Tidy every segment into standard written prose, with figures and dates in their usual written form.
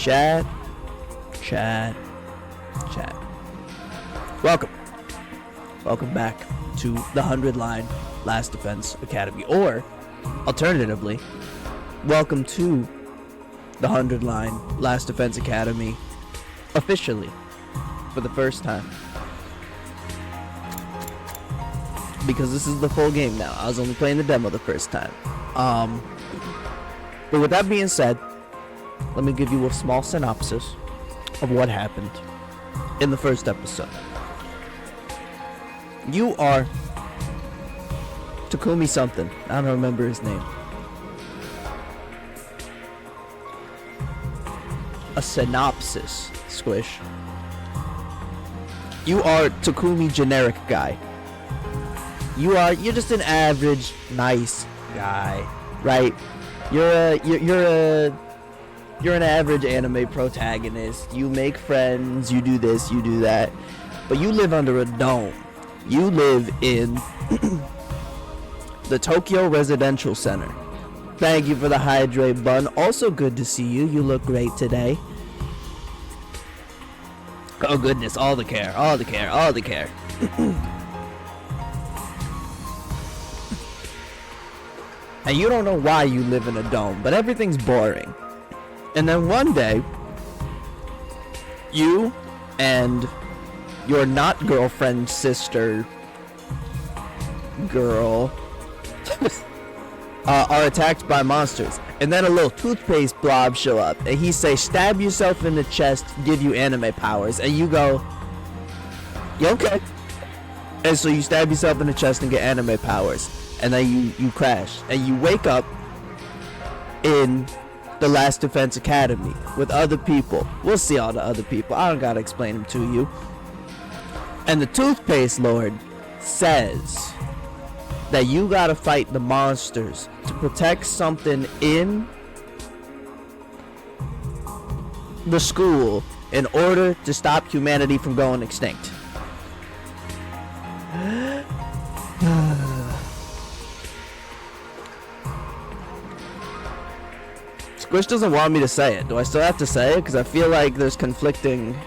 Chat. Welcome back to the 100 Line Last Defense Academy, or alternatively, welcome to the 100 Line Last Defense Academy officially for the first time. Because this is the full game now. I was only playing the demo the first time. But with that being said, let me give you a small synopsis of what happened in the first episode. You are Takumi something. I don't remember his name. A synopsis, Squish. You are Takumi generic guy. You're just an average nice guy, right? You're an average anime protagonist. You make friends, you do this, you do that. But you live under a dome. You live in the Tokyo Residential Center. Thank you for the hydrate bun. Also good to see you. You look great today. Oh goodness, all the care, all the care, all the care. And you don't know why you live in a dome, but everything's boring. And then one day, you and your not girlfriend sister girl are attacked by monsters. And then a little toothpaste blob show up, and he say, stab yourself in the chest, give you anime powers. And you go, yeah, okay. And so you stab yourself in the chest and get anime powers. And then you crash. And you wake up in the Last Defense Academy with other people. We'll see all the other people. I don't gotta explain them to you. And the toothpaste lord says that you gotta fight the monsters to protect something in the school in order to stop humanity from going extinct. Squish doesn't want me to say it. Do I still have to say it? Because I feel like there's conflicting...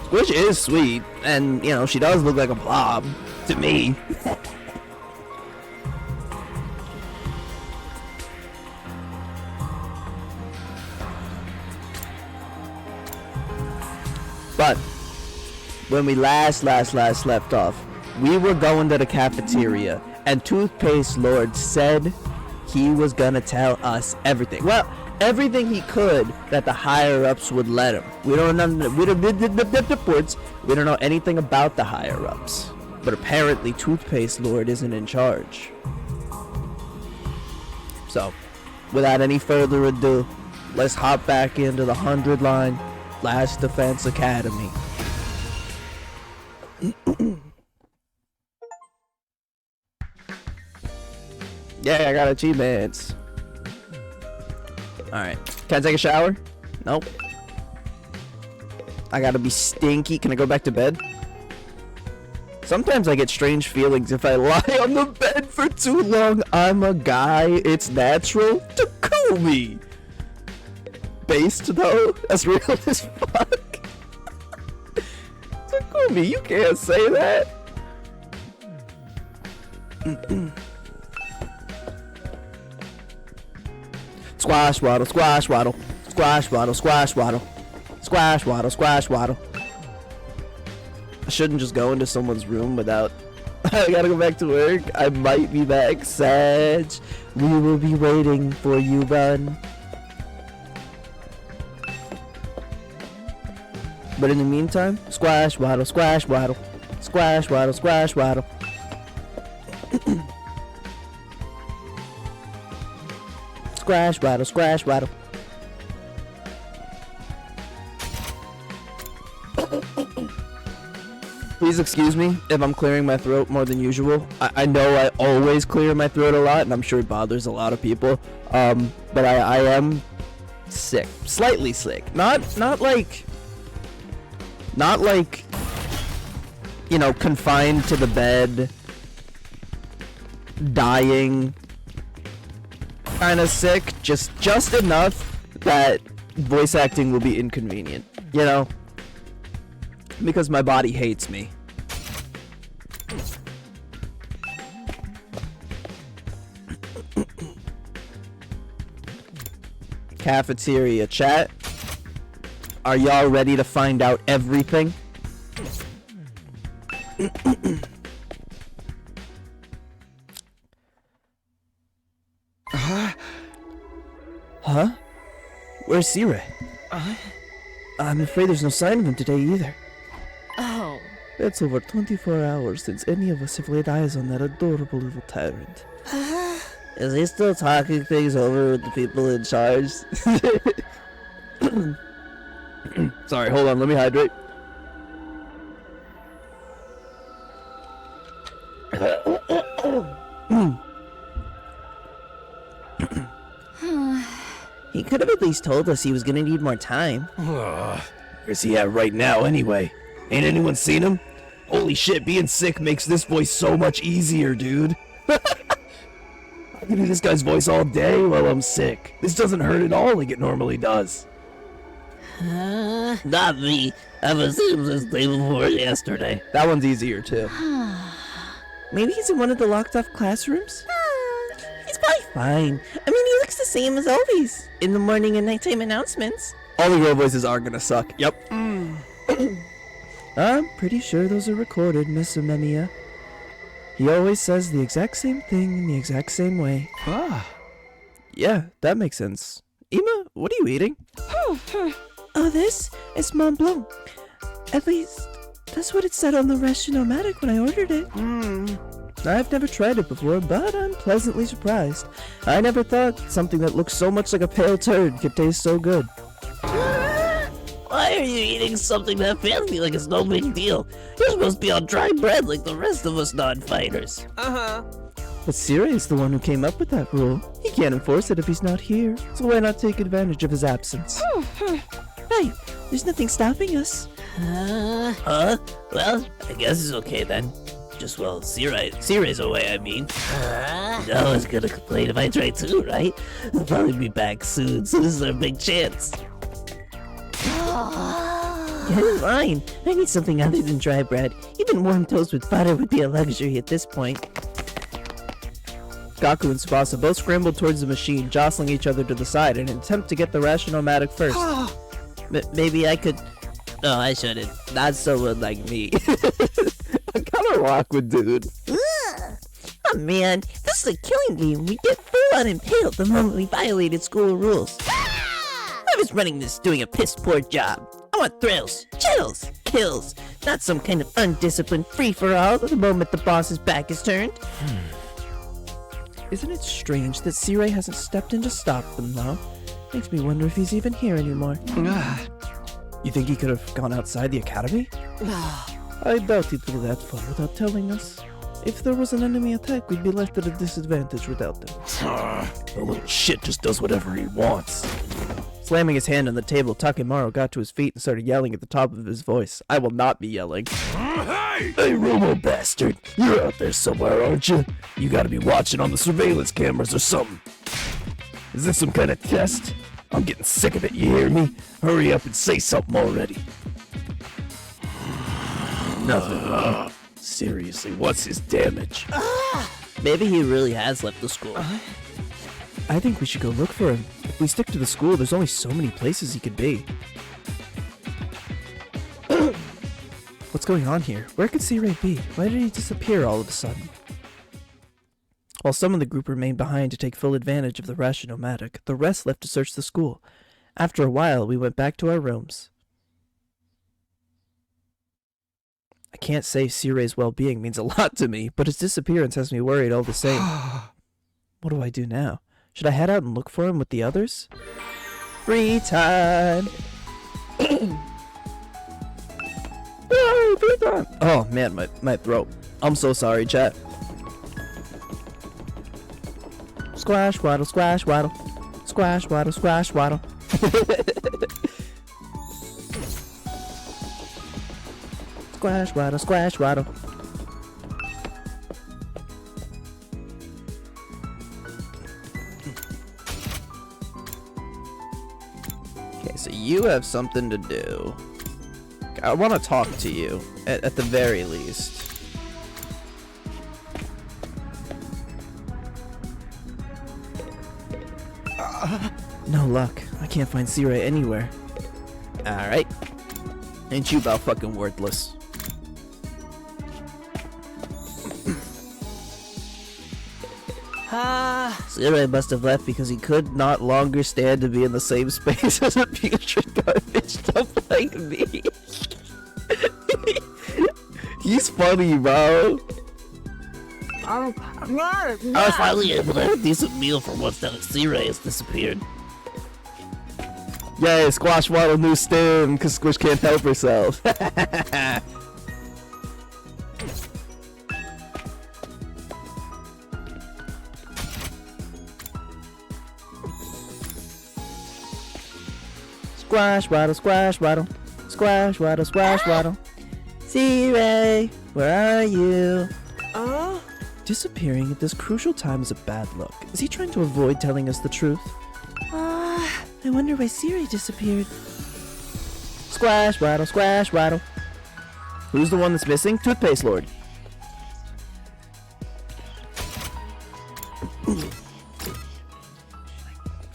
Squish is sweet, and, you know, she does look like a blob to me. But when we last left off, we were going to the cafeteria, and Toothpaste Lord said he was gonna tell us everything. Well, everything he could that the higher-ups would let him. We don't know anything about the higher-ups. But apparently Toothpaste Lord isn't in charge. So, without any further ado, let's hop back into the 100 line Last Defense Academy. Yeah, I got achievements. Alright. Can I take a shower? Nope. I gotta be stinky. Can I go back to bed? Sometimes I get strange feelings if I lie on the bed for too long. I'm a guy. It's natural to cool me. Based though? That's real as fuck. To cool me. You can't say that. Squash waddle, squash waddle, squash waddle, squash waddle, squash waddle, squash waddle. I shouldn't just go into someone's room without... I gotta go back to work. I might be back, Sag. We will be waiting for you, bun. But in the meantime, squash waddle, squash waddle, squash waddle, squash waddle. Squash waddle, squash waddle. Please excuse me if I'm clearing my throat more than usual. I know I always clear my throat a lot, and I'm sure it bothers a lot of people. But I am sick, slightly sick. Not like, you know, confined to the bed, dying. Kind of sick, just enough that voice acting will be inconvenient, you know, because my body hates me. Cafeteria chat, are y'all ready to find out everything? Huh? Where's Sira? I'm afraid there's no sign of him today either. Oh. It's over 24 hours since any of us have laid eyes on that adorable little tyrant. Is he still talking things over with the people in charge? Sorry, hold on, let me hydrate. He could have at least told us he was gonna need more time. Where's he at right now, anyway? Ain't anyone seen him? Holy shit, being sick makes this voice so much easier, dude. I can do this guy's voice all day while I'm sick. This doesn't hurt at all like it normally does. Not me. I was in this day before yesterday. That one's easier too. Maybe he's in one of the locked off classrooms? He's probably fine. I mean, he looks the same as always. In the morning and nighttime announcements. All the girl voices are gonna suck. Yep. I'm pretty sure those are recorded, Miss Amemia. He always says the exact same thing in the exact same way. Yeah, that makes sense. Ima, what are you eating? Oh, this is Mont Blanc. At least, that's what it said on the Rationomatic when I ordered it. I've never tried it before, but I'm pleasantly surprised. I never thought something that looks so much like a pale turd could taste so good. Why are you eating something that fancy like it's no big deal? You're supposed to be on dry bread like the rest of us non-fighters. But Sire is the one who came up with that rule. He can't enforce it if he's not here, so why not take advantage of his absence? Right, there's nothing stopping us. Well, I guess it's okay then. Just well, Siri's away, I mean. No one's gonna complain if I try too, right? They'll probably be back soon, so this is our big chance. Get in line. I need something other than dry bread. Even warm toast with butter would be a luxury at this point. Gaku and Tsubasa both scrambled towards the machine, jostling each other to the side in an attempt to get the Rationomatic first. Maybe I could... No, I shouldn't. Not someone like me. I'm kinda awkward, dude. Oh man, this is a killing game. We get full-on impaled the moment we violated school rules. I was running this doing a piss-poor job. I want thrills, chills, kills, not some kind of undisciplined free-for-all the moment the boss's back is turned. Isn't it strange that Sire hasn't stepped in to stop them, though? Makes me wonder if he's even here anymore. You think he could have gone outside the academy? I doubt he'd go that far without telling us. If there was an enemy attack, we'd be left at a disadvantage without them. The little shit just does whatever he wants. Slamming his hand on the table, Takemaru got to his feet and started yelling at the top of his voice. I will not be yelling. Hey, Romo bastard! You're out there somewhere, aren't you? You gotta be watching on the surveillance cameras or something. Is this some kind of test? I'm getting sick of it, you hear me? Hurry up and say something already. Nothing, huh? Seriously, what's his damage? Maybe he really has left the school. I think we should go look for him. If we stick to the school, there's only so many places he could be. What's going on here? Where could Sire be? Why did he disappear all of a sudden? While some of the group remained behind to take full advantage of the Rationomatic, the rest left to search the school. After a while, we went back to our rooms. I can't say Sire's well-being means a lot to me, but his disappearance has me worried all the same. What do I do now? Should I head out and look for him with the others? Free time! Yay, free time! Oh man, my throat. I'm so sorry, chat. Squash, waddle, squash, waddle. Squash, waddle, squash, waddle. Squash, waddle, squash, waddle. Okay, so you have something to do. I want to talk to you, at the very least. No luck. I can't find Sire anywhere. Alright. Ain't you about fucking worthless? Siri must have left because he could not longer stand to be in the same space as a putrid garbage dump like me. He's funny, bro. I was finally able to have a decent meal for once now that Siri has disappeared. Yay, Squash Waddle new stem, because Squish can't help herself. Squash Waddle, Squash Waddle. Squash Waddle, Squash Waddle. Siri, where are you? Disappearing at this crucial time is a bad look. Is he trying to avoid telling us the truth? I wonder why Siri disappeared. Squash, rattle, squash, rattle. Who's the one that's missing? Toothpaste Lord.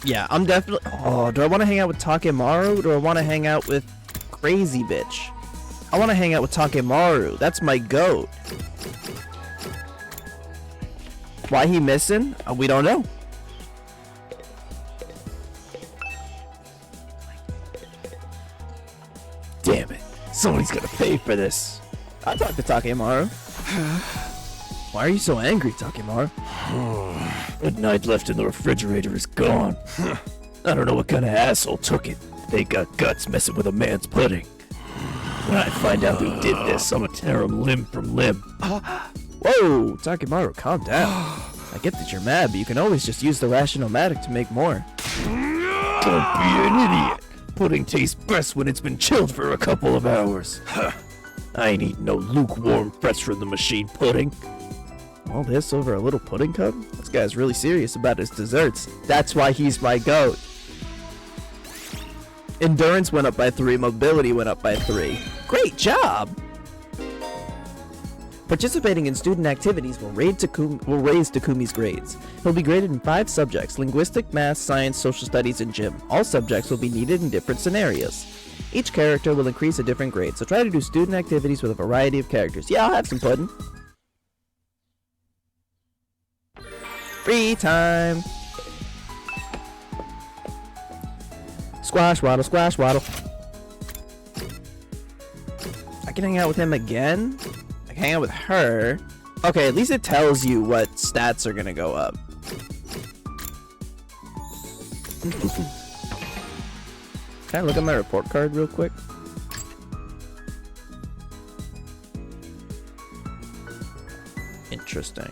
Yeah, I'm definitely... Oh, do I want to hang out with Takemaru or do I want to hang out with Crazy Bitch? I want to hang out with Takemaru. That's my goat. Why he missing? We don't know. Damn it. Somebody's gonna pay for this. I'll talk to Takemaru. Why are you so angry, Takemaru? The knife left in the refrigerator is gone. I don't know what kind of asshole took it. They got guts messing with a man's pudding. When I find out who did this, I'm gonna tear him limb from limb. Whoa, Takemaru, calm down. I get that you're mad, but you can always just use the Rationomatic to make more. Don't be an idiot. Pudding tastes best when it's been chilled for a couple of hours. I ain't eating no lukewarm, fresh from the machine pudding. All this over a little pudding cup? This guy's really serious about his desserts. That's why he's my goat. Endurance went up by 3, mobility went up by 3. Great job! Participating in student activities will raise Takumi's grades. He'll be graded in 5 subjects: linguistic, math, science, social studies, and gym. All subjects will be needed in different scenarios. Each character will increase a different grade, so try to do student activities with a variety of characters. Yeah, I'll have some pudding. Free time! Squash, waddle, squash, waddle. I can hang out with him again? I can hang out with her. Okay, at least it tells you what stats are gonna go up. Can I look at my report card real quick? Interesting.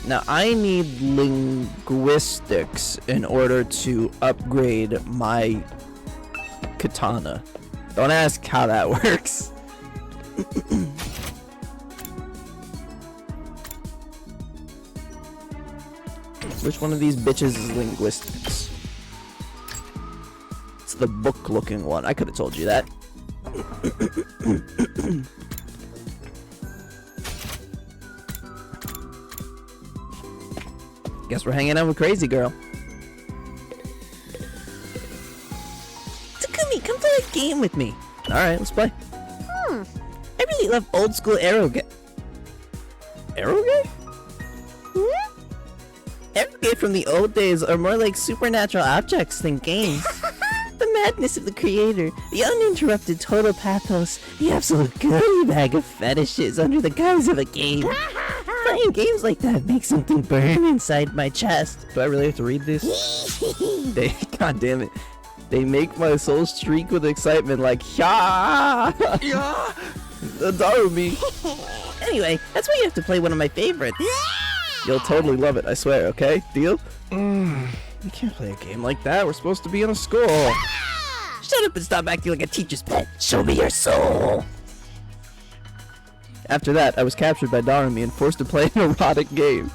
Now, I need linguistics in order to upgrade my katana. Don't ask how that works. Which one of these bitches is linguistics? It's the book-looking one. I could have told you that. Guess we're hanging out with Crazy Girl. Takumi, come play a game with me. Alright, let's play. I really love old school Arrowgate. Arrowgate? Arrowgate from the old days are more like supernatural objects than games. The madness of the creator, the uninterrupted total pathos, the absolute goodie bag of fetishes under the guise of a game. Playing games like that makes something burn inside my chest. Do I really have to read this? God damn it. They make my soul shriek with excitement like, yeah! Yeah! Darumi. Anyway, that's why you have to play one of my favorites. You'll totally love it, I swear, okay? Deal? We can't play a game like that. We're supposed to be in a school. Shut up and stop acting like a teacher's pet. Show me your soul. After that, I was captured by Darumi and forced to play an erotic game.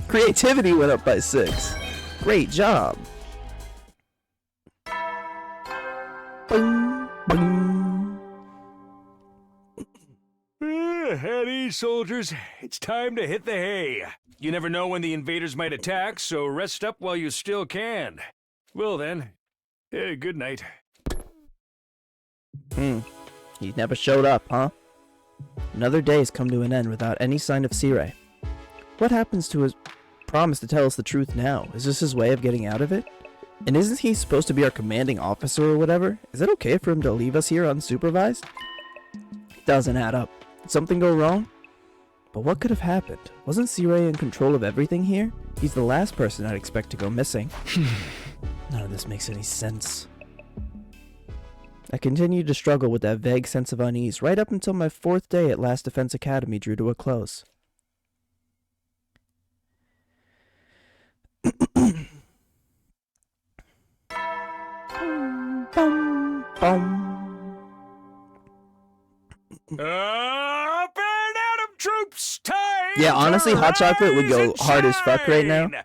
Creativity went up by 6. Great job. Boom, boom. At ease, soldiers. It's time to hit the hay. You never know when the invaders might attack, so rest up while you still can. Well then, good night. He never showed up, huh? Another day has come to an end without any sign of Sirei. What happens to his promise to tell us the truth now? Is this his way of getting out of it? And isn't he supposed to be our commanding officer or whatever? Is it okay for him to leave us here unsupervised? It doesn't add up. Did something go wrong? But what could have happened? Wasn't Sirei in control of everything here? He's the last person I'd expect to go missing. None of this makes any sense. I continued to struggle with that vague sense of unease right up until my 4th day at Last Defense Academy drew to a close. Bum, bum. Up and Adam troops, time. Yeah, honestly, to hot chocolate would go rise and hard as fuck right now. shine.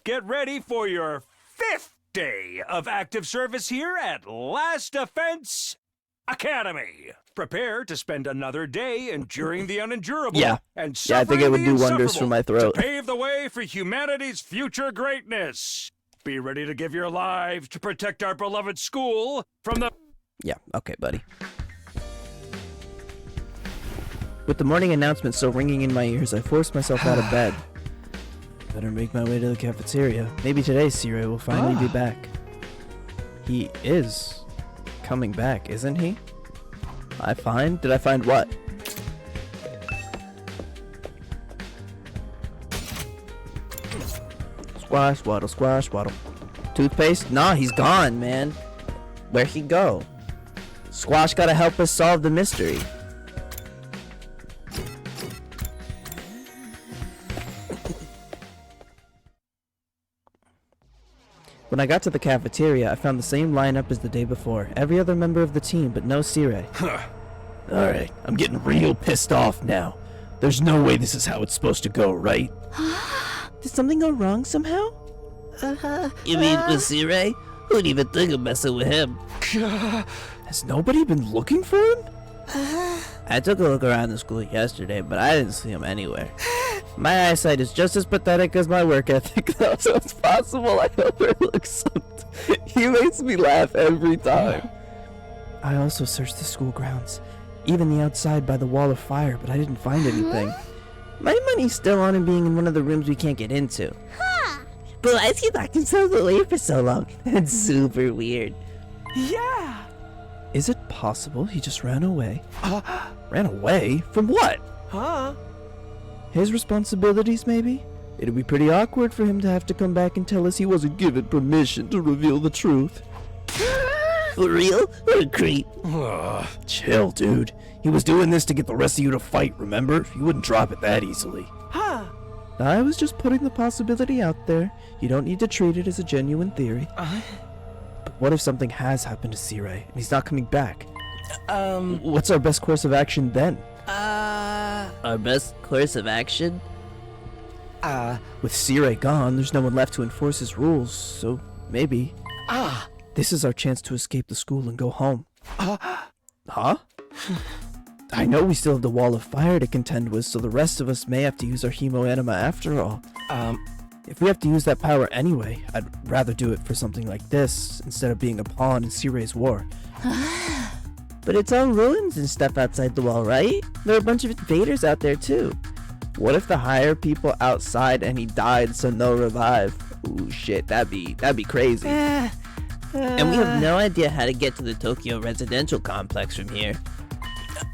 Get ready for your 5th day of active service here at Last Defense Academy. Prepare to spend another day enduring the unendurable Yeah. and Yeah, I think it would suffering do the wonders for my insufferable throat. to pave the way for humanity's future greatness. Be ready to give your lives to protect our beloved school from the... Yeah, okay, buddy. With the morning announcement still ringing in my ears, I forced myself out of bed. Better make my way to the cafeteria. Maybe today Siri will finally be back. He is coming back, isn't he? Did I find what? Squash, waddle, squash, waddle. Toothpaste? Nah, he's gone, man. Where'd he go? Squash gotta help us solve the mystery. When I got to the cafeteria, I found the same lineup as the day before. Every other member of the team, but no Sire. Alright, I'm getting real pissed off now. There's no way this is how it's supposed to go, right? Did something go wrong somehow? You mean with C-Ray? Who'd even think of messing with him? Has nobody been looking for him? I took a look around the school yesterday, but I didn't see him anywhere. My eyesight is just as pathetic as my work ethic, though, so it's possible I overlook something. He makes me laugh every time. I also searched the school grounds, even the outside by the wall of fire, but I didn't find anything. My money's still on him being in one of the rooms we can't get into. But why is he locked himself away for so long? That's super weird. Yeah. Is it possible he just ran away? Ran away? From what? Huh? His responsibilities, maybe? It'd be pretty awkward for him to have to come back and tell us he wasn't given permission to reveal the truth. For real? What a creep. Chill, dude. He was doing this to get the rest of you to fight, remember? He wouldn't drop it that easily. Huh? I was just putting the possibility out there. You don't need to treat it as a genuine theory. But what if something has happened to C-Ray and he's not coming back? What's our best course of action then? Our best course of action? With C-Ray gone, there's no one left to enforce his rules, so maybe... This is our chance to escape the school and go home. Huh? I know we still have the wall of fire to contend with, so the rest of us may have to use our hemo-anima after all. If we have to use that power anyway, I'd rather do it for something like this, instead of being a pawn in C-Ray's war. But it's all ruins and stuff outside the wall, right? There are a bunch of invaders out there too. What if the higher people outside and he died so no revive? Ooh shit, that'd be crazy. And we have no idea how to get to the Tokyo residential complex from here.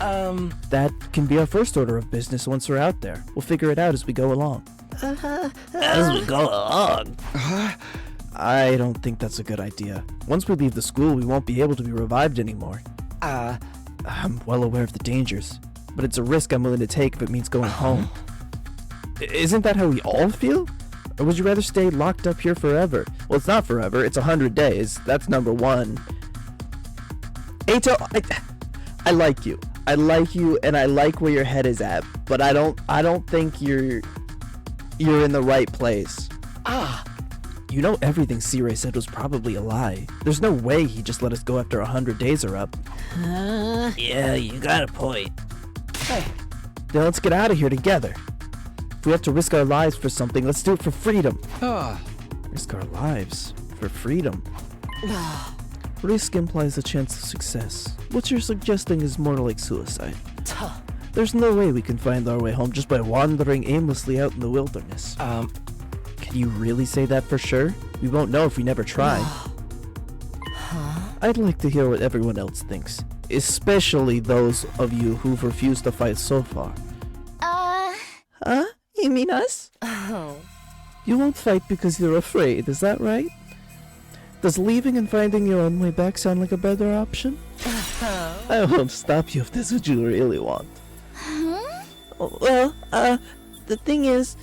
That can be our first order of business once we're out there. We'll figure it out as we go along. As we go along. I don't think that's a good idea. Once we leave the school, we won't be able to be revived anymore. I'm well aware of the dangers, but it's a risk I'm willing to take if it means going home. Isn't that how we all feel? Or would you rather stay locked up here forever? Well, it's not forever, it's 100 days. That's number one. Ato, I like you. I like you and I like where your head is at, but I don't think you're in the right place. You know everything C-Ray said was probably a lie. There's no way he just let us go after 100 days are up. Yeah, you got a point. Then let's get out of here together. If we have to risk our lives for something, let's do it for freedom. Risk our lives for freedom. Risk implies a chance of success. What you're suggesting is more like suicide. There's no way we can find our way home just by wandering aimlessly out in the wilderness. Can you really say that for sure? We won't know if we never try. I'd like to hear what everyone else thinks, especially those of you who've refused to fight so far. Huh? You mean us? Oh. You won't fight because you're afraid, is that right? Does leaving and finding your own way back sound like a better option? I won't stop you if that's what you really want. Well, the thing is,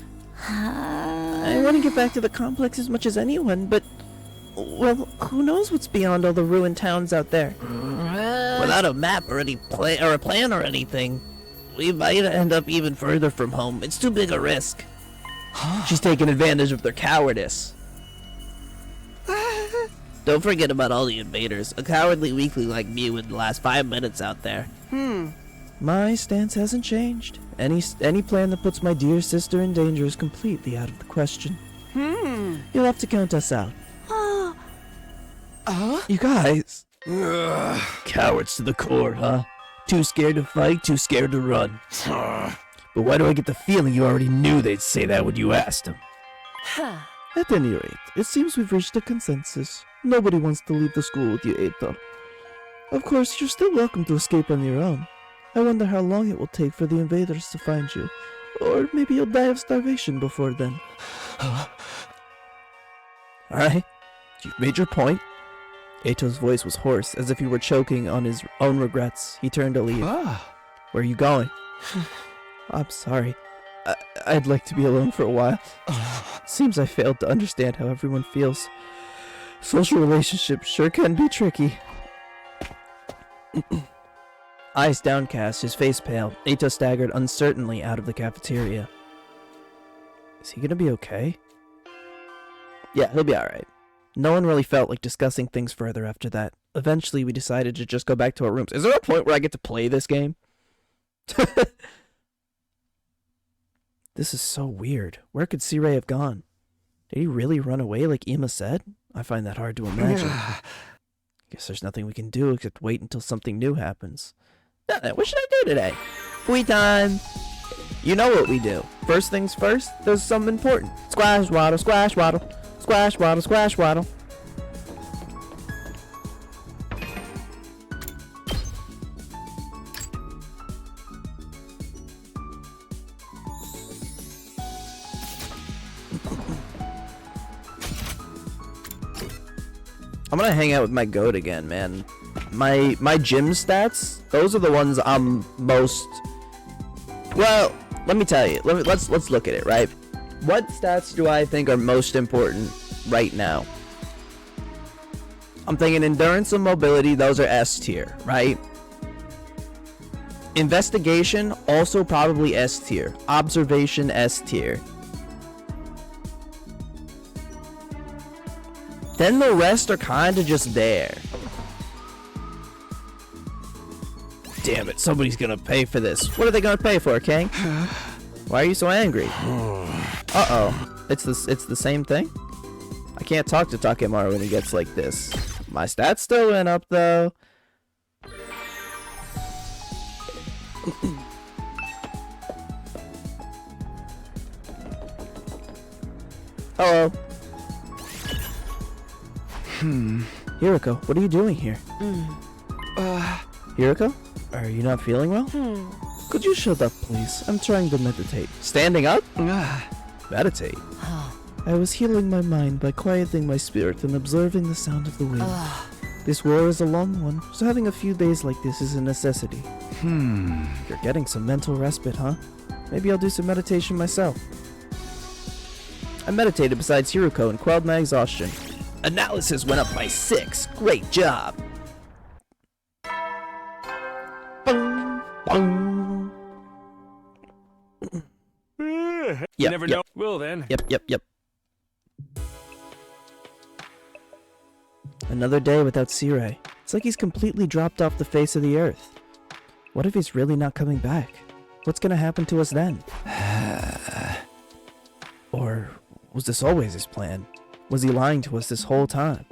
I want to get back to the complex as much as anyone, but Well, who knows what's beyond all the ruined towns out there? Without a map or a plan or anything, we might end up even further from home. It's too big a risk. She's taking advantage of their cowardice. Don't forget about all the invaders. A cowardly weakling like me would last 5 minutes out there. My stance hasn't changed. Any plan that puts my dear sister in danger is completely out of the question. You'll have to count us out. You guys. Cowards to the core, huh? Too scared to fight, too scared to run. But why do I get the feeling you already knew they'd say that when you asked them? At any rate, it seems we've reached a consensus. Nobody wants to leave the school with you, Eitor. Of course, you're still welcome to escape on your own. I wonder how long it will take for the invaders to find you. Or maybe you'll die of starvation before then. Alright, you've made your point. Eitor's voice was hoarse, as if he were choking on his own regrets. He turned to leave. Where are you going? I'm sorry. I'd like to be alone for a while. Seems I failed to understand how everyone feels. Social relationships sure can be tricky. Eyes downcast, his face pale, Eitor staggered uncertainly out of the cafeteria. Is he gonna be okay? Yeah, he'll be alright. No one really felt like discussing things further after that. Eventually, we decided to just go back to our rooms. Is there a point where I get to play this game? This is so weird. Where could C-Ray have gone? Did he really run away like Ima said? I find that hard to imagine. Guess there's nothing we can do except wait until something new happens. What should I do today? Free time. You know what we do. First things first, there's something important. Squash waddle, squash waddle. Squash waddle, squash waddle. I'm gonna hang out with my goat again, man. My gym stats, those are the ones I'm most... Well, let me tell you. Let's look at it, right? What stats do I think are most important right now? I'm thinking endurance and mobility, those are S tier, right? Investigation, also probably S tier. Observation, S tier. Then the rest are kind of just there. Damn it, somebody's gonna pay for this. What are they gonna pay for, King? Why are you so angry? Uh-oh. It's the same thing? I can't talk to Takemaru when he gets like this. My stats still went up, though. Hello. Hiroko, what are you doing here? Hiroko? Are you not feeling well? Could you shut up, please? I'm trying to meditate. Standing up? Meditate? I was healing my mind by quieting my spirit and observing the sound of the wind. This war is a long one, so having a few days like this is a necessity. You're getting some mental respite, huh? Maybe I'll do some meditation myself. I meditated beside Hiroko and quelled my exhaustion. Analysis went up by 6. Great job. Bung, bung. You never know. Well then. Yep. Another day without C-Ray. It's like he's completely dropped off the face of the earth. What if he's really not coming back? What's gonna happen to us then? Or was this always his plan? Was he lying to us this whole time?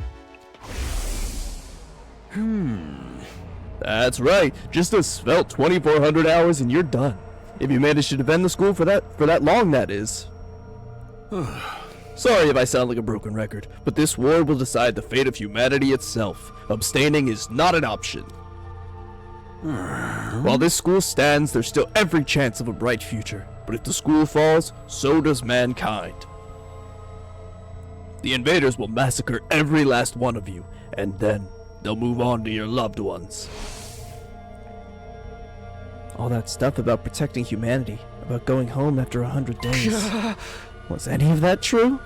That's right. Just a svelte 2,400 hours and you're done. If you managed to defend the school for that long, that is. Sorry if I sound like a broken record, but this war will decide the fate of humanity itself. Abstaining is not an option. While this school stands, there's still every chance of a bright future. But if the school falls, so does mankind. The invaders will massacre every last one of you, and then they'll move on to your loved ones. All that stuff about protecting humanity, about going home after 100 days. Was any of that true?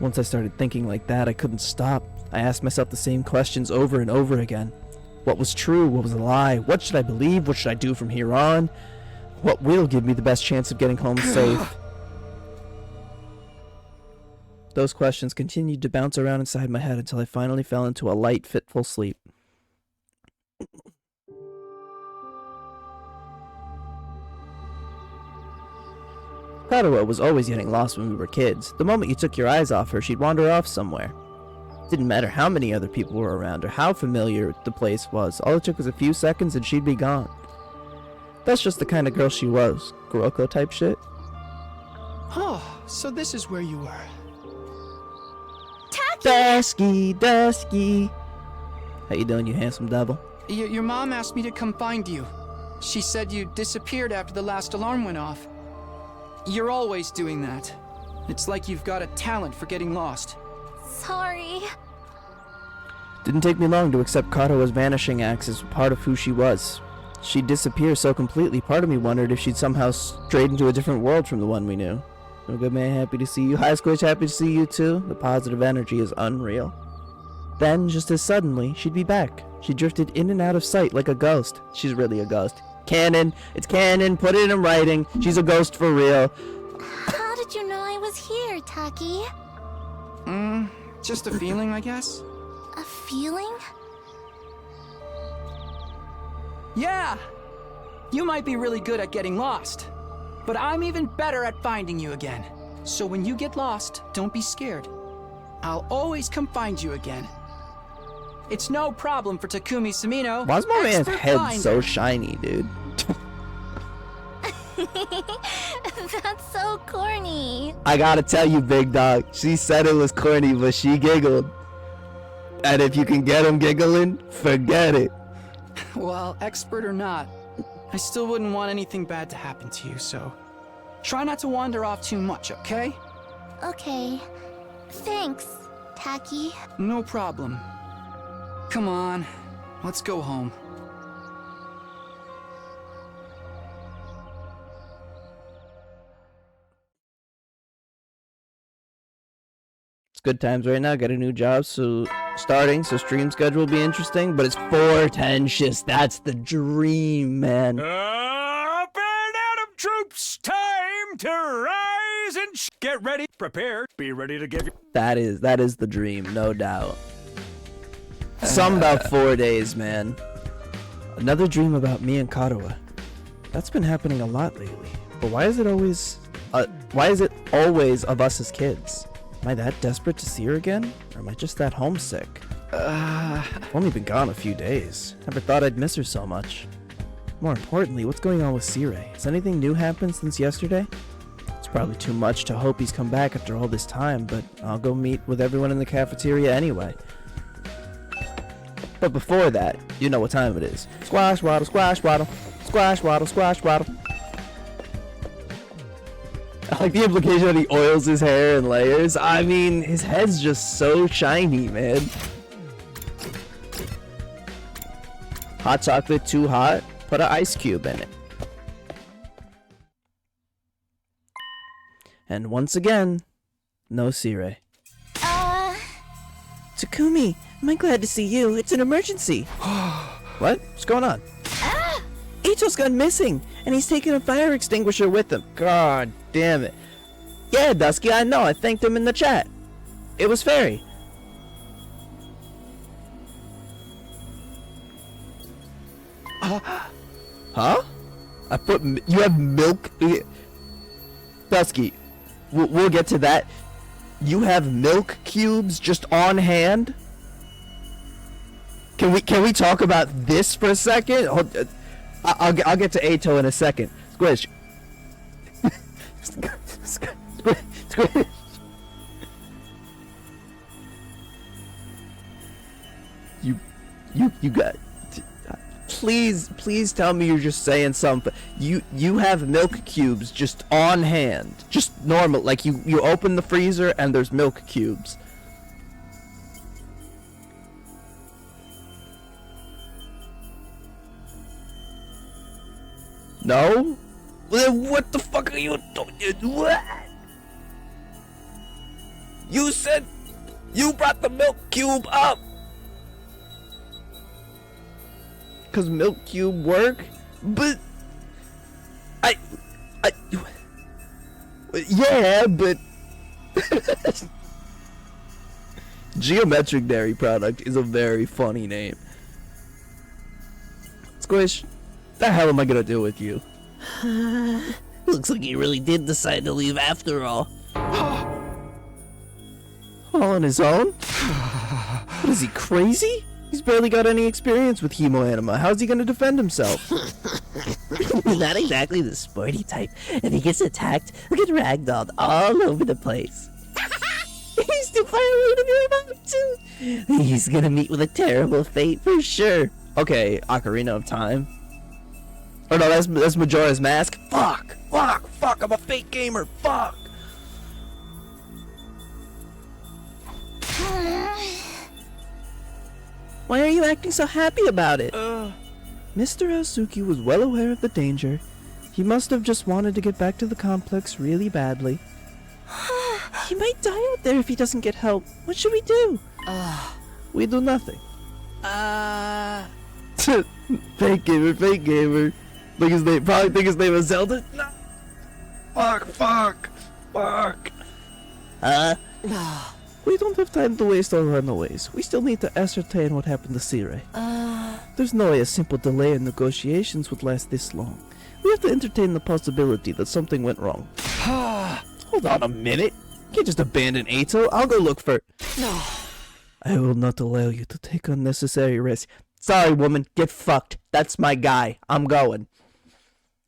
Once I started thinking like that, I couldn't stop. I asked myself the same questions over and over again. What was true? What was a lie? What should I believe? What should I do from here on? What will give me the best chance of getting home safe? Those questions continued to bounce around inside my head until I finally fell into a light, fitful sleep. Katawa was always getting lost when we were kids. The moment you took your eyes off her, she'd wander off somewhere. Didn't matter how many other people were around or how familiar the place was. All it took was a few seconds and she'd be gone. That's just the kind of girl she was. Kuroko type shit. Oh, so this is where you were. Dusky. How you doing, you handsome devil? Your mom asked me to come find you. She said you disappeared after the last alarm went off. You're always doing that. It's like you've got a talent for getting lost. Sorry. Didn't take me long to accept Katawa's vanishing acts as part of who she was. She'd disappear so completely, part of me wondered if she'd somehow strayed into a different world from the one we knew. So good man, happy to see you. Hi Squish, happy to see you too. The positive energy is unreal. Then, just as suddenly, she'd be back. She drifted in and out of sight like a ghost. She's really a ghost. Canon. It's canon. Put it in writing. She's a ghost for real. How did you know I was here, Taki? Just a feeling, I guess. A feeling? Yeah! You might be really good at getting lost, but I'm even better at finding you again. So when you get lost, don't be scared. I'll always come find you again. It's no problem for Takumi Sumino. Why's my man's expert head finder. so shiny, dude? That's so corny. I gotta tell you, big dog. She said it was corny, but she giggled. And if you can get him giggling, forget it. Well, expert or not, I still wouldn't want anything bad to happen to you, so try not to wander off too much, okay? Okay. Thanks, Taki. No problem. Come on, let's go home. It's good times right now. Got a new job, so stream schedule will be interesting, but it's 4:10 shifts. That's the dream, man. Up and out of troops, time to rise and get ready, prepare, be ready to give you. That is the dream, no doubt. Some about 4 days, man. Another dream about me and Katawa. That's been happening a lot lately. But why is it always of us as kids? Am I that desperate to see her again? Or am I just that homesick? I've only been gone a few days. Never thought I'd miss her so much. More importantly, what's going on with Sirei? Has anything new happened since yesterday? It's probably too much to hope he's come back after all this time, but I'll go meet with everyone in the cafeteria anyway. But before that, you know what time it is. Squash, waddle, squash, waddle. Squash, waddle, squash, waddle. I like the implication that he oils his hair in layers. I mean, his head's just so shiny, man. Hot chocolate too hot? Put an ice cube in it. And once again, no Sirei. Takumi, am I glad to see you? It's an emergency. What? What's going on? Ito's gone missing, and he's taken a fire extinguisher with him. God damn it. Yeah, Dusky, I know. I thanked him in the chat. It was Fairy. Huh? You have milk? Dusky, we'll get to that. You have milk cubes just on hand? Can we talk about this for a second? I'll get to Ato in a second. Squish. Squish. You got. Please tell me you're just saying something. You have milk cubes just on hand, just normal. Like you open the freezer and there's milk cubes. No? Then what the fuck are you doing? What? You said you brought the milk cube up. Cause milk cube work? But yeah, but Geometric Dairy Product is a very funny name. Squish, the hell am I gonna do with you? Looks like he really did decide to leave after all. All on his own? What is he, crazy? He's barely got any experience with hemoanima. How's he gonna defend himself? Not exactly the sporty type. If he gets attacked, he'll get ragdolled all over the place. He's too far away to be about to. He's gonna meet with a terrible fate for sure. Okay, Ocarina of Time. Oh no, that's Majora's Mask. Fuck! I'm a fake gamer. Fuck! Why are you acting so happy about it? Mr. Asuki was well aware of the danger. He must have just wanted to get back to the complex really badly. He might die out there if he doesn't get help. What should we do? We do nothing. Fake gamer. Think his name, probably think his name is Zelda. No. Fuck. We don't have time to waste on runaways. We still need to ascertain what happened to Sire. There's no way a simple delay in negotiations would last this long. We have to entertain the possibility that something went wrong. Hold on a minute. You can't just abandon Ato. I'll go look for... No. I will not allow you to take unnecessary risks. Sorry, woman. Get fucked. That's my guy. I'm going.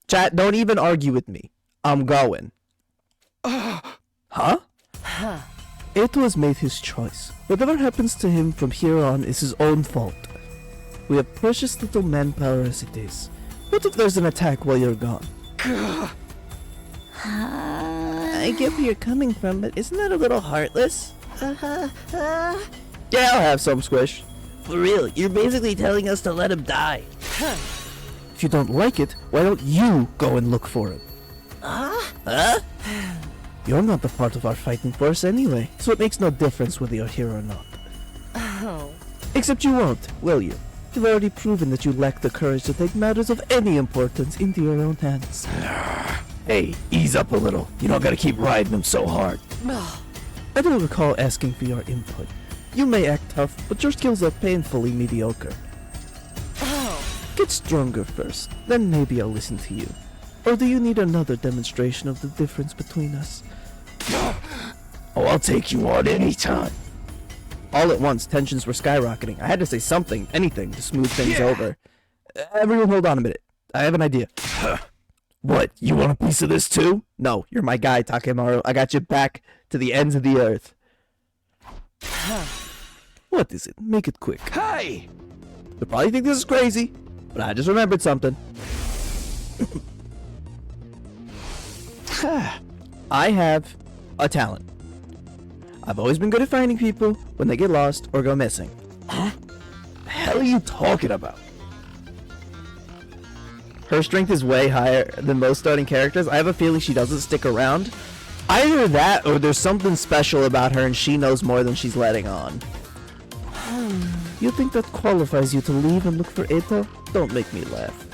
Chat, don't even argue with me. I'm going. Huh? Ato has made his choice. Whatever happens to him from here on is his own fault. We have precious little manpower as it is. What if there's an attack while you're gone? I get where you're coming from, but isn't that a little heartless? Yeah, I'll have some, Squish. For real, you're basically telling us to let him die. If you don't like it, why don't you go and look for him? Huh? You're not a part of our fighting force anyway, so it makes no difference whether you're here or not. Oh. Except you won't, will you? You've already proven that you lack the courage to take matters of any importance into your own hands. Hey, ease up a little. You don't gotta keep riding him so hard. I don't recall asking for your input. You may act tough, but your skills are painfully mediocre. Get stronger first, then maybe I'll listen to you. Or do you need another demonstration of the difference between us? Oh, I'll take you on anytime. All at once, tensions were skyrocketing. I had to say something, anything, to smooth things over. Everyone hold on a minute. I have an idea. What, you want a piece of this too? No, you're my guy, Takemaru. I got you back to the ends of the earth. What is it? Make it quick. Hey! You'll probably think this is crazy, but I just remembered something. I have a talent. I've always been good at finding people when they get lost or go missing. The hell are you talking about? Her strength is way higher than most starting characters. I have a feeling she doesn't stick around. Either that or there's something special about her and she knows more than she's letting on. You think that qualifies you to leave and look for Eito? Don't make me laugh.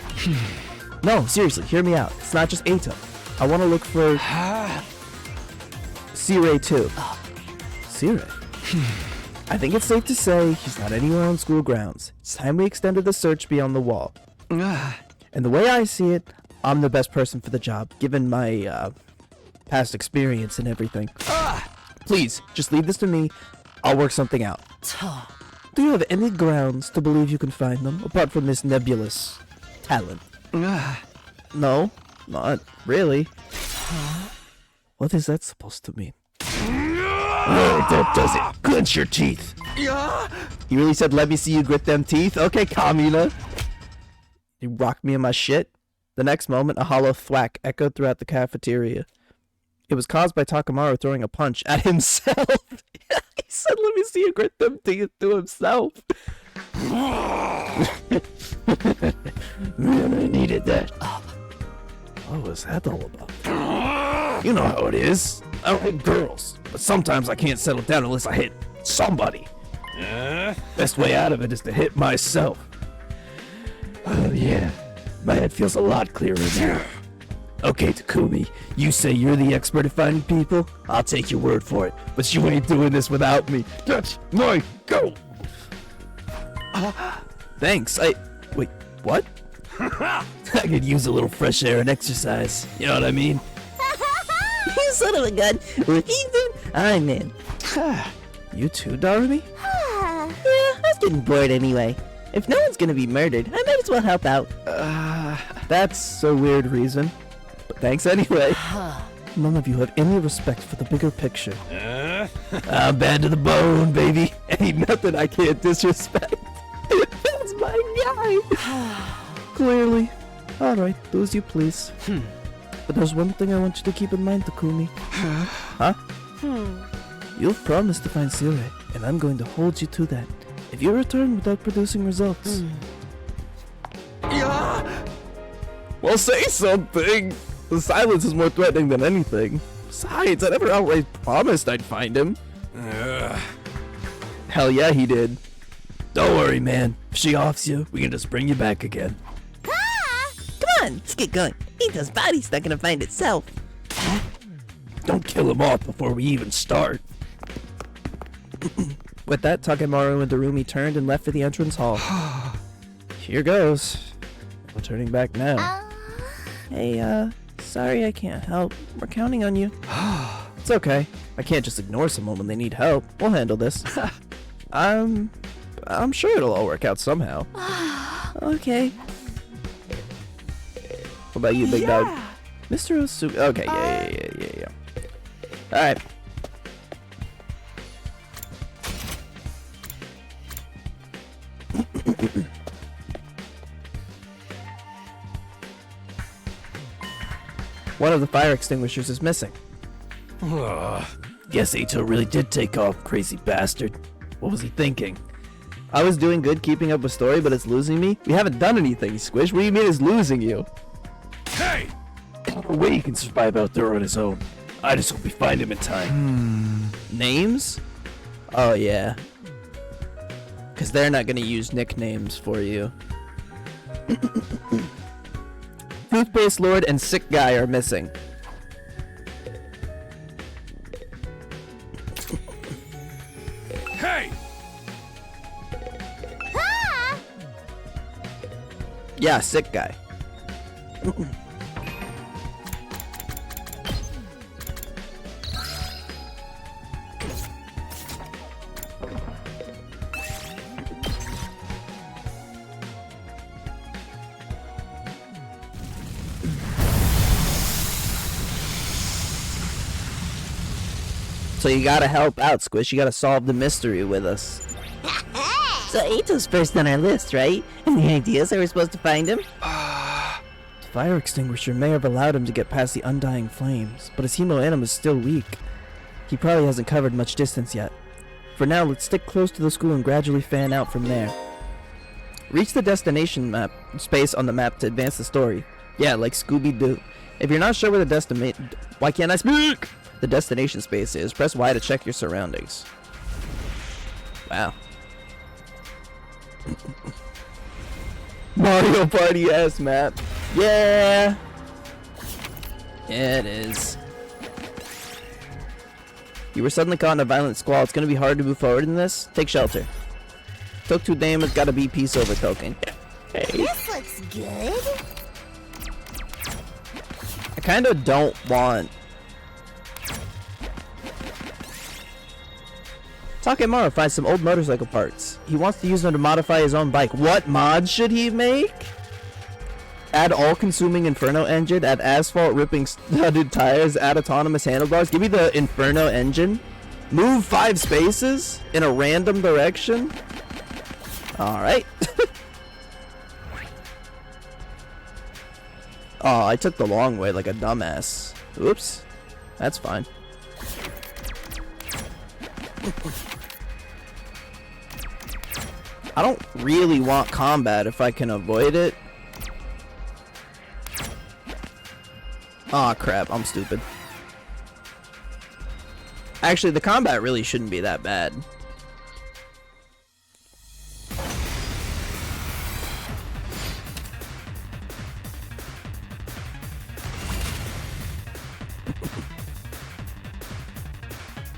No, seriously, hear me out. It's not just Eito. I want to look for... Sirei too. Sirei? I think it's safe to say he's not anywhere on school grounds. It's time we extended the search beyond the wall. And the way I see it, I'm the best person for the job, given my past experience and everything. Please, just leave this to me. I'll work something out. Do you have any grounds to believe you can find them, apart from this nebulous talent? No, not really. What is that supposed to mean? That does it. Clench your teeth. You really said let me see you grit them teeth? Okay, Kamina. You rocked me in my shit. The next moment, a hollow thwack echoed throughout the cafeteria. It was caused by Takemaru throwing a punch at himself. He said, let me see you grit them teeth to himself. Man, I needed that. What was that all about? You know how it is. I don't hit girls, but sometimes I can't settle down unless I hit somebody. Best way out of it is to hit myself. Oh yeah, my head feels a lot clearer now. Okay, Takumi, you say you're the expert at finding people? I'll take your word for it, but you ain't doing this without me. That's my goal. Thanks. Wait, what? I could use a little fresh air and exercise. You know what I mean? You son of a gun. What you doing? I'm in. You too, Darby? Yeah, I was getting bored anyway. If no one's gonna be murdered, I might as well help out. That's a weird reason. But thanks anyway. None of you have any respect for the bigger picture. I'm bad to the bone, baby. Ain't nothing I can't disrespect. That's my guy. Clearly. Alright, do as you please. But there's one thing I want you to keep in mind, Takumi. Huh? You've promised to find Sire, and I'm going to hold you to that. If you return without producing results... Well, say something! The silence is more threatening than anything. Besides, I never outright promised I'd find him. Hell yeah, he did. Don't worry, man. If she offs you, we can just bring you back again. Come on, let's get going. Ito's body's not gonna find itself. Don't kill him off before we even start. With that, Takemaru and Darumi turned and left for the entrance hall. Here goes. We're turning back now. Hey, sorry I can't help. We're counting on you. It's okay. I can't just ignore someone when they need help. We'll handle this. I'm sure it'll all work out somehow. Okay. What about you, big dog? Mr. Osu. Okay, yeah. Alright. One of the fire extinguishers is missing. Guess Ito really did take off, crazy bastard. What was he thinking? I was doing good keeping up with story, but it's losing me? We haven't done anything, Squish. What do you mean it's losing you? Hey! No way he can survive out there on his own. I just hope we find him in time. Names? Oh, yeah. Because they're not going to use nicknames for you. Toothpaste Lord and Sick Guy are missing. Hey! Yeah, Sick Guy. So you gotta help out, Squish. You gotta solve the mystery with us. So Ito's first on our list, right? Any ideas how we're supposed to find him? The fire extinguisher may have allowed him to get past the undying flames, but his hemo-anim is still weak. He probably hasn't covered much distance yet. For now, let's stick close to the school and gradually fan out from there. Reach the destination map space on the map to advance the story. Yeah, like Scooby-Doo. If you're not sure where the why can't I speak? The destination space is, press Y to check your surroundings. Wow. Mario Party ass map. Yeah. Yeah, it is. You were suddenly caught in a violent squall. It's gonna be hard to move forward in this. Take shelter. Took 2 damage, got a B piece over token. This looks good. I kinda don't want... Takemaru finds some old motorcycle parts. He wants to use them to modify his own bike. What mods should he make? Add all-consuming Inferno engine, add asphalt-ripping studded tires, add autonomous handlebars. Give me the Inferno engine. Move 5 spaces in a random direction. Alright. Oh, I took the long way like a dumbass. Oops. That's fine. I don't really want combat if I can avoid it. Aw, crap, I'm stupid. Actually, the combat really shouldn't be that bad.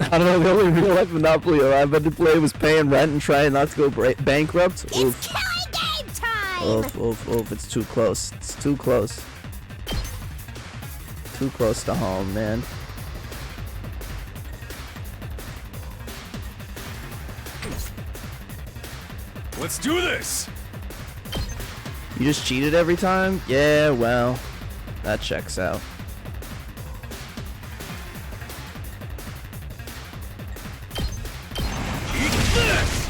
I don't know, the only real life Monopoly I've had to play was paying rent and trying not to go bankrupt. Oof. It's killing game time! Oof, it's too close. It's too close. Too close to home, man. Let's do this! You just cheated every time? Yeah, well, that checks out. Eat this!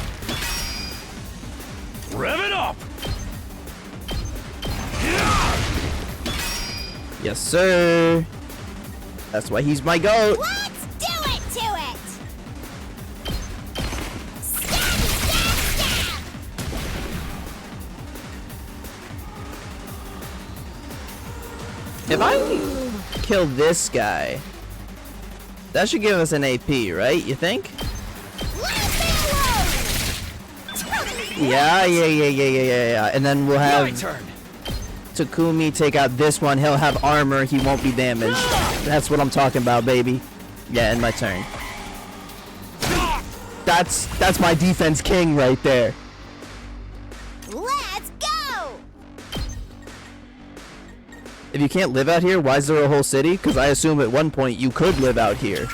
Rev it up! Yes, sir. That's why he's my goat. Let's do it to it! Stab, stab, stab! If I kill this guy, that should give us an AP, right? You think? Yeah. And then we'll My have turn. Takumi take out this one. He'll have armor. He won't be damaged. That's what I'm talking about, baby. Yeah, and my turn. That's my defense king right there. Let's go! If you can't live out here, why is there a whole city? Because I assume at one point you could live out here.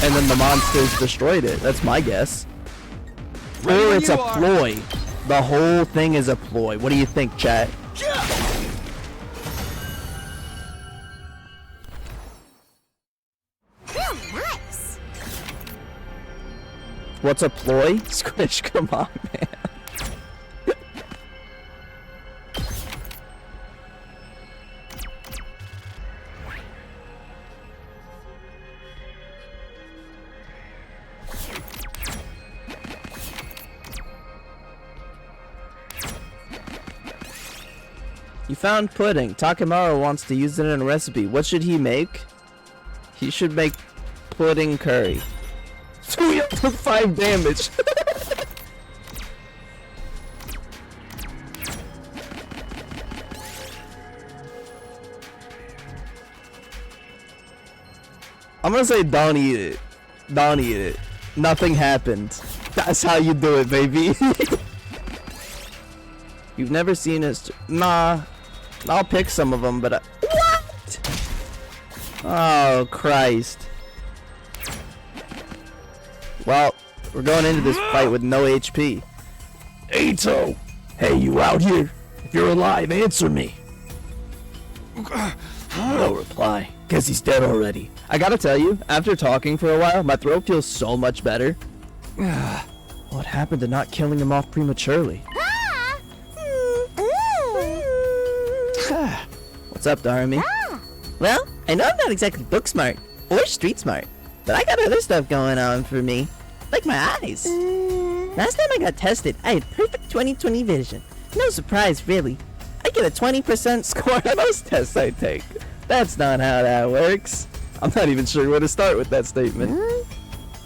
And then the monsters destroyed it. That's my guess. Ready Or when it's a you are. ploy. The whole thing is a ploy. What do you think, chat? Nice! What's a ploy? Squish, come on, man. You found pudding. Takemaru wants to use it in a recipe. What should he make? He should make pudding curry. Squeal took 5 damage. I'm gonna say don't eat it. Don't eat it. Nothing happened. That's how you do it, baby. You've never seen us. Nah. I'll pick some of them, but what? Oh, Christ. Well, we're going into this fight with no HP. Ato! Hey, you out here? If you're alive, answer me. No reply. Guess he's dead already. I gotta tell you, after talking for a while, my throat feels so much better. What happened to not killing him off prematurely? Ah! What's up, Darmy? Well, I know I'm not exactly book smart or street smart, but I got other stuff going on for me, like my eyes. Last time I got tested, I had perfect 20/20 vision. No surprise, really. I get a 20% score on most tests I take. That's not how that works. I'm not even sure where to start with that statement.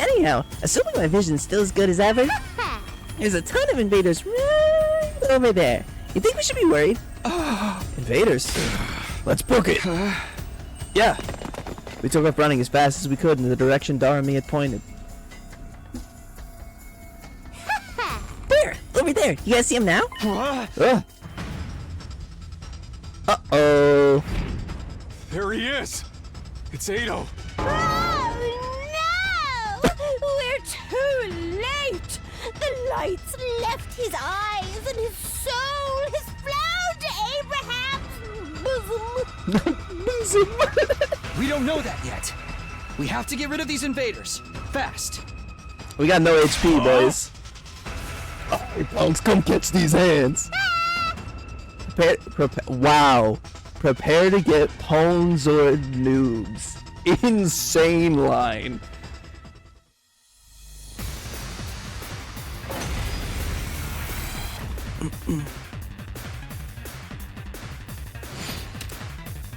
Anyhow, assuming my vision's still as good as ever, there's a ton of invaders right over there. You think we should be worried? Invaders? Let's book it. Yeah. We took off running as fast as we could in the direction Darmy had pointed. There, over there. You guys see him now? Uh-oh. There he is! It's Ado! Oh no! We're too late! The lights left his eyes and his soul has flown to Abraham's bosom. We don't know that yet. We have to get rid of these invaders. Fast. We got no HP, boys. Hey, punks, come catch these hands. Wow. Prepare to get pawns or noobs. Insane line.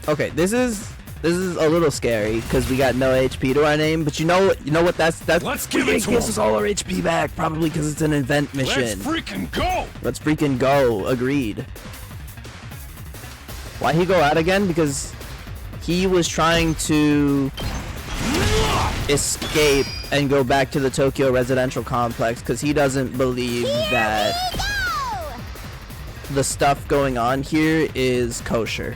Okay, this is This is a little scary because we got no HP to our name. But you know what? That's Let's give it it to gives him. us all our HP back. Probably because it's an event mission. Let's freaking go! Let's freaking go. Agreed. Why he go out again? Because he was trying to escape and go back to the Tokyo residential complex because he doesn't believe that the stuff going on here is kosher.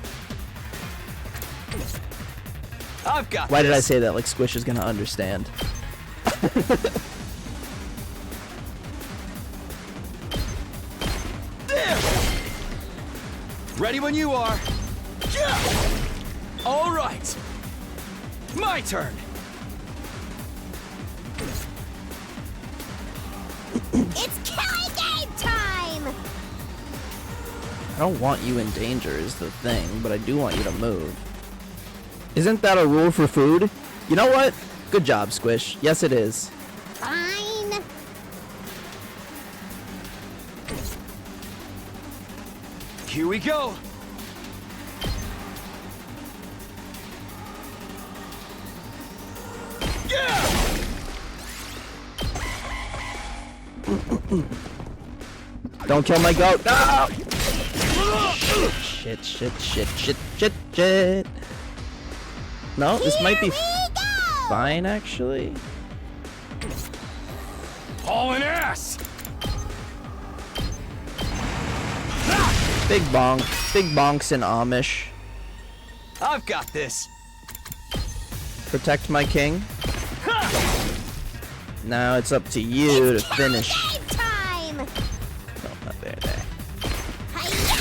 I've got Why did I this. say that? Like Squish is gonna understand. Ready when you are. Yeah! All right. My turn. It's killing game time! I don't want you in danger is the thing, but I do want you to move. Isn't that a rule for food? You know what? Good job, Squish. Yes, it is. Fine. Here we go. Yeah! Don't kill my goat. No! Shit. No, this might be Here we go! fine, actually. Hauling ass! Big bonk. Big bonks in Amish. I've got this. Protect my king. Now it's up to you to finish. Game time! No, not there. Hi-ya!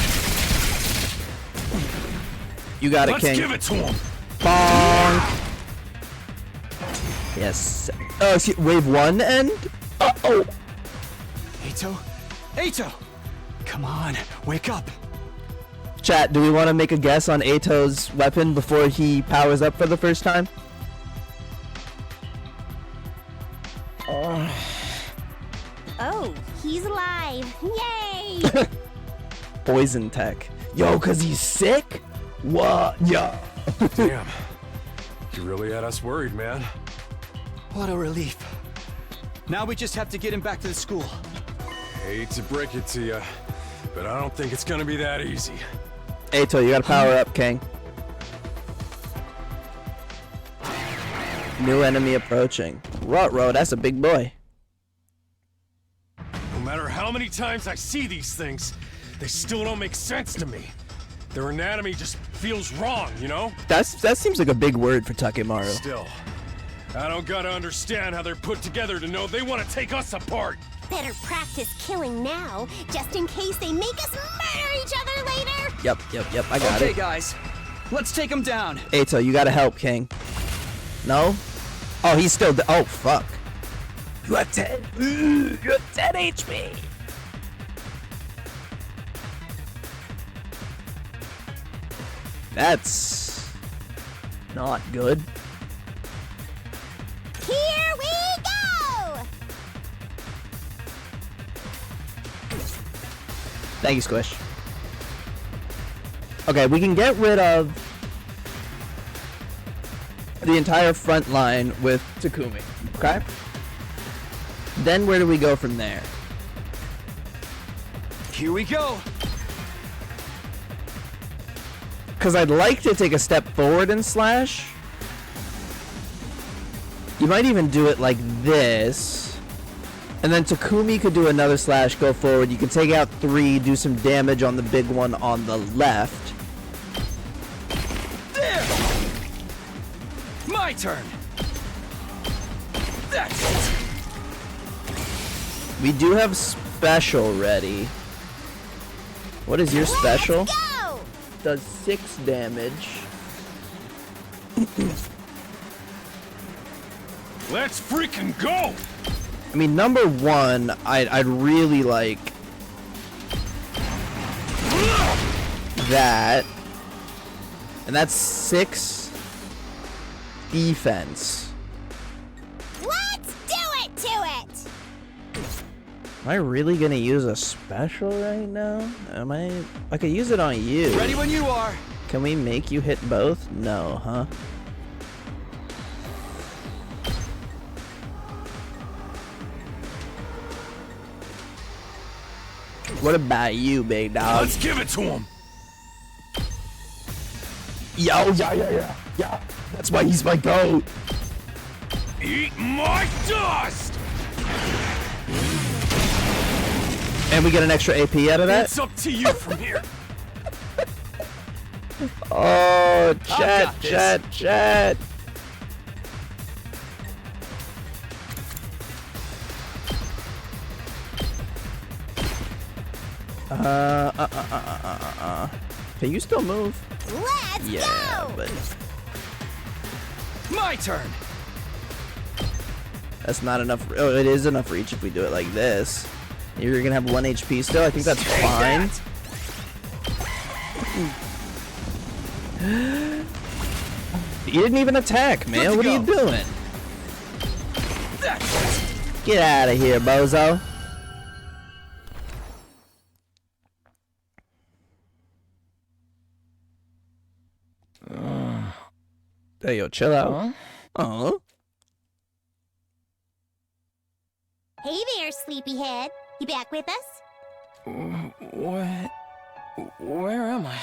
You got it, Let's king. give it to him! Bonk. Yes. Oh, excuse, wave 1 end? Uh-oh. Ato! Come on, wake up. Chat, do we want to make a guess on Ato's weapon before he powers up for the first time? Oh, he's alive. Yay! Poison tech. Yo, cause he's sick? What? Yeah. Damn. You really had us worried, man. What a relief. Now we just have to get him back to the school. Hate to break it to you, but I don't think it's gonna be that easy. Ato, you gotta power up, king. New enemy approaching. Ruh-roh, that's a big boy. No matter how many times I see these things, they still don't make sense to me. Their anatomy just feels wrong, you know? That seems like a big word for Takemaru. Still, I don't gotta understand how they're put together to know they want to take us apart. Better practice killing now, just in case they make us murder each other later. Yep, I got Okay, it. guys. Let's take him down. Ato, you gotta help, king. No? Oh, he's still oh, fuck. You have 10. You have 10 HP. That's not good. Here we go! Thank you, Squish. Okay, we can get rid of the entire front line with Takumi. Okay? Then where do we go from there? Here we go. Because I'd like to take a step forward and slash. You might even do it like this. And then Takumi could do another slash, go forward. You can take out 3, do some damage on the big one on the left. There! My turn. That's it. We do have special ready. What is your special? Let's go! Does 6 damage. Let's freaking go! I mean, number 1, I'd really like that. And that's 6 defense. Let's do it to it! Am I really gonna use a special right now? I could use it on you. Ready when you are. Can we make you hit both? No, huh? What about you, big dog? Let's give it to him. Yo, Yeah. That's why he's my goat. Eat my dust! and we get an extra AP out of that. It's up to you from here. Oh, got this. chat. Can you still move? Let's Yeah, go! but My turn. that's not enough. Oh, it is enough reach if we do it like this. You're gonna have 1 HP still. I think that's fine. You didn't even attack, man. What are you doing? Get out of here, bozo. Hey, yo, chill out. Oh. Hey there, sleepyhead. You back with us? What? Where am I?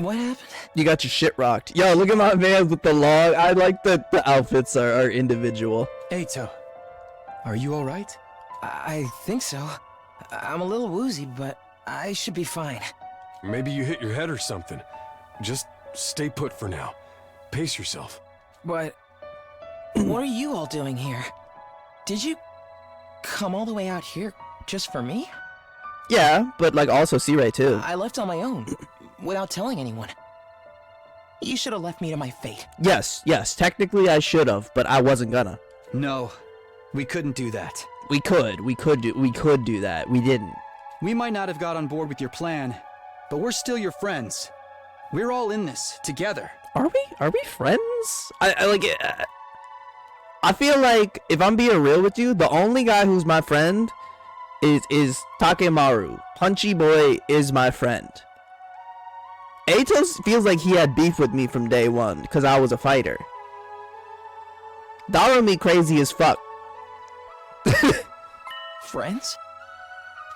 What happened? You got your shit rocked. Yo, look at my man with the log. I like that the outfits are individual. Eito, are you all right? I think so. I'm a little woozy, but I should be fine. Maybe you hit your head or something. Just stay put for now. Pace yourself. But what are you all doing here? Did you come all the way out here just for me? Yeah, but like also C-Ray too. I left on my own, without telling anyone. You should have left me to my fate. Yes. Technically I should have, but I wasn't gonna. No, we couldn't do that. We could do that. We didn't. We might not have got on board with your plan, but we're still your friends. We're all in this together. Are we friends? I like it. I feel like if I'm being real with you, the only guy who's my friend is Takemaru. Punchy Boy is my friend. Atos feels like he had beef with me from day one because I was a fighter. Darumi crazy as fuck. Friends?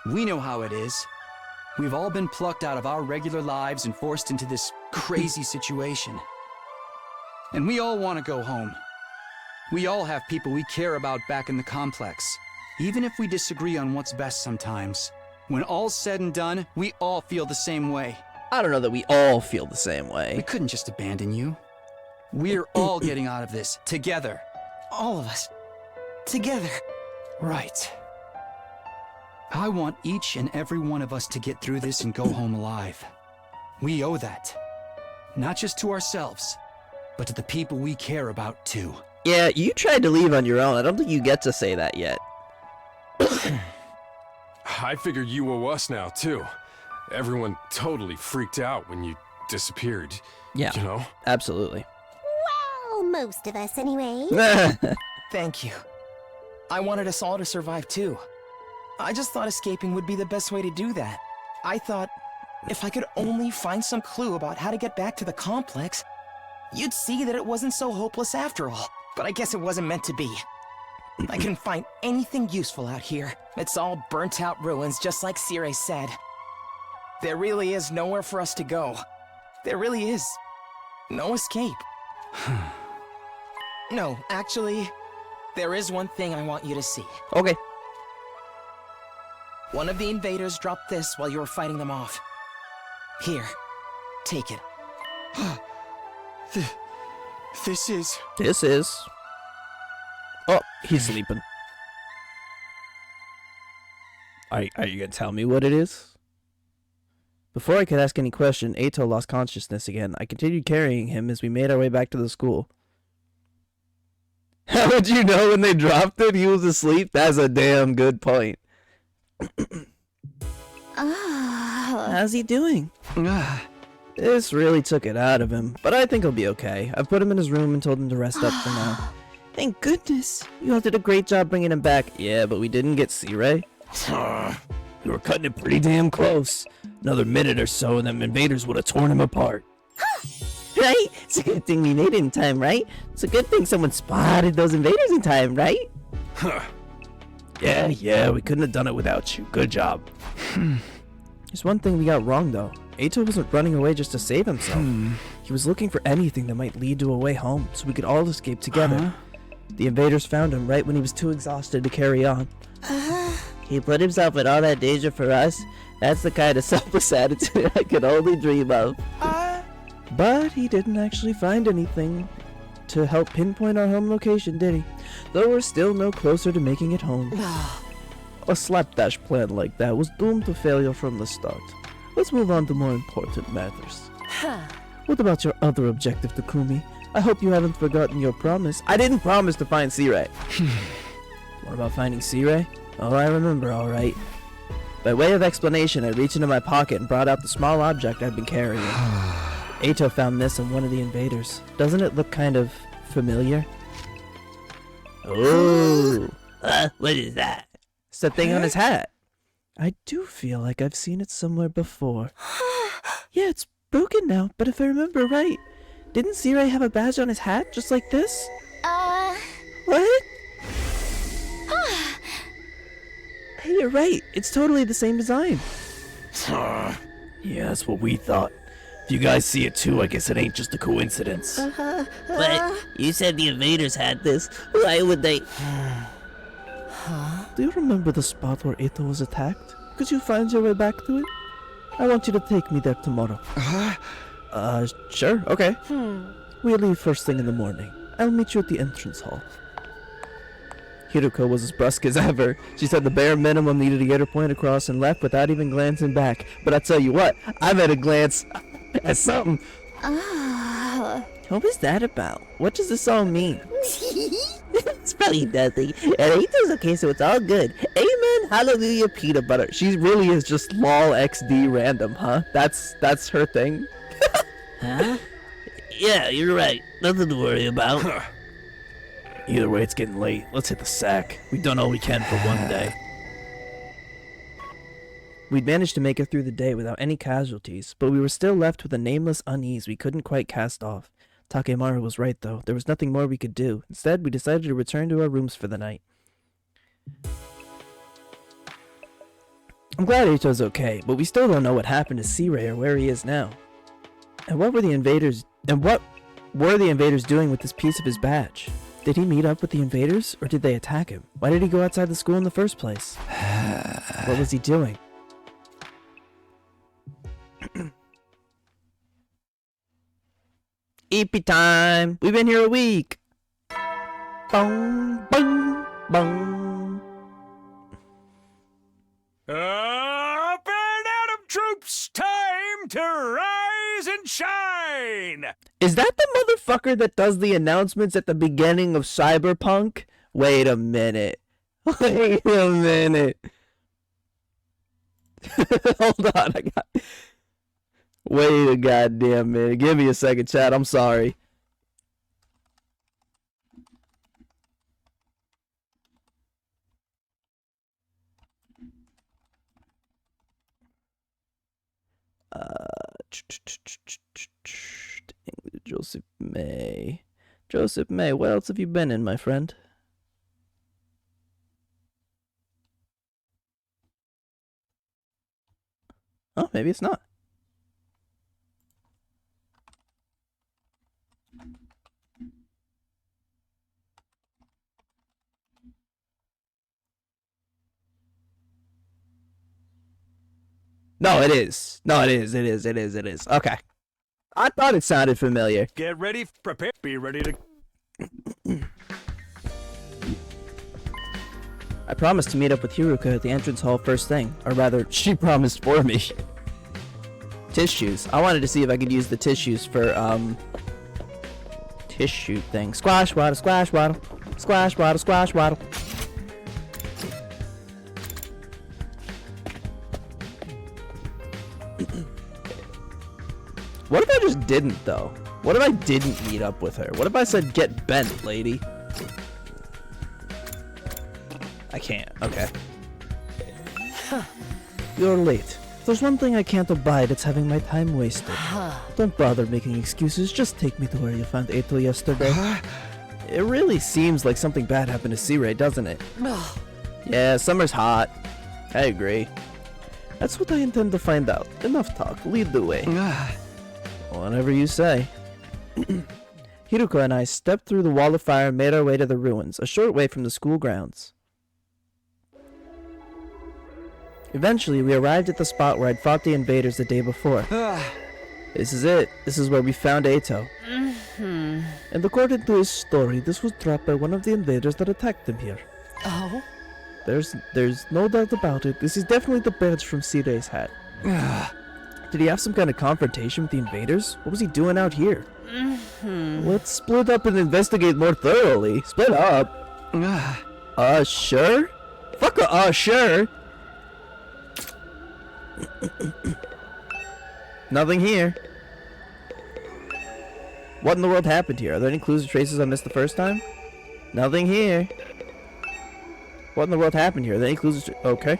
We know how it is. We've all been plucked out of our regular lives and forced into this crazy situation. And we all want to go home. We all have people we care about back in the complex. Even if we disagree on what's best sometimes. When all's said and done, we all feel the same way. I don't know that we all feel the same We way. couldn't just abandon you. We're all getting out of this together. All of us. Together. Right. I want each and every one of us to get through this and go home alive. We owe that. Not just to ourselves, but to the people we care about too. Yeah, you tried to leave on your own. I don't think you get to say that yet. I figured you owe us now, too. Everyone totally freaked out when you disappeared. Yeah, You know? absolutely. Well, most of us anyway. Thank you. I wanted us all to survive too. I just thought escaping would be the best way to do that. I thought if I could only find some clue about how to get back to the complex, you'd see that it wasn't so hopeless after all. But I guess it wasn't meant to be. I couldn't find anything useful out here. It's all burnt out ruins, just like Sire said. There really is nowhere for us to go. There really is no escape. No, actually, there is one thing I want you to see. Okay. One of the invaders dropped this while you were fighting them off. Here, take it. This is... This is... Oh, he's sleeping. Are you gonna tell me what it is? Before I could ask any question, Ato lost consciousness again. I continued carrying him as we made our way back to the school. How would you know when they dropped it? He was asleep? That's a damn good point. How's he doing? This really took it out of him, but I think he'll be okay. I've put him in his room and told him to rest up for now. Thank goodness. You all did a great job bringing him back. Yeah, but we didn't get C-Ray. You were cutting it pretty damn close. Another minute or so, and them invaders would have torn him apart. Right? It's a good thing we made it in time, right? It's a good thing someone spotted those invaders in time, right? Yeah, we couldn't have done it without you. Good job. There's one thing we got wrong, though. Ato wasn't running away just to save himself. He was looking for anything that might lead to a way home, so we could all escape together. The invaders found him right when he was too exhausted to carry on. He put himself in all that danger for us. That's the kind of selfless attitude I could only dream of. But he didn't actually find anything to help pinpoint our home location, did he? Though we're still no closer to making it home. A slapdash plan like that was doomed to failure from the start. Let's move on to more important matters. What about your other objective, Takumi? I hope you haven't forgotten your promise. I didn't promise to find C-Ray. What about finding C-Ray? Oh, I remember, alright. By way of explanation, I reached into my pocket and brought out the small object I'd been carrying. Ato found this on one of the invaders. Doesn't it look kind of familiar? Oh, what is that? It's the thing on his hat. I do feel like I've seen it somewhere before. Yeah, it's broken now, but if I remember right, didn't C-Ray have a badge on his hat just like this? What? Hey, you're right. It's totally the same design. Yeah, that's what we thought. If you guys see it too, I guess it ain't just a coincidence. But you said the invaders had this. Why would they? Do you remember the spot where Ito was attacked? Could you find your way back to it? I want you to take me there tomorrow. Sure, okay. We'll leave first thing in the morning. I'll meet you at the entrance hall. Hiruko was as brusque as ever. She said the bare minimum needed to get her point across and left without even glancing back. But I tell you what, I made a glance at something. What was that about? What does this all mean? It's probably nothing. And Ito's okay, so it's all good. Amen, hallelujah, peanut butter. She really is just lol XD random, huh? That's her thing. Huh? Yeah, you're right. Nothing to worry about. Either way, it's getting late. Let's hit the sack. We've done all we can for one day. We'd managed to make it through the day without any casualties, but we were still left with a nameless unease we couldn't quite cast off. Takemaru was right, though. There was nothing more we could do. Instead, we decided to return to our rooms for the night. I'm glad Ito's okay, but we still don't know what happened to C-Ray or where he is now. And what were the invaders doing with this piece of his badge? Did he meet up with the invaders, or did they attack him? Why did he go outside the school in the first place? What was he doing? Eepy time! We've been here a week! Bong, bong, bong. Up and Atom troops, time to rise and shine! Is that the motherfucker that does the announcements at the beginning of Cyberpunk? Wait a minute. Wait a minute. Hold on, Wait a goddamn minute. Give me a second, chat. I'm sorry. Joseph May. Joseph May, what else have you been in, my friend? Oh, maybe it's not. No, it is. No, it is. It is. Okay. I thought it sounded familiar. Get ready, prepare, be ready to... I promised to meet up with Hiruka at the entrance hall first thing. Or rather, she promised for me. Tissues. I wanted to see if I could use the tissues for, tissue thing. Squash waddle, squash waddle. Squash waddle, squash waddle. What if I just didn't, though? What if I didn't meet up with her? What if I said, get bent, lady? I can't. Okay. You're late. There's one thing I can't abide, it's having my time wasted. Don't bother making excuses, just take me to where you found Eto yesterday. It really seems like something bad happened to C-Ray, doesn't it? Yeah, summer's hot. I agree. That's what I intend to find out. Enough talk, lead the way. Whatever you say. Hiruko and I stepped through the wall of fire and made our way to the ruins, a short way from the school grounds. Eventually, we arrived at the spot where I'd fought the invaders the day before. This is it. This is where we found Eto. And according to his story, this was dropped by one of the invaders that attacked him here. Oh? There's no doubt about it. This is definitely the badge from C-Ray's hat. Did he have some kind of confrontation with the invaders? What was he doing out here? Let's split up and investigate more thoroughly. Split up? Sure? Fuck sure. Nothing here. What in the world happened here? Are there any clues or traces I missed the first time? Nothing here. What in the world happened here? Are there any clues or okay.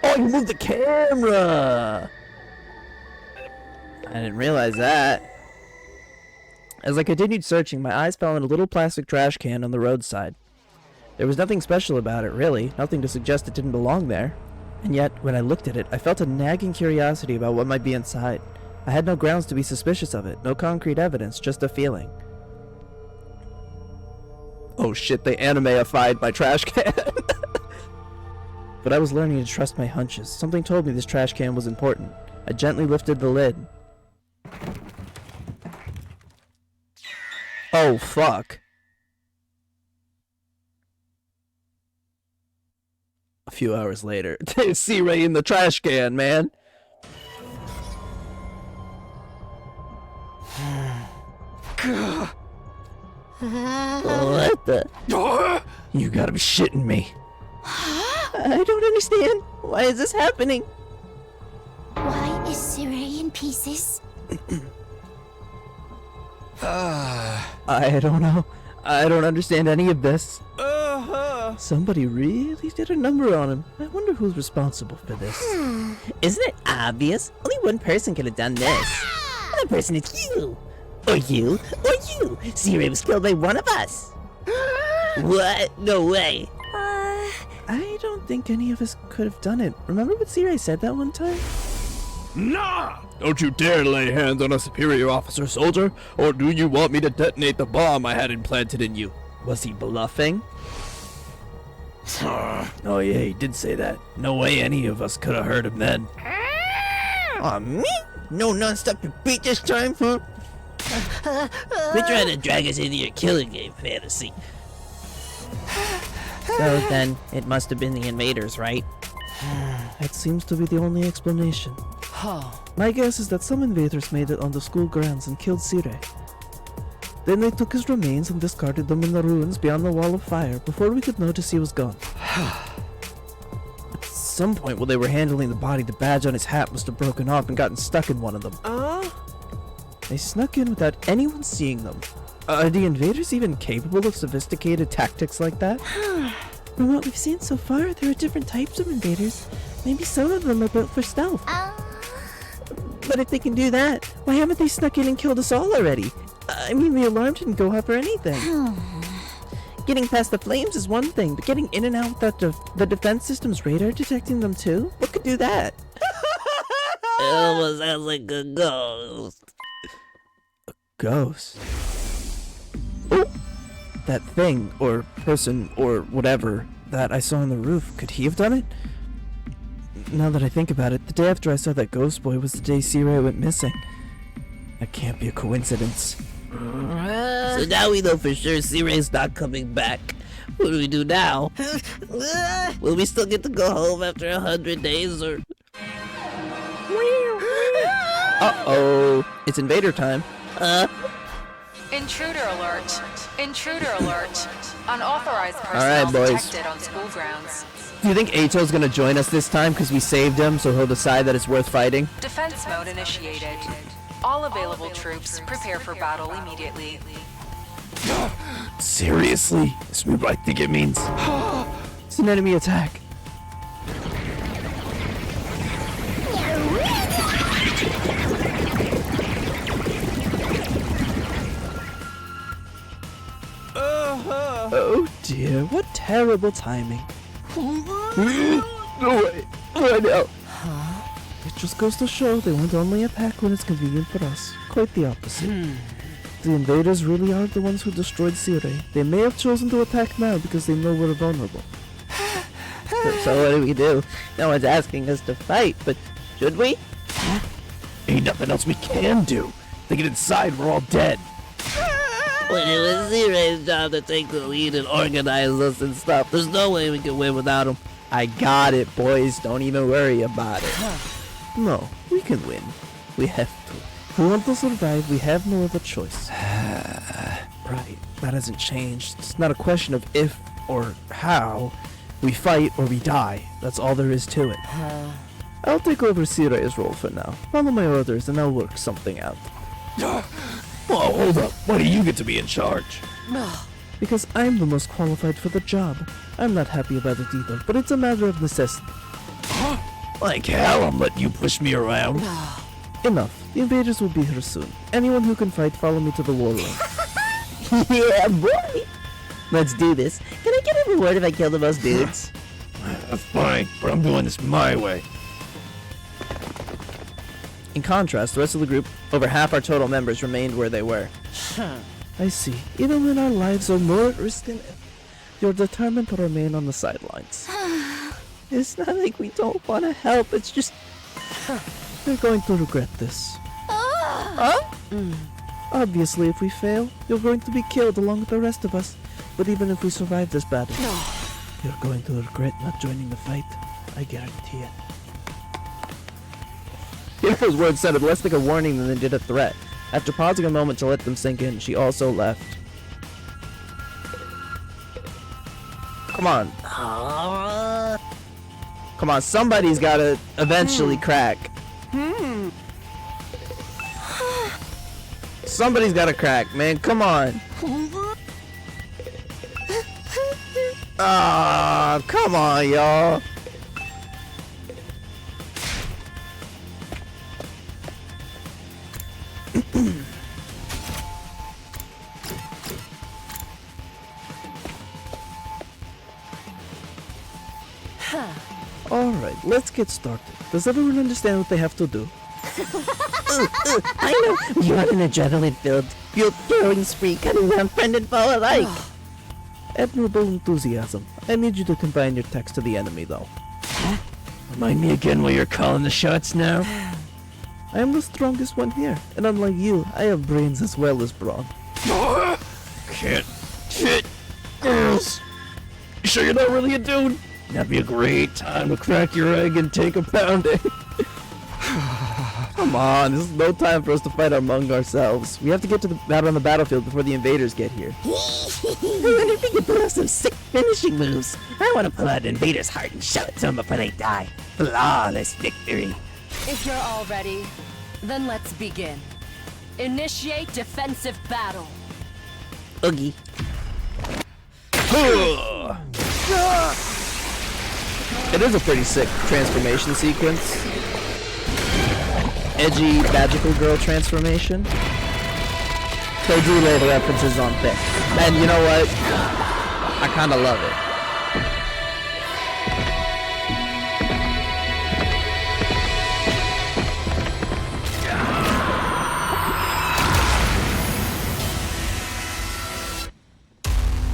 Oh, you moved the camera! I didn't realize that. As I continued searching, my eyes fell on a little plastic trash can on the roadside. There was nothing special about it, really, nothing to suggest it didn't belong there. And yet, when I looked at it, I felt a nagging curiosity about what might be inside. I had no grounds to be suspicious of it, no concrete evidence, just a feeling. Oh shit, they anime-ified my trash can! But I was learning to trust my hunches. Something told me this trash can was important. I gently lifted the lid. Oh, fuck. A few hours later, there's C-Ray in the trash can, man. What the? You gotta be shitting me. I don't understand. Why is this happening? Why is Siray in pieces? I don't know. I don't understand any of this. Somebody really did a number on him. I wonder who's responsible for this. Isn't it obvious? Only one person could have done this. That person is you. Or you. Or you. C-Ray was killed by one of us. What? No way. I don't think any of us could have done it. Remember what C-Ray said that one time? Nah! Don't you dare lay hands on a superior officer, soldier, or do you want me to detonate the bomb I had implanted in you? Was he bluffing? Oh yeah, he did say that. No way any of us could have heard him then. Aw, me? No non-stop beat this time, huh? Quit trying to drag us into your killing game fantasy. So then, it must have been the invaders, right? That seems to be the only explanation. My guess is that some invaders made it on the school grounds and killed C-Ray. Then they took his remains and discarded them in the ruins beyond the wall of fire before we could notice he was gone. At some point while they were handling the body, the badge on his hat must have broken off and gotten stuck in one of them. They snuck in without anyone seeing them. Are the invaders even capable of sophisticated tactics like that? From what we've seen so far, there are different types of invaders. Maybe some of them are built for stealth. But if they can do that, why haven't they snuck in and killed us all already? I mean, the alarm didn't go off or anything. Getting past the flames is one thing, but getting in and out without the defense system's radar detecting them too? What could do that? It almost sounds like a ghost. Ghost? Oh! That thing, or person, or whatever, that I saw on the roof, could he have done it? Now that I think about it, the day after I saw that ghost boy was the day C-Ray went missing. That can't be a coincidence. So now we know for sure C-Ray's not coming back. What do we do now? Will we still get to go home after 100 days, or... Uh-oh! It's invader time. Intruder alert. Intruder alert. Unauthorized All right, personnel boys. detected on school grounds. Do you think Ato's gonna join us this time because we saved him, so he'll decide that it's worth fighting? Defense mode initiated. All available troops prepare for battle immediately. Seriously? This move I think it means. It's an enemy attack. Oh dear, what terrible timing. No way. Right now. It just goes to show they won't only attack when it's convenient for us. Quite the opposite. The invaders really are the ones who destroyed Sire. They may have chosen to attack now because they know we're vulnerable. So what do we do? No one's asking us to fight, but should we? Ain't nothing else we can do. They get inside, we're all dead. When it was Zire's job to take the lead and organize us and stuff, there's no way we can win without him. I got it, boys. Don't even worry about it. No, we can win. We have to. If we want to survive, we have no other choice. Right, that hasn't changed. It's not a question of if or how. We fight or we die. That's all there is to it. I'll take over Sire's role for now. Follow my orders and I'll work something out. Whoa, hold up. Why do you get to be in charge? Because I'm the most qualified for the job. I'm not happy about it either, but it's a matter of necessity. Like hell, I'm letting you push me around. Enough. The invaders will be here soon. Anyone who can fight, follow me to the war room. Yeah, boy! Let's do this. Can I get a reward if I kill the most dudes? That's fine, but I'm doing this my way. In contrast, the rest of the group, over half our total members, remained where they were. I see. Even when our lives are more at risk than ever, you're determined to remain on the sidelines. It's not like we don't want to help, it's just... You're going to regret this. Obviously, if we fail, you're going to be killed along with the rest of us. But even if we survive this battle, you're going to regret not joining the fight. I guarantee it. Yennefer's words sounded less like a warning than they did a threat. After pausing a moment to let them sink in, she also left. Come on. Come on, somebody's gotta eventually crack. Somebody's gotta crack, man. Come on. Ah, come on, y'all. Alright, let's get started. Does everyone understand what they have to do? I know! You want an adrenaline-filled, fuel-throwing spree cutting down friend and foe alike! Admirable enthusiasm. I need you to confine your text to the enemy, though. Remind me again why you're calling the shots now? I am the strongest one here, and unlike you, I have brains as well as brawn. Can't shit, girls. You sure you're not really a dude? That'd be a great time to crack your egg and take a pounding. Come on, this is no time for us to fight among ourselves. We have to get out on the battlefield before the invaders get here. I wonder if we can pull off some sick finishing moves. I want to pull out an invader's heart and show it to them before they die. Flawless victory. If you're all ready, then let's begin. Initiate defensive battle. Oogie. It is a pretty sick transformation sequence. Edgy, magical girl transformation. They do lay the references on thick. And you know what? I kinda love it.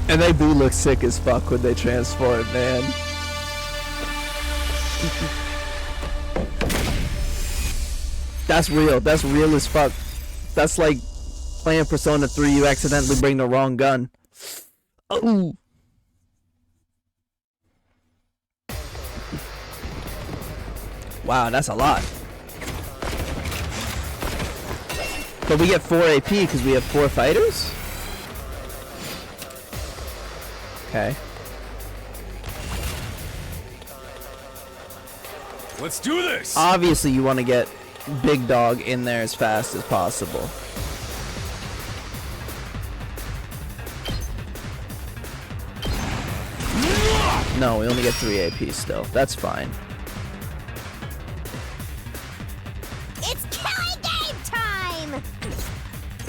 And they do look sick as fuck when they transform, man. That's real. That's real as fuck. That's like playing Persona 3, you accidentally bring the wrong gun. Oh. Wow, that's a lot. But we get 4 AP because we have 4 fighters? Okay. Let's do this! Obviously, you want to get Big Dog in there as fast as possible. No, we only get 3 AP still. That's fine. It's killing game time!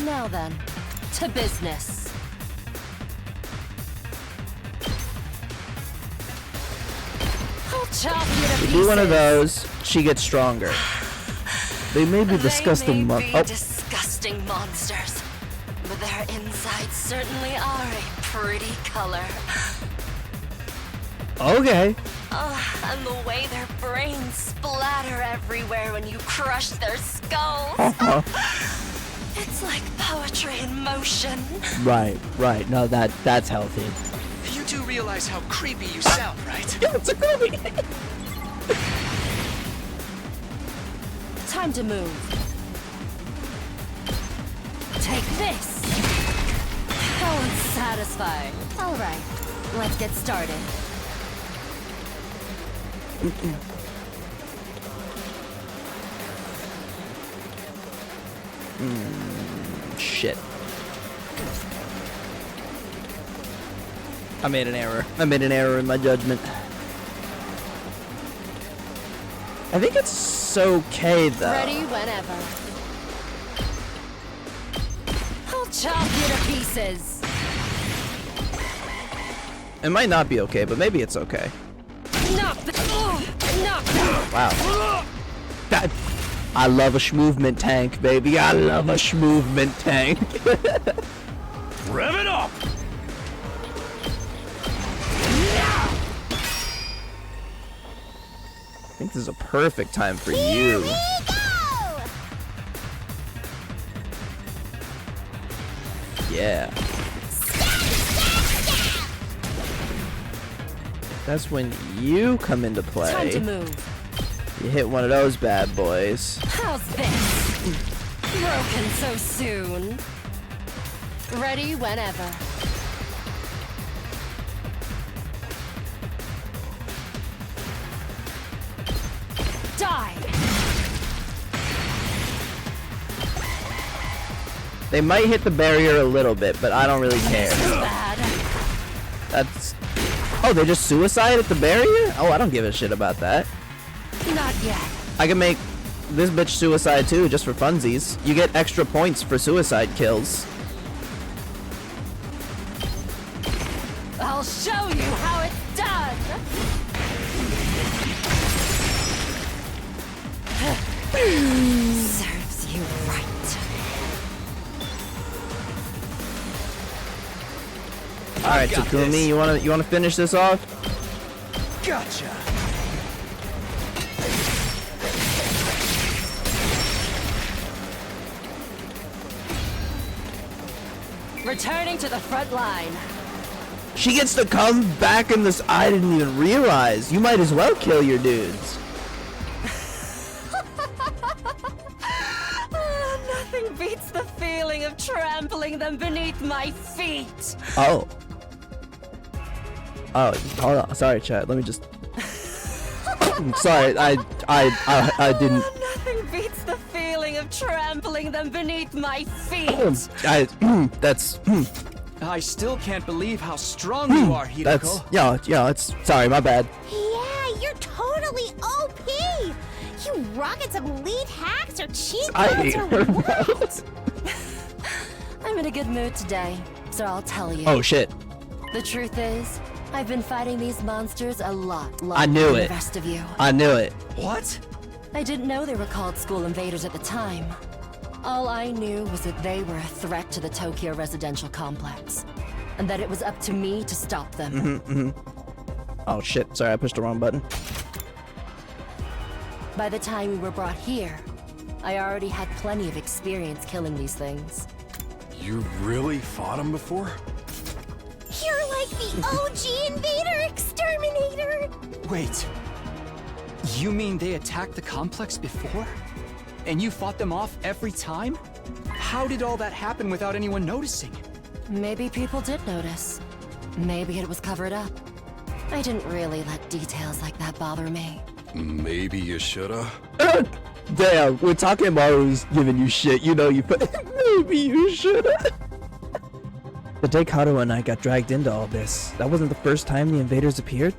Now then, to business. I'll chop you to We pieces. do one of those, she gets stronger. They may be disgusting They may be oh, disgusting monsters, but their insides certainly are a pretty color. okay. And the way their brains splatter everywhere when you crush their skulls. It's like poetry in motion. Right. No, that's healthy. You do realize how creepy you sound, right? It's a movie. Time to move. Take this. How unsatisfying. All right, let's get started. Shit. I made an error. I made an error in my judgment. I think it's okay though. Ready whenever. I'll chop you to pieces. It might not be okay, but maybe it's okay. Knock the. Knock. Wow. That, I love a schmovement tank, baby. I love a schmovement tank. Rev it up! I think this is a perfect time for Here you. we go! Yeah. That's when you come into Time to play. move. You hit one of those bad boys. How's this? Broken so soon. Ready whenever. Die. They might hit the barrier a little bit, but I don't really care. This is bad. That's... Oh, they just suicide at the barrier? Oh, I don't give a shit about that. Not yet. I can make this bitch suicide too, just for funsies. You get extra points for suicide kills. I'll show you how it's done. Serves you right. Alright, got Takumi, this. you wanna finish this off? Gotcha. Returning to the front line. She gets to come back in this. I didn't even realize. You might as well kill your dudes. Nothing beats the feeling of trampling them beneath my feet. Oh. Oh, hold on. Sorry, chat. Let me just. Sorry, I didn't. Nothing beats the feeling of trampling them beneath my feet. That's. I still can't believe how strong you are, Hideko. That's. Yeah, it's. Sorry, my bad. Yeah, you're totally OP! You rocket some elite hacks or cheat I codes hate or her. what? I'm in a good mood today, so I'll tell you. Oh, shit. The truth is, I've been fighting these monsters a lot longer I knew than it. the rest of you. I knew it. What? I didn't know they were called school invaders at the time. All I knew was that they were a threat to the Tokyo residential complex, and that it was up to me to stop them. Oh, shit. Sorry, I pushed the wrong button. By the time we were brought here, I already had plenty of experience killing these things. You really fought him before? You're like the OG invader exterminator! Wait. You mean they attacked the complex before? And you fought them off every time? How did all that happen without anyone noticing? Maybe people did notice. Maybe it was covered up. I didn't really let details like that bother me. Maybe you shoulda. Damn, when Takemaru's giving you shit, you know you put maybe you shoulda. The day Kato and I got dragged into all this, that wasn't the first time the invaders appeared?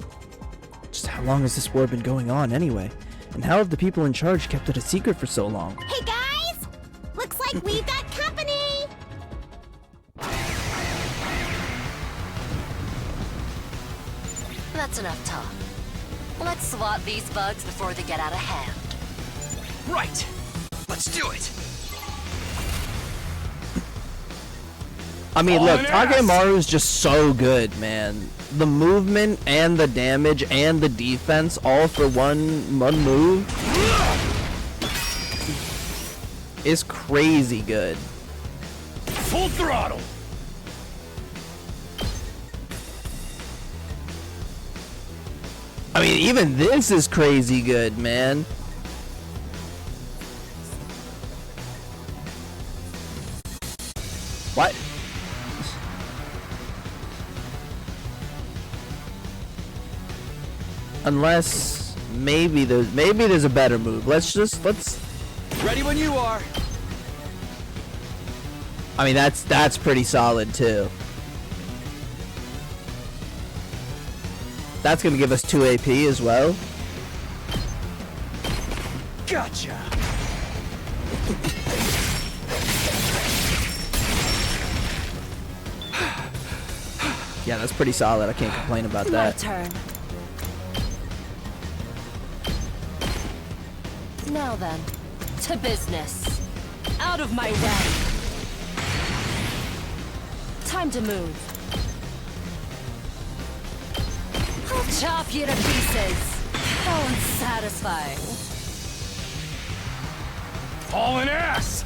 Just how long has this war been going on anyway? And how have the people in charge kept it a secret for so long? Hey guys! Looks like we've got company! That's enough talk. Let's swat these bugs before they get out of hand. Right. Let's do it. I mean, look, All in ass. Takemaru's just so good, man. The movement and the damage and the defense all for one move is crazy good. Full throttle. I mean, even this is crazy good, man. What? Unless maybe there's a better move. Let's Ready when you are. I mean, that's pretty solid too. That's gonna give us 2 AP as well. Gotcha. Yeah, that's pretty solid. I can't complain about My that. turn. Now then, to business. Out of my way. Time to move. I'll chop you to pieces. How unsatisfying. Hauling ass.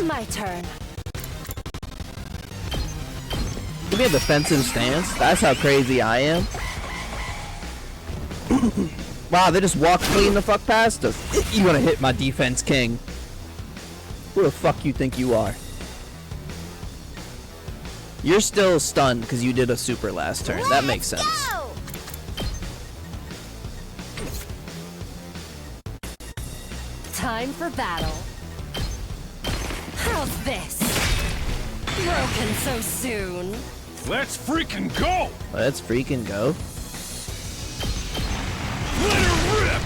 My turn. Give me a defensive stance. That's how crazy I am. Wow, they just walked clean the fuck past us. You wanna hit my defense king? Who the fuck you think you are? You're still stunned because you did a super last turn. That makes sense. Go! Time for battle. How's this? Broken so soon. Let's freaking go. Let's freaking go. Let her rip.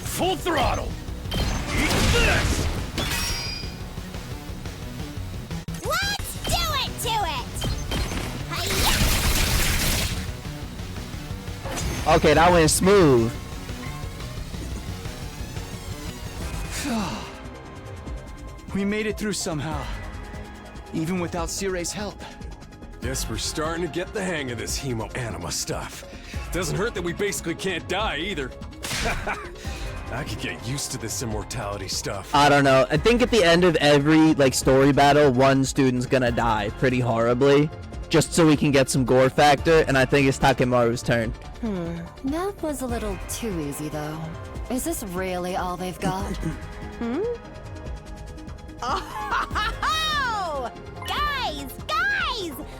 Full throttle. Eat this. Let's do it to it! Hi-ya! Okay, that went smooth. We made it through somehow. Even without Sirei's help. Guess we're starting to get the hang of this hemo anima stuff. Doesn't hurt that we basically can't die either. I could get used to this immortality stuff. I don't know. I think at the end of every like story battle, one student's gonna die pretty horribly, just so we can get some gore factor. And I think it's Takemaru's turn. That was a little too easy, though. Is this really all they've got? Oh! Guys!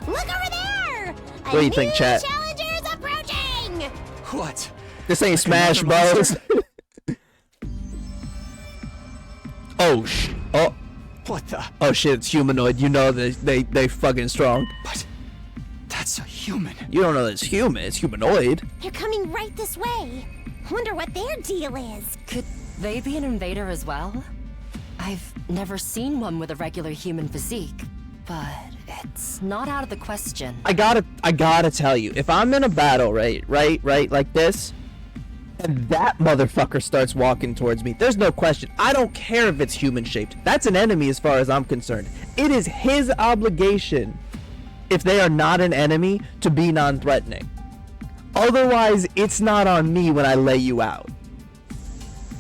Look over there! What do you think, chat? Challenger's approaching! What? This ain't Smash Bros. Oh What the? oh shit! It's humanoid. You know they fucking strong. But that's a human. You don't know that it's human. It's humanoid. They're coming right this way. Wonder what their deal is. Could they be an invader as well? I've never seen one with a regular human physique, but it's not out of the question. I gotta tell you, if I'm in a battle, right, like this, and that motherfucker starts walking towards me, there's no question. I don't care if it's human shaped. That's an enemy as far as I'm concerned. It is his obligation, if they are not an enemy, to be non-threatening. Otherwise, it's not on me when I lay you out.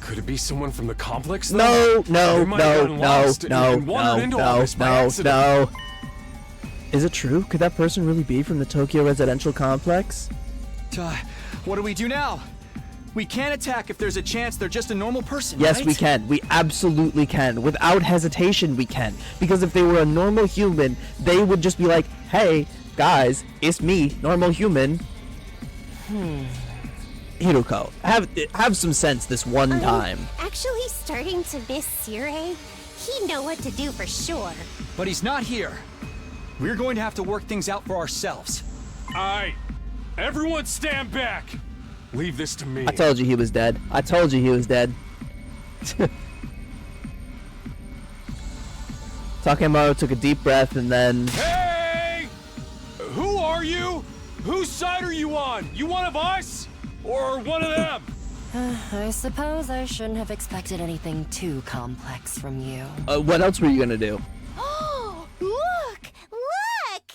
Could it be someone from the complex? though? No. They might have gotten lost and wandered into all this by accident. Is it true? Could that person really be from the Tokyo residential complex? What do we do now? We can't attack if there's a chance they're just a normal person, Yes, right? we can. We absolutely can. Without hesitation, we can. Because if they were a normal human, they would just be like, hey, guys, it's me, normal human. Hiruko, have some sense this one time. Actually starting to miss Sirei. He'd know what to do for sure. But he's not here. We're going to have to work things out for ourselves. Alright, everyone stand back. Leave this to me. I told you he was dead. I told you he was dead. Takemaru took a deep breath and then... Hey! Who are you? Whose side are you on? You one of us? Or one of them? I suppose I shouldn't have expected anything too complex from you. What else were you gonna do? Oh, look! Look!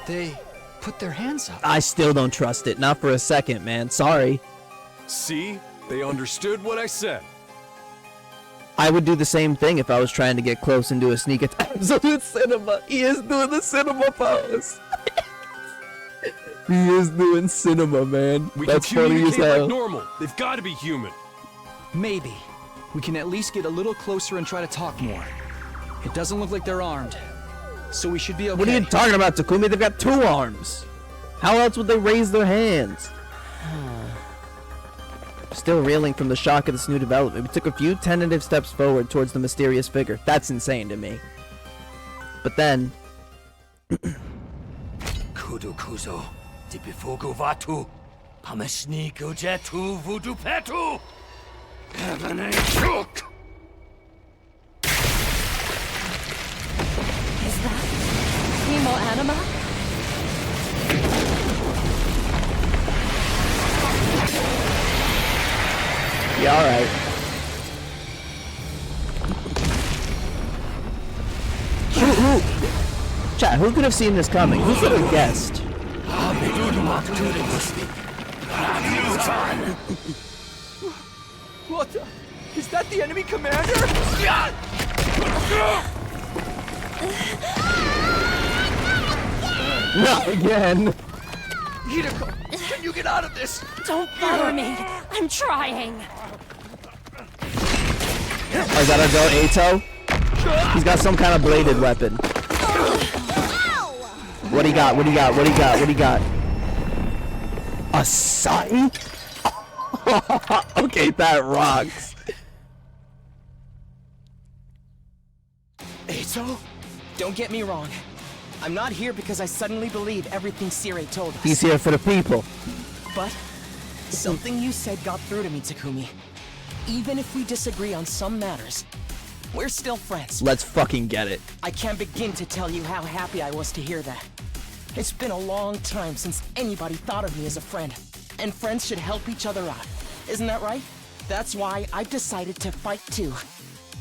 They put their hands up. I still don't trust it. Not for a second, man. Sorry. See? They understood what I said. I would do the same thing if I was trying to get close and do a sneak attack. Absolute cinema. He is doing the cinema pose. He is doing cinema, man. We That's can funny as communicate hell. like normal. They've got to be human. Maybe. We can at least get a little closer and try to talk more. It doesn't look like they're armed. So we should be okay. What are you talking about, Takumi? They've got 2 arms. How else would they raise their hands? Still reeling from the shock of this new development, we took a few tentative steps forward towards the mysterious figure. That's insane to me. But then... Kudu Kuzo, Dipifugu Vatu, Pamashni Gujetu Vudu Petu, Heaven Chuk. Is that Hemo Anima? Yeah, alright. Chat, who could have seen this coming? Who could have guessed? What the? Is that the enemy commander? Not again! Hideko, can you get out of this? Don't bother me. I'm trying. Oh, is that our go, Ato? He's got some kind of bladed weapon. What do you got? What do you got? What do you got? What do you got? A sign? Okay, that rocks. Ato? Don't get me wrong. I'm not here because I suddenly believe everything Sirei told us. He's here for the people. But something you said got through to me, Takumi. Even if we disagree on some matters, we're still friends. Let's fucking get it. I can't begin to tell you how happy I was to hear that. It's been a long time since anybody thought of me as a friend, and friends should help each other out. Isn't that right? That's why I've decided to fight too.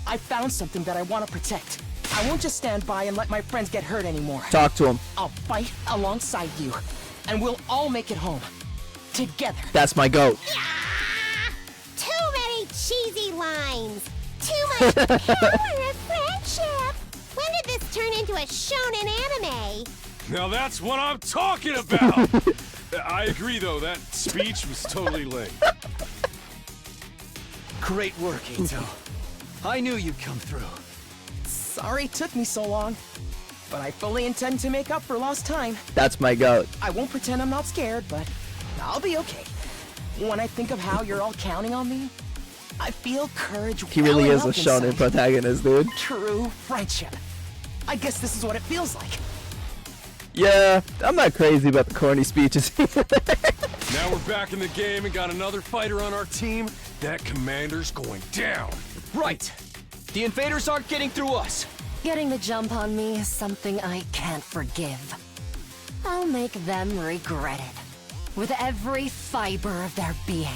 I found something that I want to protect. I won't just stand by and let my friends get hurt anymore. Talk to him. I'll fight alongside you, and we'll all make it home. Together. That's my goat. Too many cheesy lines. Too much power of friendship. When did this turn into a shonen anime? Now that's what I'm talking about! I agree though, that speech was totally lame. Great work, Ito. I knew you'd come through. Sorry it took me so long, but I fully intend to make up for lost time. That's my goat. I won't pretend I'm not scared, but I'll be okay. When I think of how you're all counting on me, I feel courage. He really welling is a up shonen inside. protagonist, dude. True friendship. I guess this is what it feels like. Yeah, I'm not crazy about the corny speeches. Now we're back in the game and got another fighter on our team. That commander's going down. Right. The invaders aren't getting through us. Getting the jump on me is something I can't forgive. I'll make them regret it. With every fiber of their being.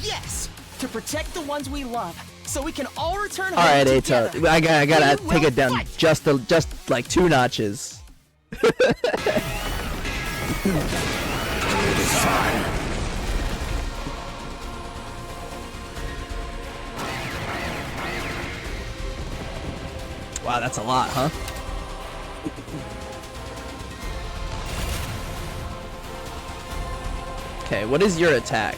Yes! To protect the ones we love, so we can all return home Alright, together. Ato. I gotta We take will it down fight. just like 2 notches. Wow, that's a lot, huh? Okay, what is your attack?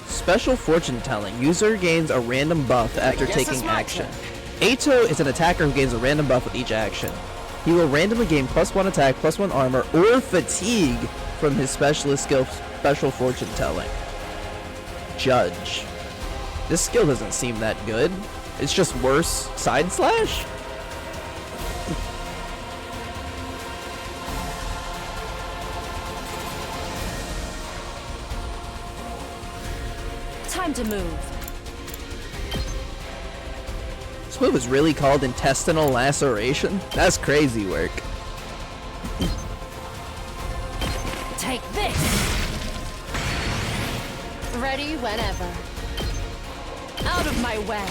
Special fortune telling. User gains a random buff after taking action. Ato is an attacker who gains a random buff with each action. He will randomly gain +1 attack, +1 armor, or fatigue from his specialist skill, special fortune telling. Judge. This skill doesn't seem that good. It's just worse. Side slash? Time to move. This move is really called intestinal laceration? That's crazy work. Take this! Ready whenever. Out of my way.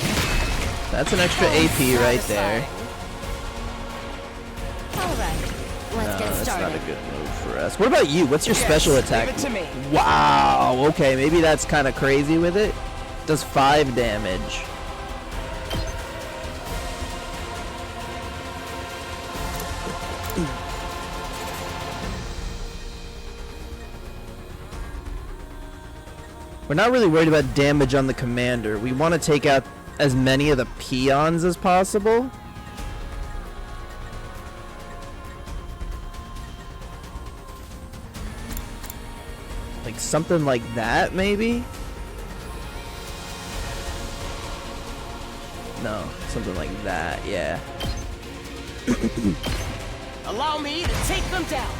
That's an extra AP right there. Alright, let's No, get that's started. not a good move for us. What about you? What's your special attack? Leave it to me. Wow, okay, maybe that's kind of crazy with it. Does 5 damage. We're not really worried about damage on the commander. We want to take out as many of the peons as possible. Like something like that, maybe? No, something like that, yeah. Allow me to take them down.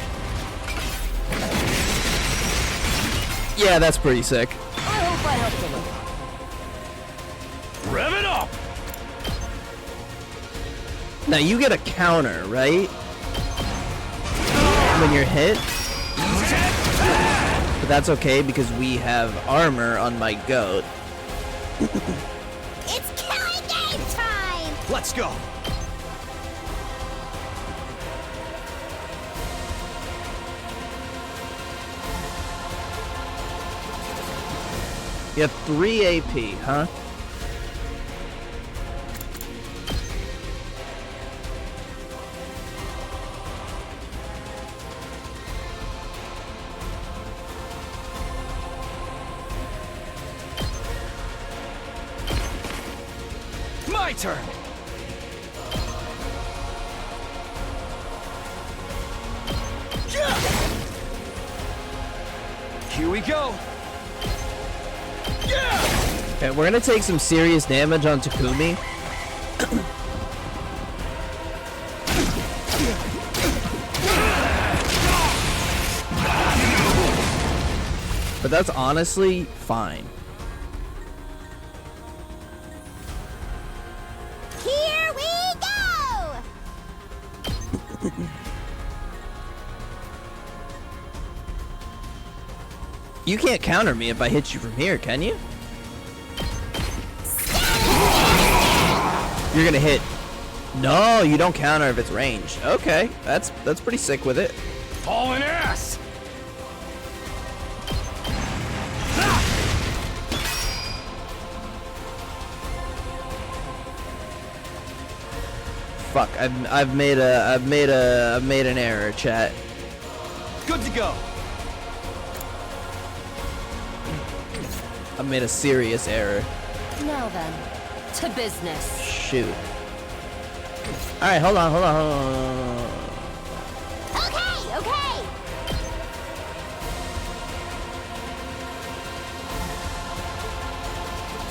Yeah, that's pretty sick. I hope I helped a little. Rev it up! Now you get a counter, right? When you're hit. But that's okay because we have armor on my goat. It's killing game time! Let's go! You have 3 AP, huh? My turn! Here we go! Okay, we're gonna take some serious damage on Takumi. But that's honestly fine. Here we go! You can't counter me if I hit you from here, can you? You're gonna hit. No, you don't counter if it's ranged. Okay, that's pretty sick with it. Hauling ass! Fuck, I've made an error, chat. Good to go! I've made a serious error. Now then, to business. Shoot. Alright, hold on. Okay, okay!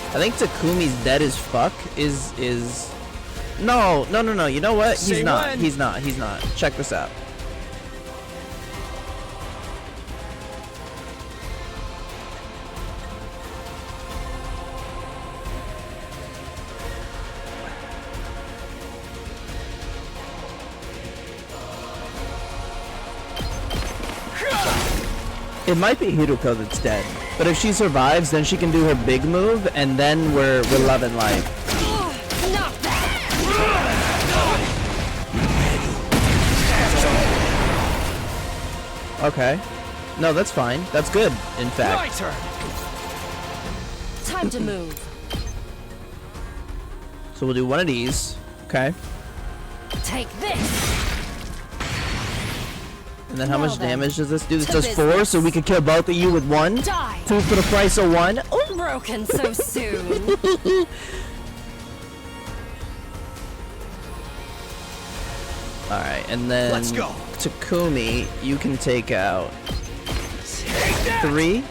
I think Takumi's dead as fuck is No. You know what? Say He's not. when. He's not. Check this out. It might be Hiruko that's dead, but if she survives, then she can do her big move, and then we're loving life. Not that! Okay. No, that's fine. That's good, in My fact. turn! Time to move. So we'll do one of these. Okay. Take this! And then how Now much then, damage does this do? This to does 4, business. so we could kill both of you with 1. Die. 2 for the price of 1. Broken so soon. Alright, and then Let's go. Takumi, you can take out 3.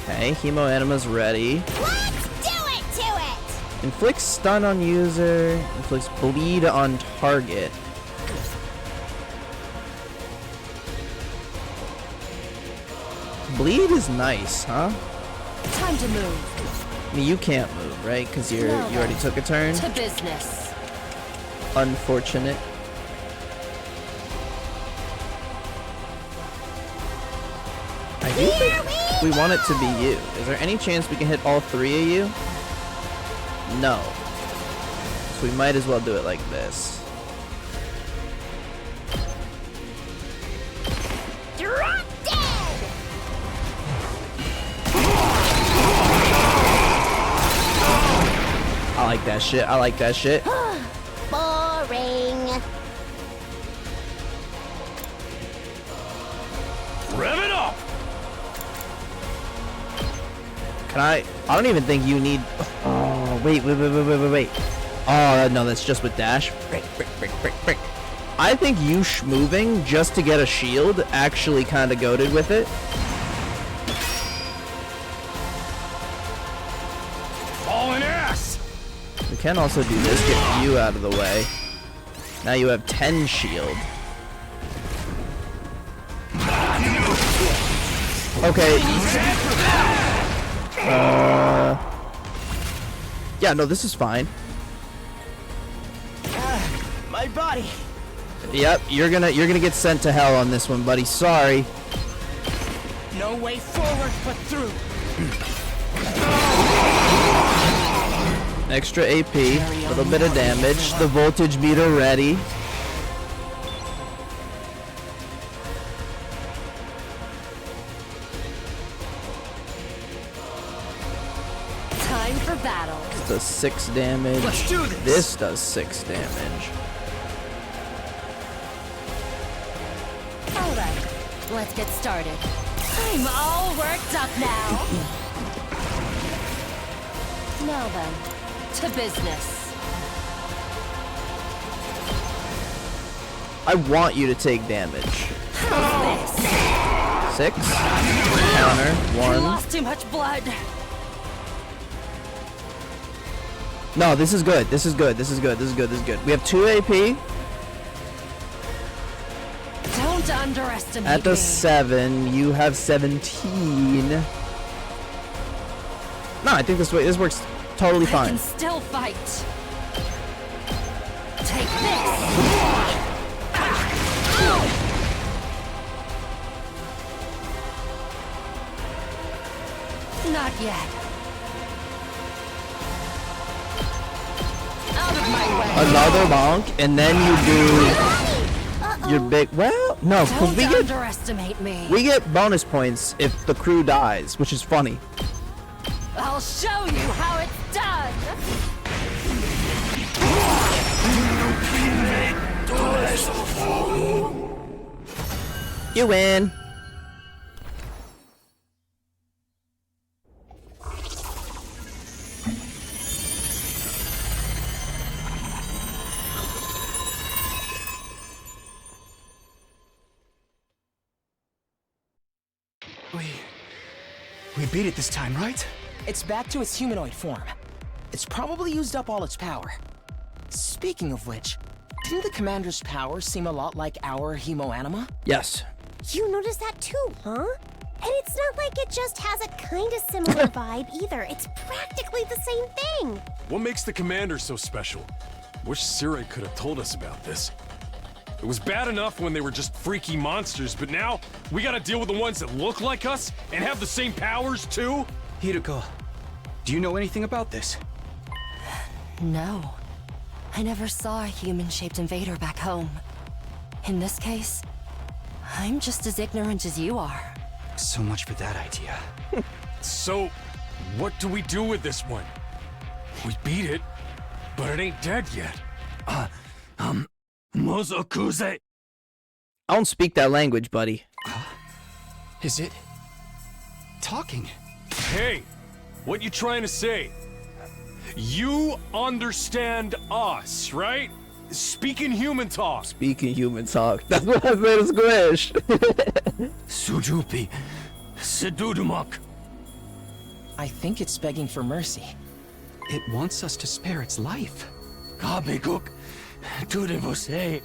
Okay, Hemo Anima's ready. Let's do it to it! Inflicts stun on user, inflicts bleed on target. Bleed is nice, huh? Time to move. I mean, you can't move, right? Because you No, already took a turn. To business. Unfortunate. I do think we want it to be you. Is there any chance we can hit all 3 of you? No. So we might as well do it like this. Drop dead! I like that shit. I like that shit. Boring. Rev it up! Can I don't even think you need. Oh, wait. Oh, no, that's just with dash. Frick. I think you moving just to get a shield actually kind of goated with it. Hauling ass! We can also do this, get you out of the way. Now you have 10 shield. Okay. Yeah, no, this is fine. My body. Yep, you're gonna get sent to hell on this one, buddy. Sorry. No way forward but through. Extra AP, a little bit of damage. The voltage meter ready. Time for battle. This does 6 damage. Let's do this. This does 6 damage. All right, let's get started. I'm all worked up now. Now then, to business. I want you to take damage. How's this? 6. Counter. You 1. lost too much blood. No, this is good. This is good. This is good. This is good. This is good. We have 2 AP. Don't underestimate At the me. 7, you have 17. No, I think this works totally I fine. can still fight. Take this. Not yet. Out of my way. Another bonk, and then you do your big. Well, no, because Don't underestimate me. we get bonus points if the crew dies, which is funny. I'll show you how it's done. You win. We beat it this time, right? It's back to its humanoid form. It's probably used up all its power. Speaking of which, didn't the commander's powers seem a lot like our hemo anima? Yes. You noticed that too, huh? And it's not like it just has a kind of similar vibe either. It's practically the same thing. What makes the commander so special? Wish Sirai could have told us about this. It was bad enough when they were just freaky monsters, but now we gotta deal with the ones that look like us and have the same powers too? Hideko, do you know anything about this? No. I never saw a human-shaped invader back home. In this case, I'm just as ignorant as you are. So much for that idea. So, what do we do with this one? We beat it, but it ain't dead yet. Mozokuze. I don't speak that language, buddy. Is it talking? Hey, what you trying to say? You understand us, right? Speaking human talk. Speaking human talk. That's what I said, Squish. Sujupi. Sedudumak. I think it's begging for mercy. It wants us to spare its life. Kabekuk. Tude você.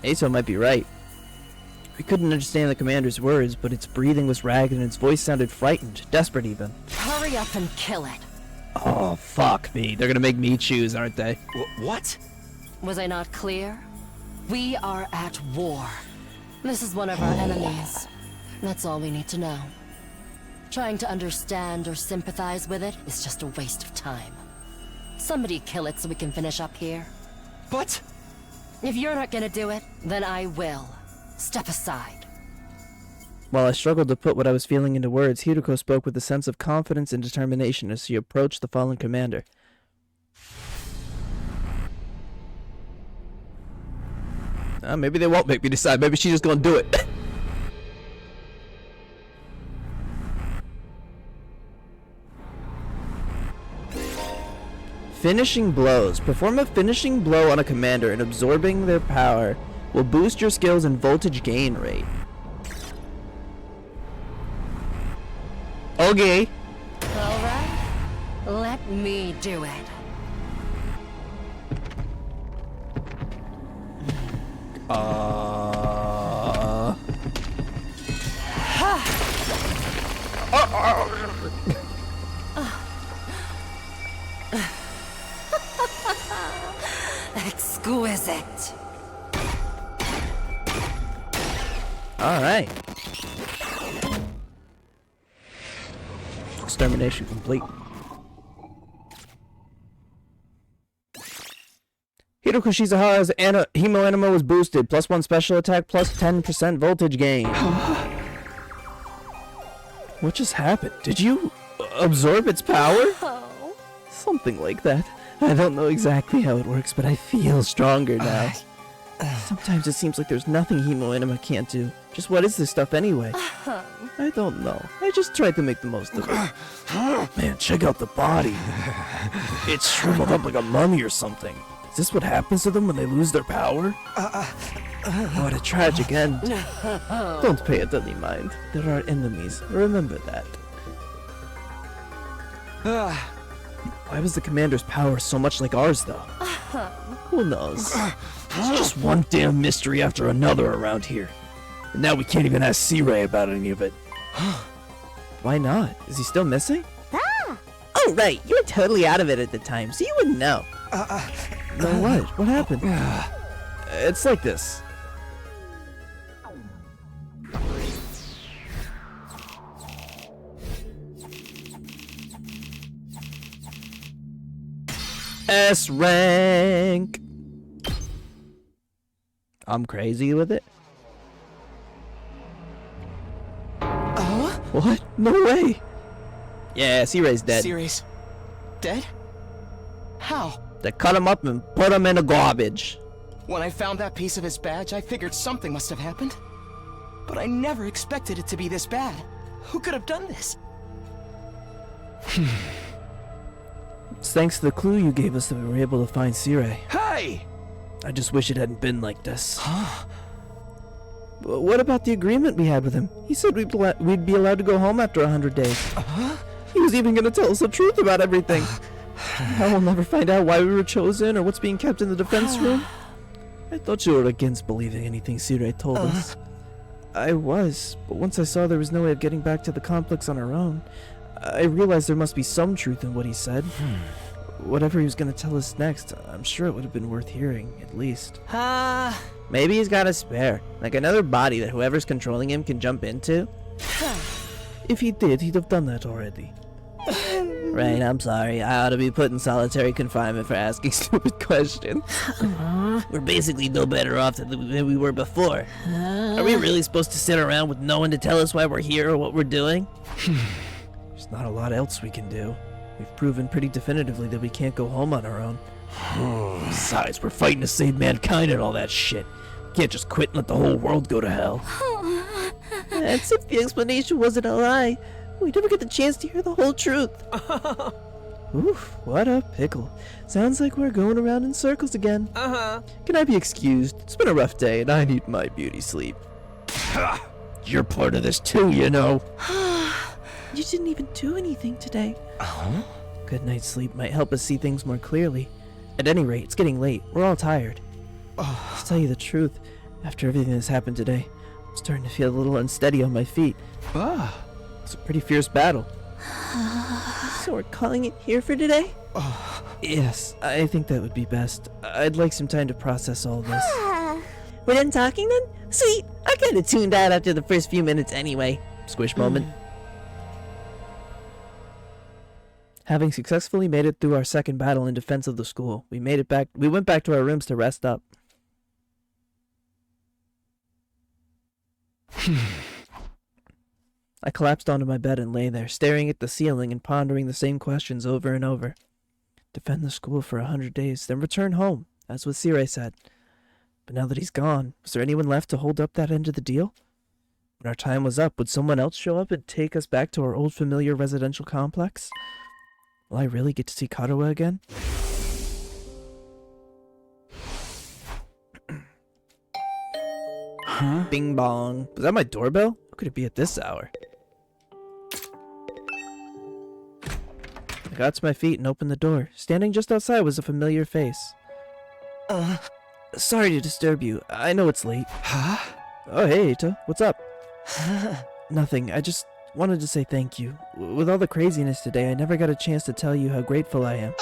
Aso might be right. We couldn't understand the commander's words, but its breathing was ragged and its voice sounded frightened, desperate even. Hurry up and kill it. Oh, fuck me. They're gonna make me choose, aren't they? What? Was I not clear? We are at war. This is one of our enemies. That's all we need to know. Trying to understand or sympathize with it is just a waste of time. Somebody kill it so we can finish up here. But... If you're not gonna do it, then I will. Step aside. While I struggled to put what I was feeling into words, Hiroko spoke with a sense of confidence and determination as she approached the fallen commander. Maybe they won't make me decide. Maybe she's just gonna do it. Finishing blows. Perform a finishing blow on a commander and absorbing their power will boost your skills and voltage gain rate. Okay. Alright. Let me do it. Exquisite. Alright. Extermination complete. Hiroko Shizuhara's Hemo Anima was boosted. +1 special attack, plus 10% voltage gain. What just happened? Did you absorb its power? Oh. Something like that. I don't know exactly how it works, but I feel stronger now. Sometimes it seems like there's nothing Hemo Anima can't do. Just what is this stuff anyway? I don't know. I just tried to make the most of it. Man, check out the body. It's shriveled up like a mummy or something. Is this what happens to them when they lose their power? What a tragic end. Don't pay it any mind. There are enemies. Remember that. Why was the commander's power so much like ours, though? Who knows? It's just one damn mystery after another around here. And now we can't even ask C-Ray about any of it. Why not? Is he still missing? Oh, right. You were totally out of it at the time, so you wouldn't know. No, what? What happened? It's like this. S rank. I'm crazy with it. What? No way. Yeah, C-Ray's dead. C-Ray's dead? How? They cut him up and put him in the garbage. When I found that piece of his badge, I figured something must have happened. But I never expected it to be this bad. Who could have done this? It's thanks to the clue you gave us that we were able to find C-Ray. Hey! I just wish it hadn't been like this. What about the agreement we had with him? He said we'd be allowed to go home after 100 days. He was even going to tell us the truth about everything. I will never find out why we were chosen or what's being kept in the defense room. I thought you were against believing anything C-Ray told us. I was, but once I saw there was no way of getting back to the complex on our own, I realized there must be some truth in what he said. Whatever he was going to tell us next, I'm sure it would have been worth hearing, at least. Maybe he's got a spare, like another body that whoever's controlling him can jump into. If he did, he'd have done that already. Right, I'm sorry. I ought to be put in solitary confinement for asking stupid questions. We're basically no better off than we were before. Are we really supposed to sit around with no one to tell us why we're here or what we're doing? There's not a lot else we can do. We've proven pretty definitively that we can't go home on our own. Besides, we're fighting to save mankind and all that shit. Can't just quit and let the whole world go to hell. As if the explanation wasn't a lie. We never get the chance to hear the whole truth. Oof, what a pickle. Sounds like we're going around in circles again. Can I be excused? It's been a rough day and I need my beauty sleep. You're part of this too, you know. You didn't even do anything today. Good night's sleep might help us see things more clearly. At any rate, it's getting late. We're all tired. To tell you the truth, after everything that's happened today, I'm starting to feel a little unsteady on my feet. It's a pretty fierce battle. So we're calling it here for today? Yes, I think that would be best. I'd like some time to process all this. We're done talking then? Sweet. I kinda tuned out after the first few minutes anyway. Squish moment. Having successfully made it through our second battle in defense of the school, we went back to our rooms to rest up. I collapsed onto my bed and lay there, staring at the ceiling and pondering the same questions over and over. Defend the school for 100 days, then return home, as what Sirei said. But now that he's gone, was there anyone left to hold up that end of the deal? When our time was up, would someone else show up and take us back to our old familiar residential complex? Will I really get to see Karawa again? Bing bong. Was that my doorbell? Who could it be at this hour? I got to my feet and opened the door. Standing just outside was a familiar face. Sorry to disturb you. I know it's late. Oh, hey, Ito. What's up? Nothing. I just wanted to say thank you. With all the craziness today, I never got a chance to tell you how grateful I am.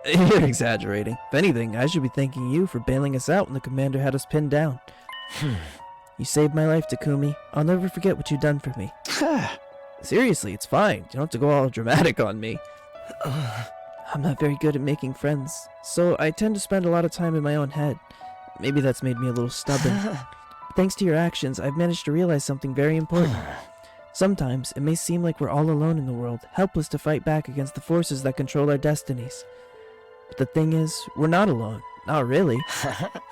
You're exaggerating. If anything, I should be thanking you for bailing us out when the commander had us pinned down. You saved my life, Takumi. I'll never forget what you've done for me. Seriously, it's fine. You don't have to go all dramatic on me. I'm not very good at making friends, so I tend to spend a lot of time in my own head. Maybe that's made me a little stubborn. Thanks to your actions, I've managed to realize something very important. Sometimes, it may seem like we're all alone in the world, helpless to fight back against the forces that control our destinies. But the thing is, we're not alone. Not really.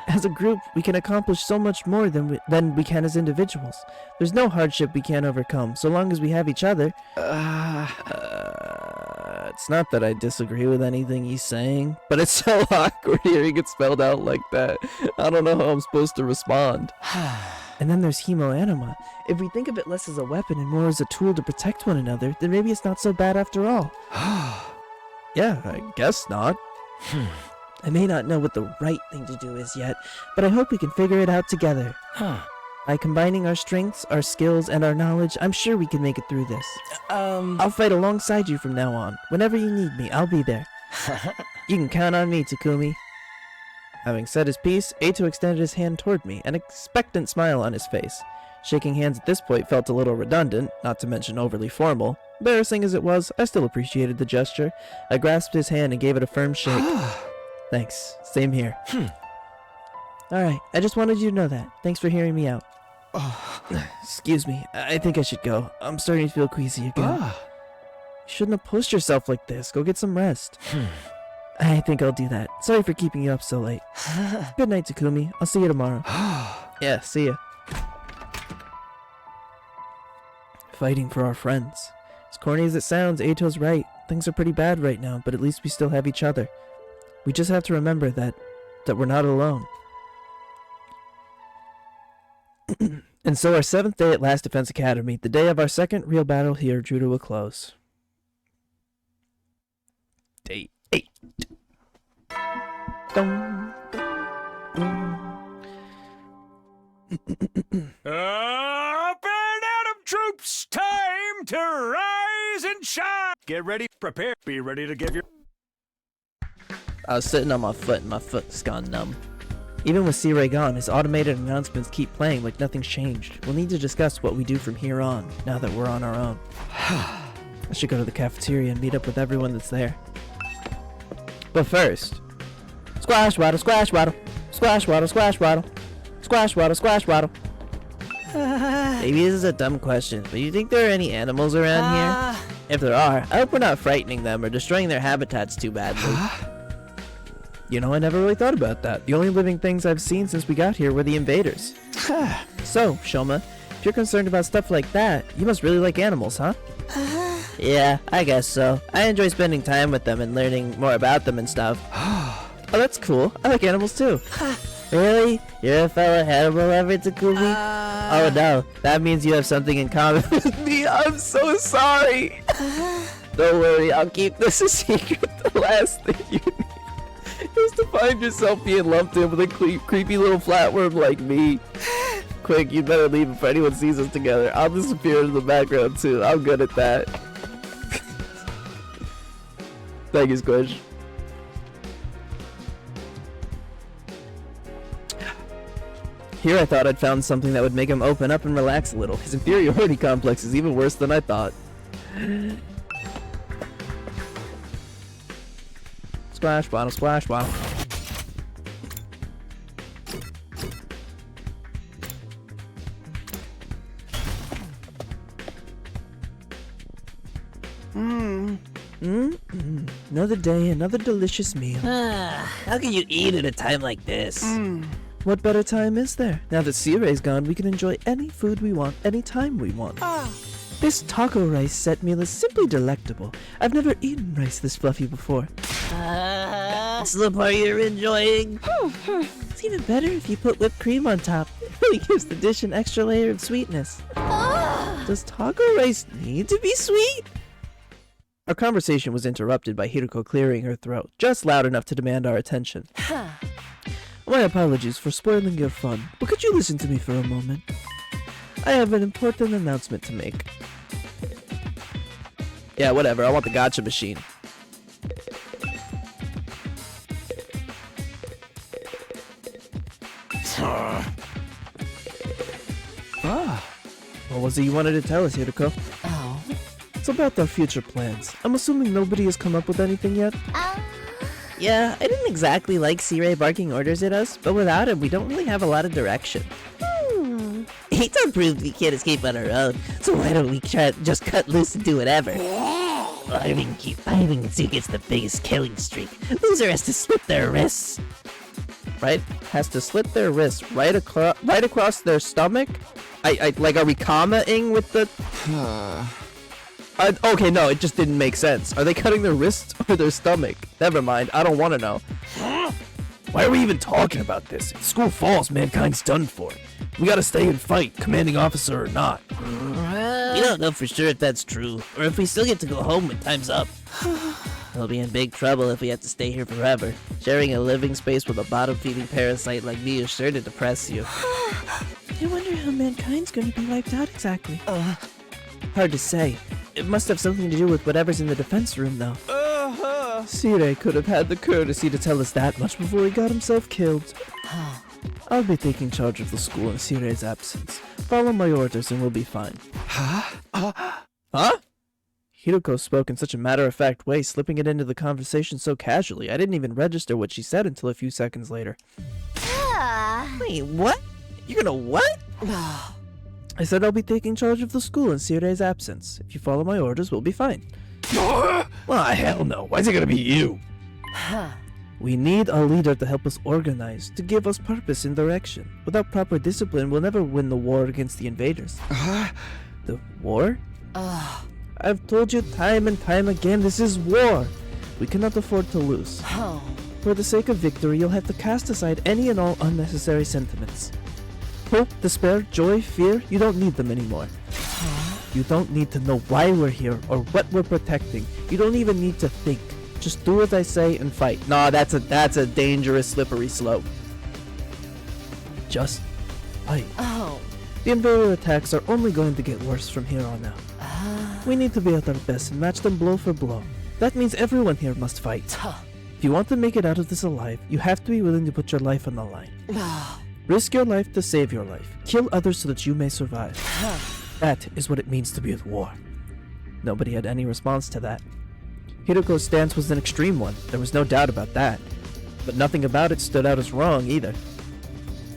As a group, we can accomplish so much more than we can as individuals. There's no hardship we can't overcome, so long as we have each other. It's not that I disagree with anything he's saying, but it's so awkward hearing it spelled out like that. I don't know how I'm supposed to respond. And then there's Hemoanima. If we think of it less as a weapon and more as a tool to protect one another, then maybe it's not so bad after all. Yeah, I guess not. I may not know what the right thing to do is yet, but I hope we can figure it out together. By combining our strengths, our skills, and our knowledge, I'm sure we can make it through this. I'll fight alongside you from now on. Whenever you need me, I'll be there. You can count on me, Takumi. Having said his piece, Eito extended his hand toward me, an expectant smile on his face. Shaking hands at this point felt a little redundant, not to mention overly formal. Embarrassing as it was, I still appreciated the gesture. I grasped his hand and gave it a firm shake. Thanks. Same here. Alright, I just wanted you to know that. Thanks for hearing me out. Excuse me, I think I should go. I'm starting to feel queasy again. You shouldn't have pushed yourself like this. Go get some rest. I think I'll do that. Sorry for keeping you up so late. Good night, Takumi. I'll see you tomorrow. Yeah, see ya. Fighting for our friends. As corny as it sounds, Eito's right. Things are pretty bad right now, but at least we still have each other. We just have to remember that we're not alone. And so our 7th day at Last Defense Academy, the day of our second real battle here, drew to a close. Day 8. Dun, dun, dun. Up and Adam troops, time to rise and shine. Get ready, prepare, be ready to give your... I was sitting on my foot and my foot's gone numb. Even with Sirei gone, his automated announcements keep playing like nothing's changed. We'll need to discuss what we do from here on, now that we're on our own. I should go to the cafeteria and meet up with everyone that's there. But first... Squash waddle, squash waddle. Squash waddle, squash waddle. Squash waddle, squash waddle. Maybe this is a dumb question, but you think there are any animals around here? If there are, I hope we're not frightening them or destroying their habitats too badly. You know, I never really thought about that. The only living things I've seen since we got here were the invaders. So, Shoma, if you're concerned about stuff like that, you must really like animals, huh? Yeah, I guess so. I enjoy spending time with them and learning more about them and stuff. Oh, that's cool. I like animals too. Really? You're a fellow animal lover, Takumi? Oh no, that means you have something in common with me. I'm so sorry. Don't worry, I'll keep this a secret. The last thing you need is to find yourself being lumped in with a creepy little flatworm like me. Quick, you better leave before anyone sees us together. I'll disappear into the background too. I'm good at that. Thank you, Squish. Here I thought I'd found something that would make him open up and relax a little. His inferiority complex is even worse than I thought. Splash bottle, splash bottle. Another day, another delicious meal. How can you eat at a time like this? What better time is there? Now that Sirai's gone, we can enjoy any food we want, anytime we want. This taco rice set meal is simply delectable. I've never eaten rice this fluffy before. That's the part you're enjoying. It's even better if you put whipped cream on top. It really gives the dish an extra layer of sweetness. Does taco rice need to be sweet? Our conversation was interrupted by Hiroko clearing her throat, just loud enough to demand our attention. My apologies for spoiling your fun, but could you listen to me for a moment? I have an important announcement to make. Yeah, whatever, I want the gotcha machine. What was it you wanted to tell us, Hiroko? Oh. It's about our future plans. I'm assuming nobody has come up with anything yet? Yeah, I didn't exactly like Sirai barking orders at us, but without him, we don't really have a lot of direction. Eitan proved we can't escape on our own, so why don't we try just cut loose and do whatever? Fighting, keep fighting until who gets the biggest killing streak. Loser has to split their wrists. Right? Has to slit their wrists right across their stomach? I like, are we comma-ing with the... okay, no, it just didn't make sense. Are they cutting their wrists or their stomach? Never mind, I don't want to know. Why are we even talking about this? If school falls, mankind's done for. We gotta stay and fight, commanding officer or not. We don't know for sure if that's true, or if we still get to go home when time's up. We'll be in big trouble if we have to stay here forever. Sharing a living space with a bottom-feeding parasite like me is sure to depress you. I wonder how mankind's going to be wiped out exactly. Hard to say. It must have something to do with whatever's in the defense room, though. Sirai could have had the courtesy to tell us that much before he got himself killed. I'll be taking charge of the school in Sirai's absence. Follow my orders and we'll be fine. Huh? Hiroko spoke in such a matter-of-fact way, slipping it into the conversation so casually, I didn't even register what she said until a few seconds later. Wait, what? You're gonna what? I said I'll be taking charge of the school in Sirai's absence. If you follow my orders, we'll be fine. Ah, hell no. Why's it gonna be you? We need a leader to help us organize, to give us purpose and direction. Without proper discipline, we'll never win the war against the invaders. The war? I've told you time and time again, this is war. We cannot afford to lose. For the sake of victory, you'll have to cast aside any and all unnecessary sentiments. Hope, despair, joy, fear, you don't need them anymore. You don't need to know why we're here or what we're protecting. You don't even need to think. Just do as I say and fight. Nah, that's a dangerous, slippery slope. Just fight. The invader attacks are only going to get worse from here on out. We need to be at our best and match them blow for blow. That means everyone here must fight. If you want to make it out of this alive, you have to be willing to put your life on the line. Risk your life to save your life. Kill others so that you may survive. That is what it means to be at war. Nobody had any response to that. Hiroko's stance was an extreme one, there was no doubt about that. But nothing about it stood out as wrong either.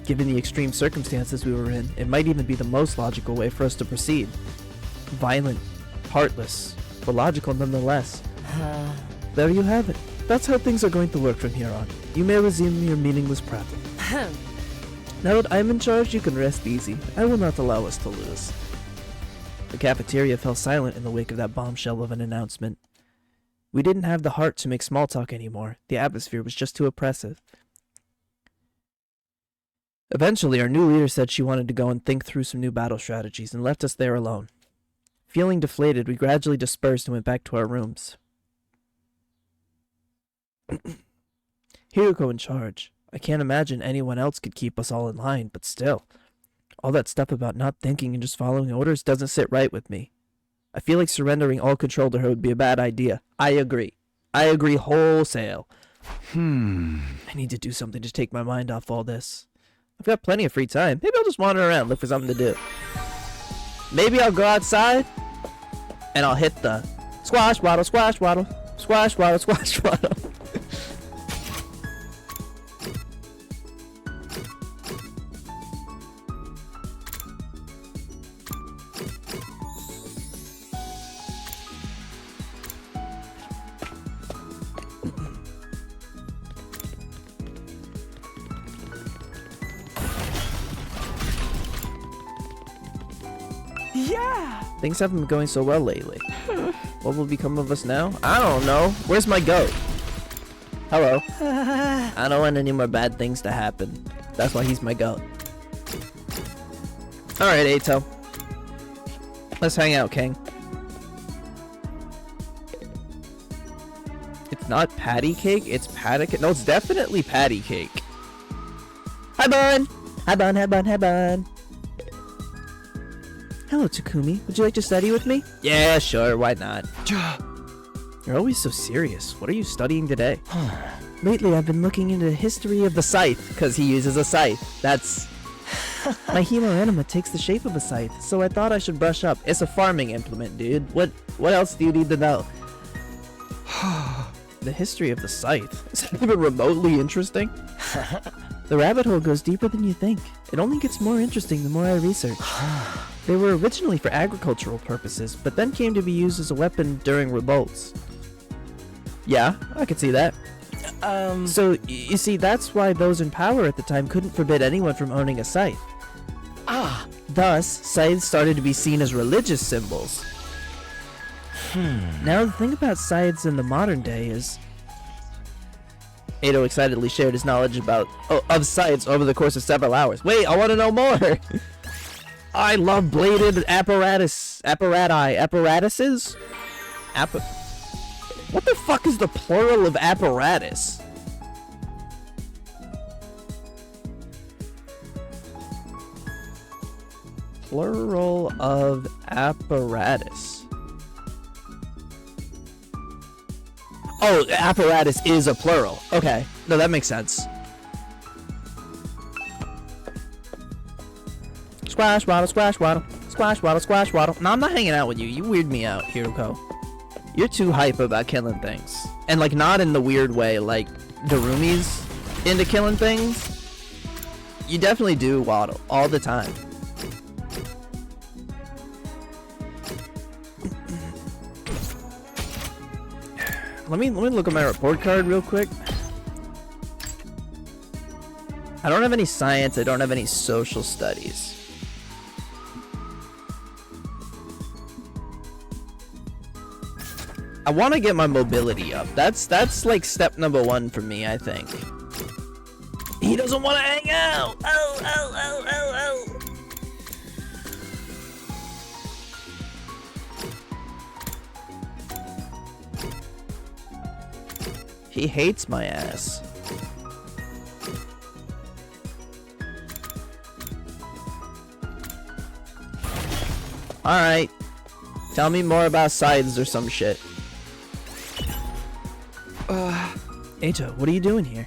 Given the extreme circumstances we were in, it might even be the most logical way for us to proceed. Violent, heartless, but logical nonetheless. There you have it. That's how things are going to work from here on. You may resume your meaningless prattle. Now that I'm in charge, you can rest easy. I will not allow us to lose. The cafeteria fell silent in the wake of that bombshell of an announcement. We didn't have the heart to make small talk anymore. The atmosphere was just too oppressive. Eventually, our new leader said she wanted to go and think through some new battle strategies and left us there alone. Feeling deflated, we gradually dispersed and went back to our rooms. Hiruko in charge. I can't imagine anyone else could keep us all in line, but still. All that stuff about not thinking and just following orders doesn't sit right with me. I feel like surrendering all control to her would be a bad idea. I agree. I agree wholesale. I need to do something to take my mind off all this. I've got plenty of free time. Maybe I'll just wander around, look for something to do. Maybe I'll go outside and I'll hit the squash waddle, squash waddle, squash waddle, squash waddle. Yeah! Things haven't been going so well lately. What will become of us now? I don't know. Where's my goat? Hello. I don't want any more bad things to happen. That's why he's my goat. Alright, Ato. Let's hang out, King. It's not patty cake, it's patty cake. No, it's definitely patty cake. Hi, Bun! Hi, Bun, hi, Bun, hi, Bun. Hello, Takumi. Would you like to study with me? Yeah, sure. Why not? You're always so serious. What are you studying today? Lately, I've been looking into the history of the scythe, because he uses a scythe. That's... My Hemoanima takes the shape of a scythe, so I thought I should brush up. It's a farming implement, dude. What else do you need to know? The history of the scythe? Is that even remotely interesting? The rabbit hole goes deeper than you think. It only gets more interesting the more I research. They were originally for agricultural purposes, but then came to be used as a weapon during revolts. Yeah, I could see that. So, you see, that's why those in power at the time couldn't forbid anyone from owning a scythe. Thus, scythes started to be seen as religious symbols. Now, the thing about scythes in the modern day is... Ado excitedly shared his knowledge of scythes over the course of several hours. Wait, I want to know more! I love bladed apparatuses? What the fuck is the plural of apparatus? Plural of apparatus. Oh, apparatus is a plural. Okay. No, that makes sense. Squash waddle, squash waddle, squash waddle, squash waddle. No, I'm not hanging out with you. You weird me out, Hiruko. You're too hype about killing things. And, like, not in the weird way, like, Darumi's into killing things. You definitely do waddle all the time. Let me look at my report card real quick. I don't have any science. I don't have any social studies. I want to get my mobility up. That's like step number 1 for me, I think. He doesn't want to hang out. Oh. He hates my ass. Alright. Tell me more about scythes or some shit. Eito, what are you doing here?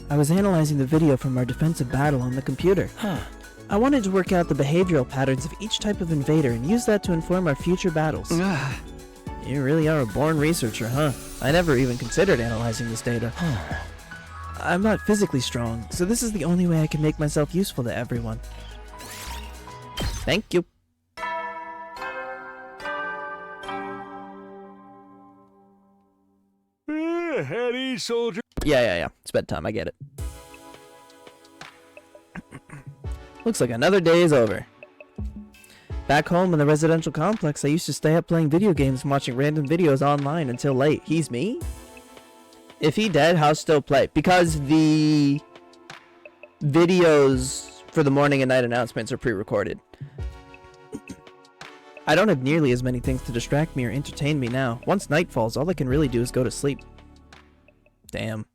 I was analyzing the video from our defensive battle on the computer. I wanted to work out the behavioral patterns of each type of invader and use that to inform our future battles. You really are a born researcher, huh? I never even considered analyzing this data. I'm not physically strong, so this is the only way I can make myself useful to everyone. Thank you. Eddie, soldier. Yeah. It's bedtime. I get it. Looks like another day is over. Back home in the residential complex, I used to stay up playing video games and watching random videos online until late. He's me? If he dead, how still play? Because the videos for the morning and night announcements are pre-recorded. I don't have nearly as many things to distract me or entertain me now. Once night falls, all I can really do is go to sleep. Damn.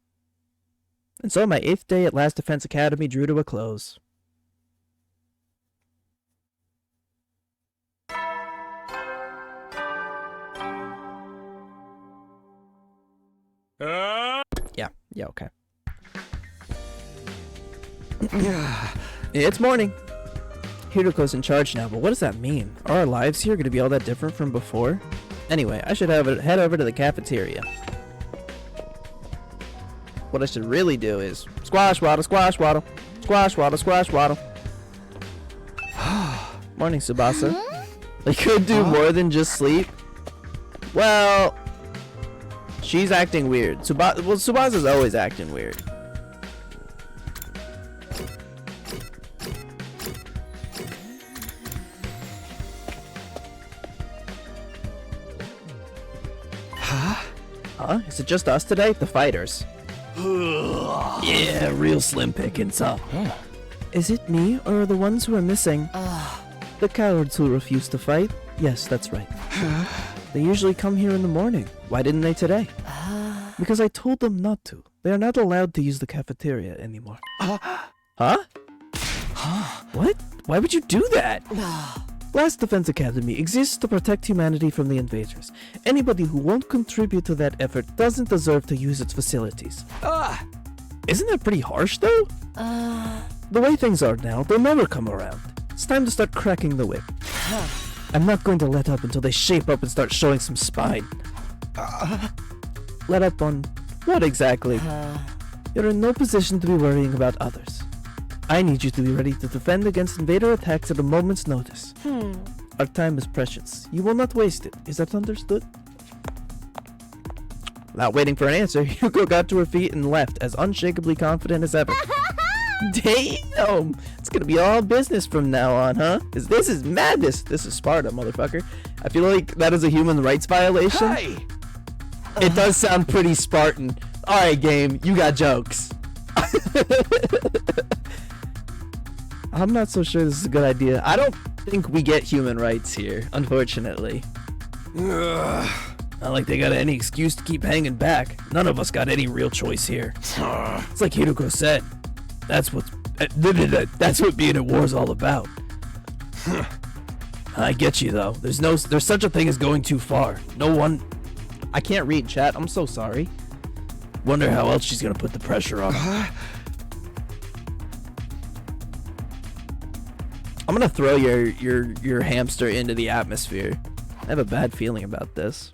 And so my 8th day at Last Defense Academy drew to a close. Yeah, okay. It's morning. Hiroko's in charge now, but what does that mean? Are our lives here going to be all that different from before? Anyway, I should head over to the cafeteria. What I should really do is squash waddle, squash waddle, squash waddle, squash waddle. Morning, Tsubasa. I could do more than just sleep. Well, she's acting weird. Tsubasa's always acting weird. Huh? Is it just us today? The fighters. Yeah, real slim pickings, huh? Is it me, or are the ones who are missing? The cowards who refuse to fight? Yes, that's right. They usually come here in the morning. Why didn't they today? Because I told them not to. They are not allowed to use the cafeteria anymore. Huh? What? Why would you do that? Last Defense Academy exists to protect humanity from the invaders. Anybody who won't contribute to that effort doesn't deserve to use its facilities. Isn't that pretty harsh, though? The way things are now, they'll never come around. It's time to start cracking the whip. I'm not going to let up until they shape up and start showing some spine. Let up on what exactly? You're in no position to be worrying about others. I need you to be ready to defend against invader attacks at a moment's notice. Our time is precious. You will not waste it. Is that understood? Without waiting for an answer, Yuko got to her feet and left, as unshakably confident as ever. Damn! It's gonna be all business from now on, huh? Because this is madness. This is Sparta, motherfucker. I feel like that is a human rights violation. Hey! It does sound pretty Spartan. Alright, game, you got jokes. I'm not so sure this is a good idea. I don't think we get human rights here, unfortunately. Not like they got any excuse to keep hanging back. None of us got any real choice here. It's like Hiroko said. That's what being at war is all about. I get you though. There's such a thing as going too far. No one. I can't read chat. I'm so sorry. Wonder how else she's gonna put the pressure on him. I'm gonna throw your hamster into the atmosphere. I have a bad feeling about this.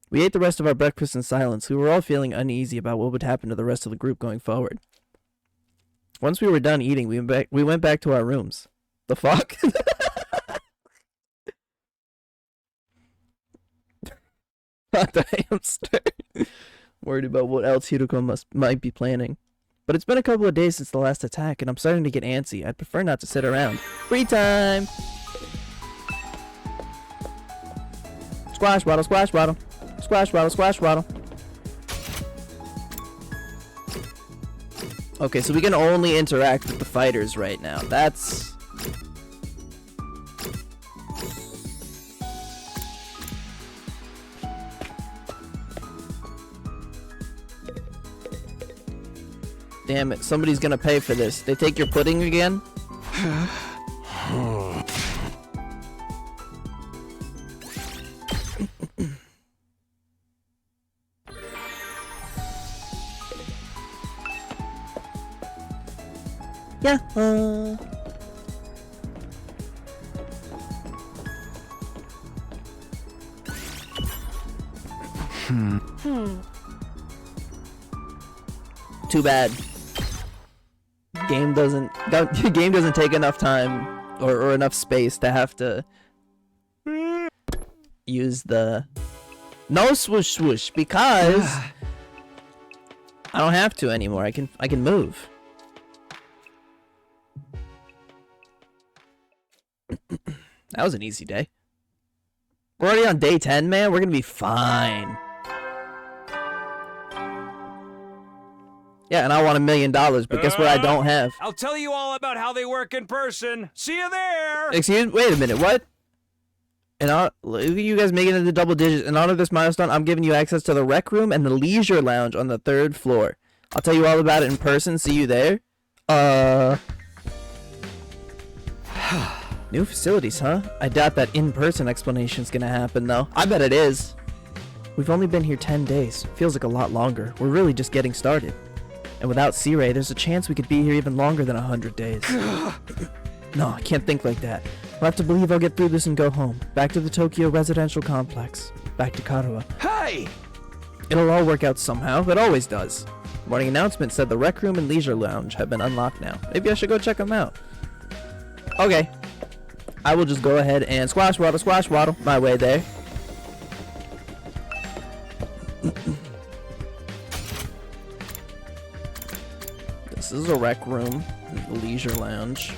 We ate the rest of our breakfast in silence. We were all feeling uneasy about what would happen to the rest of the group going forward. Once we were done eating, we went back to our rooms. The fuck? Not the hamster. Worried about what else Hiroko might be planning. But it's been a couple of days since the last attack, and I'm starting to get antsy. I'd prefer not to sit around. Free time! Squash waddle, squash waddle. Squash waddle, squash waddle. Okay, so we can only interact with the fighters right now. That's... Damn it, somebody's gonna pay for this. They take your pudding again? Yeah. Too bad. Game doesn't take enough time or enough space to have to use the no swoosh swoosh because I don't have to anymore. I can move. That was an easy day. We're already on day 10, man. We're gonna be fine. Yeah, and I want $1 million, but guess what I don't have? I'll tell you all about how they work in person. See you there. Wait a minute, what? And look at you guys making it into double digits. In honor of this milestone, I'm giving you access to the rec room and the leisure lounge on the 3rd floor. I'll tell you all about it in person. See you there. New facilities, huh? I doubt that in-person explanation's gonna happen, though. I bet it is. We've only been here 10 days. Feels like a lot longer. We're really just getting started. And without C-Ray, there's a chance we could be here even longer than 100 days. No, I can't think like that. I'll have to believe I'll get through this and go home. Back to the Tokyo residential complex. Back to Karuha. Hey! It'll all work out somehow. It always does. Morning announcement said the rec room and leisure lounge have been unlocked now. Maybe I should go check them out. Okay. I will just go ahead and squash waddle my way there. This is a rec room, the leisure lounge.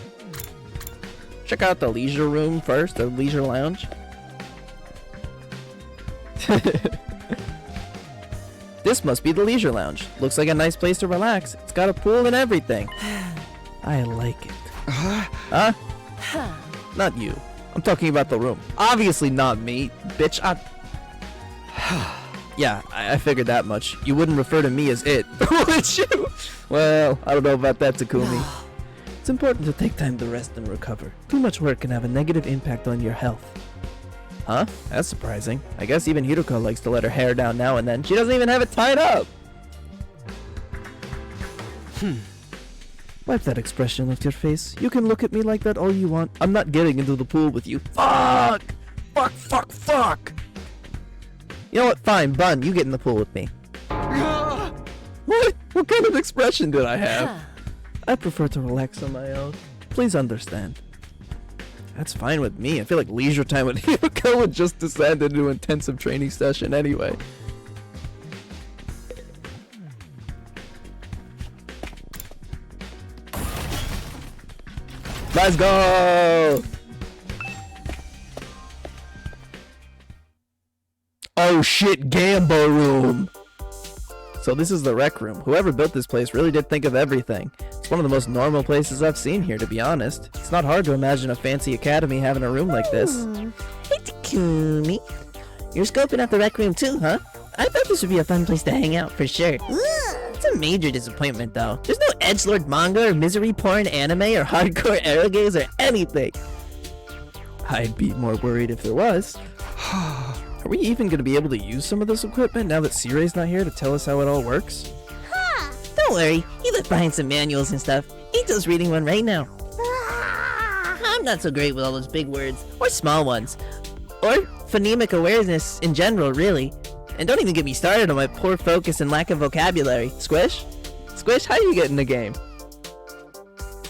Check out the leisure room first, the leisure lounge. This must be the leisure lounge. Looks like a nice place to relax. It's got a pool and everything. I like it. Huh? Not you. I'm talking about the room. Obviously not me, bitch. Yeah, I figured that much. You wouldn't refer to me as it, would you? Well, I don't know about that, Takumi. It's important to take time to rest and recover. Too much work can have a negative impact on your health. Huh? That's surprising. I guess even Hiruko likes to let her hair down now and then. She doesn't even have it tied up! Wipe that expression off your face. You can look at me like that all you want. I'm not getting into the pool with you. Fuck! Fuck! You know what? Fine, Bun, you get in the pool with me. What? What kind of expression did I have? I prefer to relax on my own. Please understand. That's fine with me. I feel like leisure time with Hiruko would just descend into an intensive training session anyway. Let's go! Oh shit, Gambo room! So this is the rec room. Whoever built this place really did think of everything. It's one of the most normal places I've seen here, to be honest. It's not hard to imagine a fancy academy having a room like this. Hey, Takumi. You're scoping out the rec room too, huh? I thought this would be a fun place to hang out for sure. It's a major disappointment, though. There's no edgelord manga or misery porn anime or hardcore erogaze or anything. I'd be more worried if there was. Are we even going to be able to use some of this equipment now that C-Ray's not here to tell us how it all works? Don't worry, he left behind some manuals and stuff. Ito's reading one right now. I'm not so great with all those big words, or small ones, or phonemic awareness in general, really. And don't even get me started on my poor focus and lack of vocabulary. Squish? Squish, how you get in the game?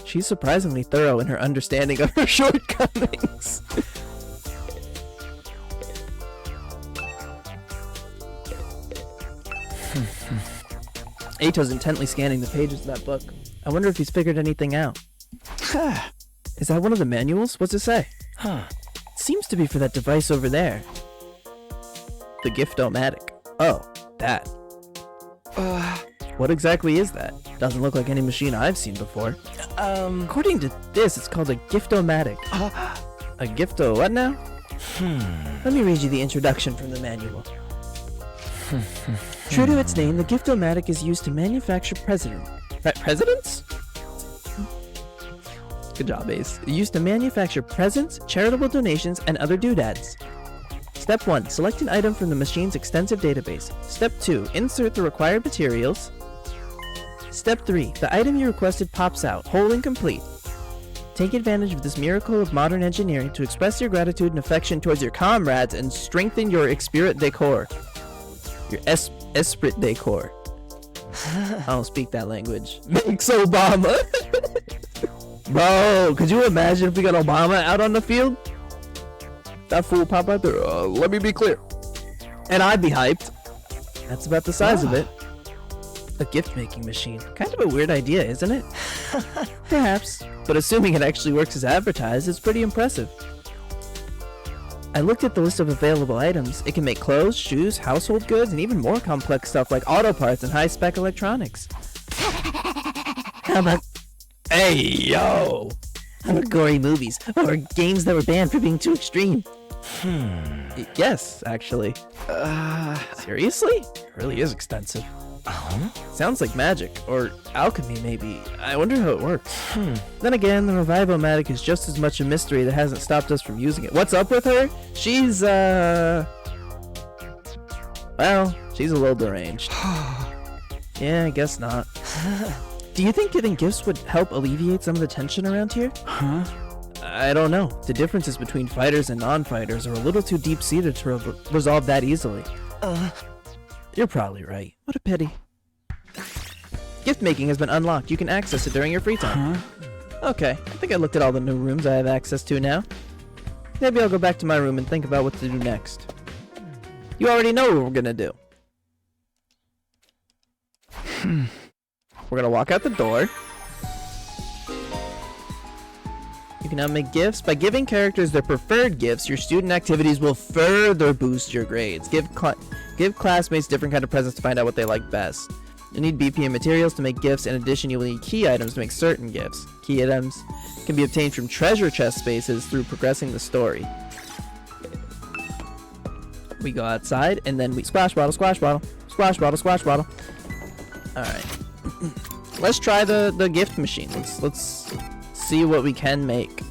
She's surprisingly thorough in her understanding of her shortcomings. Ito's intently scanning the pages of that book. I wonder if he's figured anything out. Is that one of the manuals? What's it say? It seems to be for that device over there. The Gift-O-Matic. Oh, that. What exactly is that? Doesn't look like any machine I've seen before. According to this, it's called a Gift-O-Matic. A Gifto what now? Let me read you the introduction from the manual. True to its name, the Gift-O-Matic is used to manufacture presidents? Good job, Ace. Used to manufacture presents, charitable donations, and other doodads. Step 1. Select an item from the machine's extensive database. Step 2. Insert the required materials. Step 3. The item you requested pops out, whole and complete. Take advantage of this miracle of modern engineering to express your gratitude and affection towards your comrades and strengthen your esprit de corps. Your esprit de corps. I don't speak that language. Thanks, Obama! Bro, could you imagine if we got Obama out on the field? That fool pop out there. Let me be clear. And I'd be hyped. That's about the size of it. A gift-making machine. Kind of a weird idea, isn't it? Perhaps. But assuming it actually works as advertised, it's pretty impressive. I looked at the list of available items. It can make clothes, shoes, household goods, and even more complex stuff like auto parts and high-spec electronics. How about Hey, yo! gory movies or games that were banned for being too extreme? Yes, actually. Seriously? It really is extensive. Sounds like magic, or alchemy maybe. I wonder how it works. Then again, the Revivomatic is just as much a mystery that hasn't stopped us from using it. What's up with her? She's, well, she's a little deranged. Yeah, I guess not. Do you think getting gifts would help alleviate some of the tension around here? I don't know. The differences between fighters and non-fighters are a little too deep-seated to resolve that easily. You're probably right. What a pity. Gift making has been unlocked. You can access it during your free time. Okay, I think I looked at all the new rooms I have access to now. Maybe I'll go back to my room and think about what to do next. You already know what we're gonna do. We're gonna walk out the door. You can now make gifts. By giving characters their preferred gifts, your student activities will further boost your grades. Give classmates different kind of presents to find out what they like best. You need BPM materials to make gifts. In addition, you will need key items to make certain gifts. Key items can be obtained from treasure chest spaces through progressing the story. We go outside, and then we splash bottle, splash bottle, splash bottle, splash bottle. Alright. Let's try the gift machine. Let's see what we can make.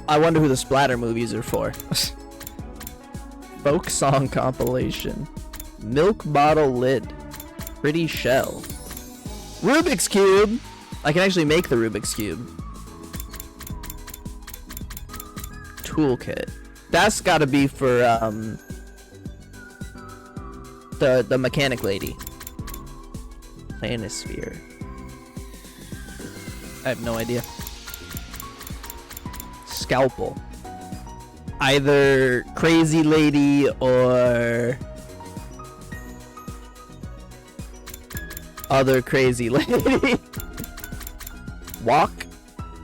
I wonder who the splatter movies are for. Folk song compilation. Milk bottle lid. Pretty shell. Rubik's Cube! I can actually make the Rubik's Cube. Toolkit. That's gotta be for, the mechanic lady. Planisphere. I have no idea. Scalpel. Either crazy lady or other crazy lady. Wok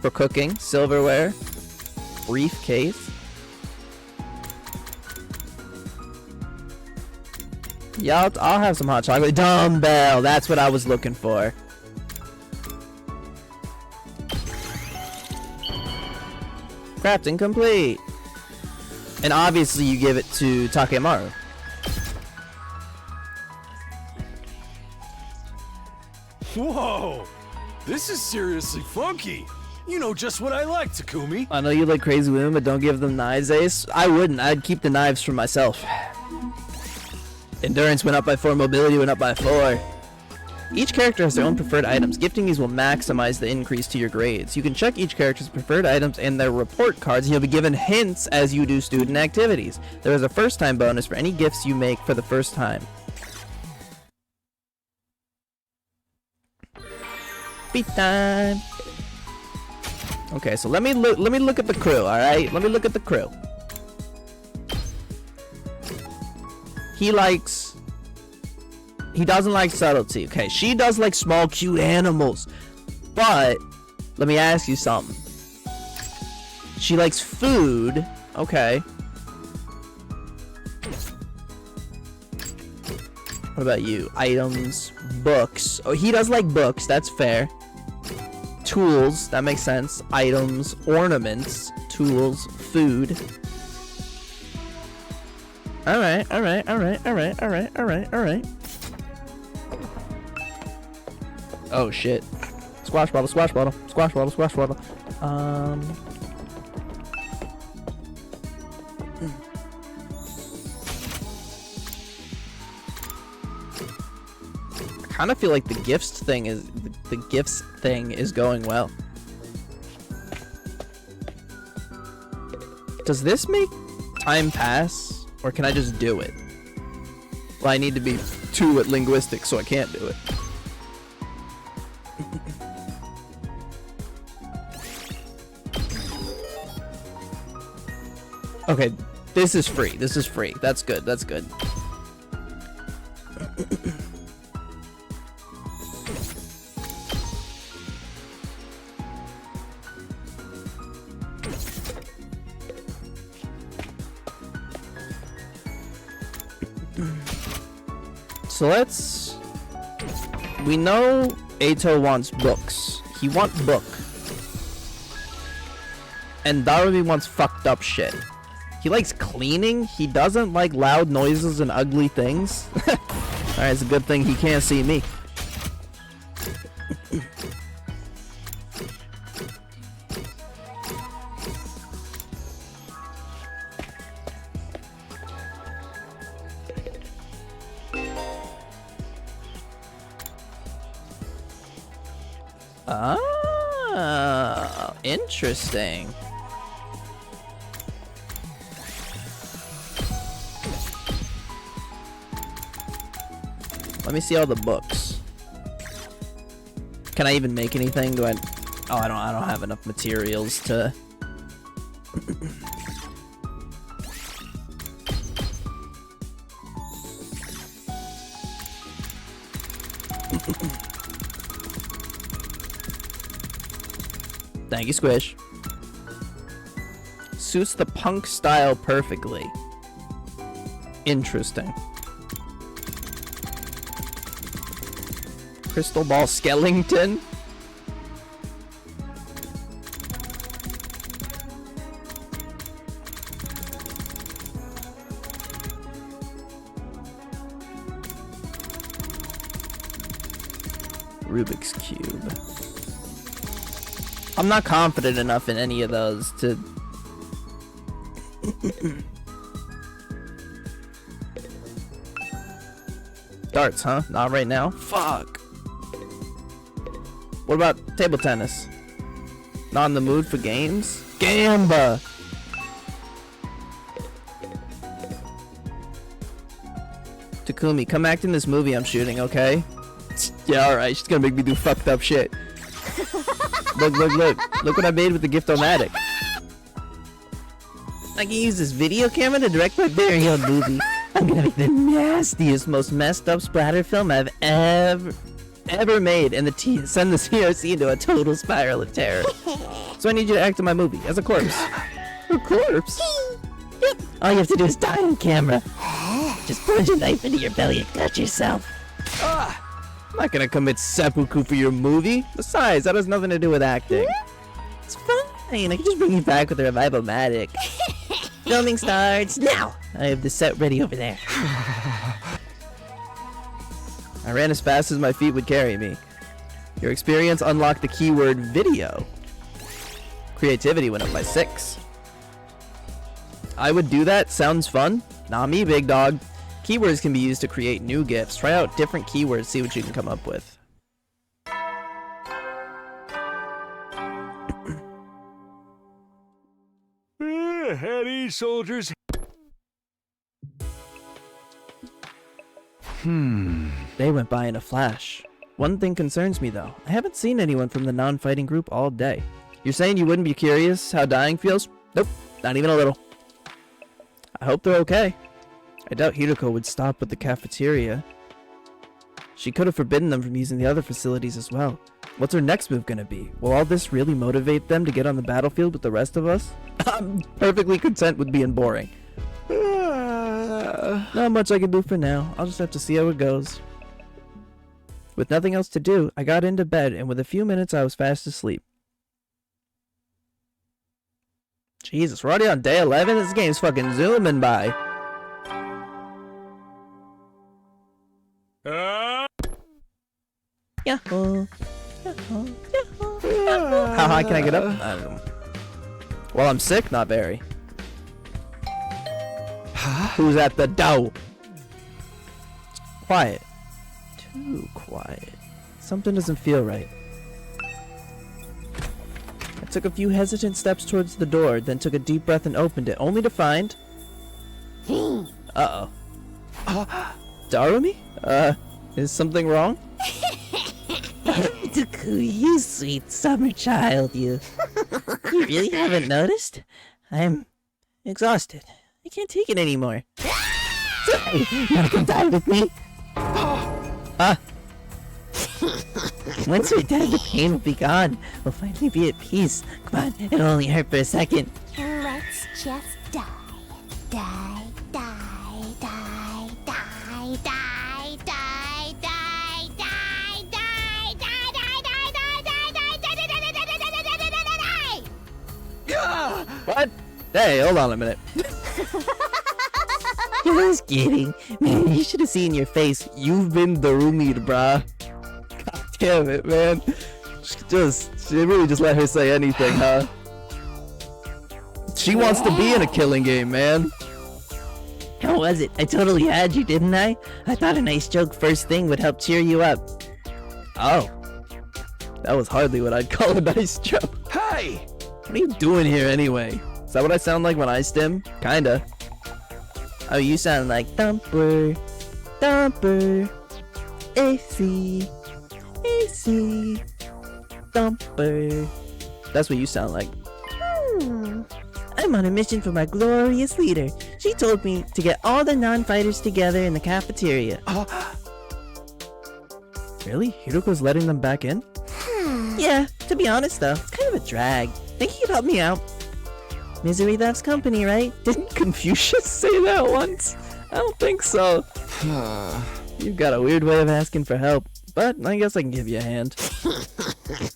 for cooking. Silverware. Briefcase. Yeah, I'll have some hot chocolate. Dumbbell. That's what I was looking for. Crafting complete. And obviously you give it to Takemaru. Whoa! This is seriously funky. You know just what I like, Takumi. I know you like crazy women, but don't give them knives, Ace. I wouldn't. I'd keep the knives for myself. Endurance went up by 4, mobility went up by 4. Each character has their own preferred items. Gifting these will maximize the increase to your grades. You can check each character's preferred items in their report cards, and you'll be given hints as you do student activities. There is a first-time bonus for any gifts you make for the first time. Beat time! Okay, so let me look at the crew, alright? Let me look at the crew. He doesn't like subtlety. Okay, she does like small, cute animals. But, let me ask you something. She likes food. Okay. What about you? Items, books. Oh, he does like books. That's fair. Tools. That makes sense. Items, ornaments, tools, food. Alright, alright, alright, alright, alright, alright, alright. Oh shit. Squash bottle, squash bottle, squash bottle, squash bottle. I kind of feel like the gifts thing is going well. Does this make time pass, or can I just do it? Well, I need to be 2 at linguistics, so I can't do it. Okay, this is free. This is free. That's good. That's good. So let's... We know Ato wants books. He wants book. And Darumi wants fucked up shit. He likes cleaning. He doesn't like loud noises and ugly things. Alright, it's a good thing he can't see me. Ah, interesting. Let me see all the books. Can I even make anything? Do I? Oh, I don't have enough materials to. Thank you, Squish. Suits the punk style perfectly. Interesting. Crystal Ball Skellington? Rubik's Cube. I'm not confident enough in any of those to... Darts, huh? Not right now? Fuck. What about table tennis? Not in the mood for games? Gamba! Takumi, come act in this movie I'm shooting, okay? Yeah, alright, she's gonna make me do fucked up shit. Look, look, look. Look what I made with the Gift-O-Matic. I can use this video camera to direct my very own movie. I'm gonna make the nastiest, most messed up splatter film I've ever made, and send the CRC into a total spiral of terror. So I need you to act in my movie as a corpse. A corpse? Yep. All you have to do is die on camera. Just plunge a knife into your belly and cut yourself. I'm not gonna commit seppuku for your movie. Besides, that has nothing to do with acting. It's fine. I can just bring you back with a revival-matic. Filming starts now. I have the set ready over there. I ran as fast as my feet would carry me. Your experience unlocked the keyword video. Creativity went up by 6. I would do that. Sounds fun. Not me, big dog. Keywords can be used to create new GIFs. Try out different keywords, see what you can come up with. Heady soldiers. They went by in a flash. One thing concerns me though. I haven't seen anyone from the non-fighting group all day. You're saying you wouldn't be curious how dying feels? Nope, not even a little. I hope they're okay. I doubt Hiroko would stop at the cafeteria. She could have forbidden them from using the other facilities as well. What's her next move gonna be? Will all this really motivate them to get on the battlefield with the rest of us? I'm perfectly content with being boring. Not much I can do for now. I'll just have to see how it goes. With nothing else to do, I got into bed, and with a few minutes I was fast asleep. Jesus, we're already on day 11? This game's fucking zooming by. Yahoo! Yahoo! Yahoo! How high can I get up? I don't know. Well, I'm sick? Not very. Who's at the door? It's quiet. Too quiet. Something doesn't feel right. I took a few hesitant steps towards the door, then took a deep breath and opened it, only to find... Uh-oh. Darumi? Is something wrong? You sweet summer child, you. You really haven't noticed? I'm exhausted. I can't take it anymore. Sorry, you wanna come die with me? Huh? Once we're dead, the pain will be gone. We'll finally be at peace. Come on, it'll only hurt for a second. Let's just die. Die, die, die, die, die, die, die, die, die, die, die, die. What? Hey, hold on a minute. Just kidding. Man, you should have seen your face. You've been the roommate, bruh. God damn it, man. She really just let her say anything, huh? She wants to be in a killing game, man. How was it? I totally had you, didn't I? I thought a nice joke first thing would help cheer you up. Oh. That was hardly what I'd call a nice joke. Hey! What are you doing here anyway? Is that what I sound like when I stim? Kinda. Oh, you sound like Thumper. Thumper. AC. AC. Thumper. That's what you sound like. I'm on a mission for my glorious leader. She told me to get all the non-fighters together in the cafeteria. Really? Hiroko's letting them back in? Yeah, to be honest though, it's kind of a drag. Think you could help me out? Misery loves company, right? Didn't Confucius say that once? I don't think so. You've got a weird way of asking for help, but I guess I can give you a hand.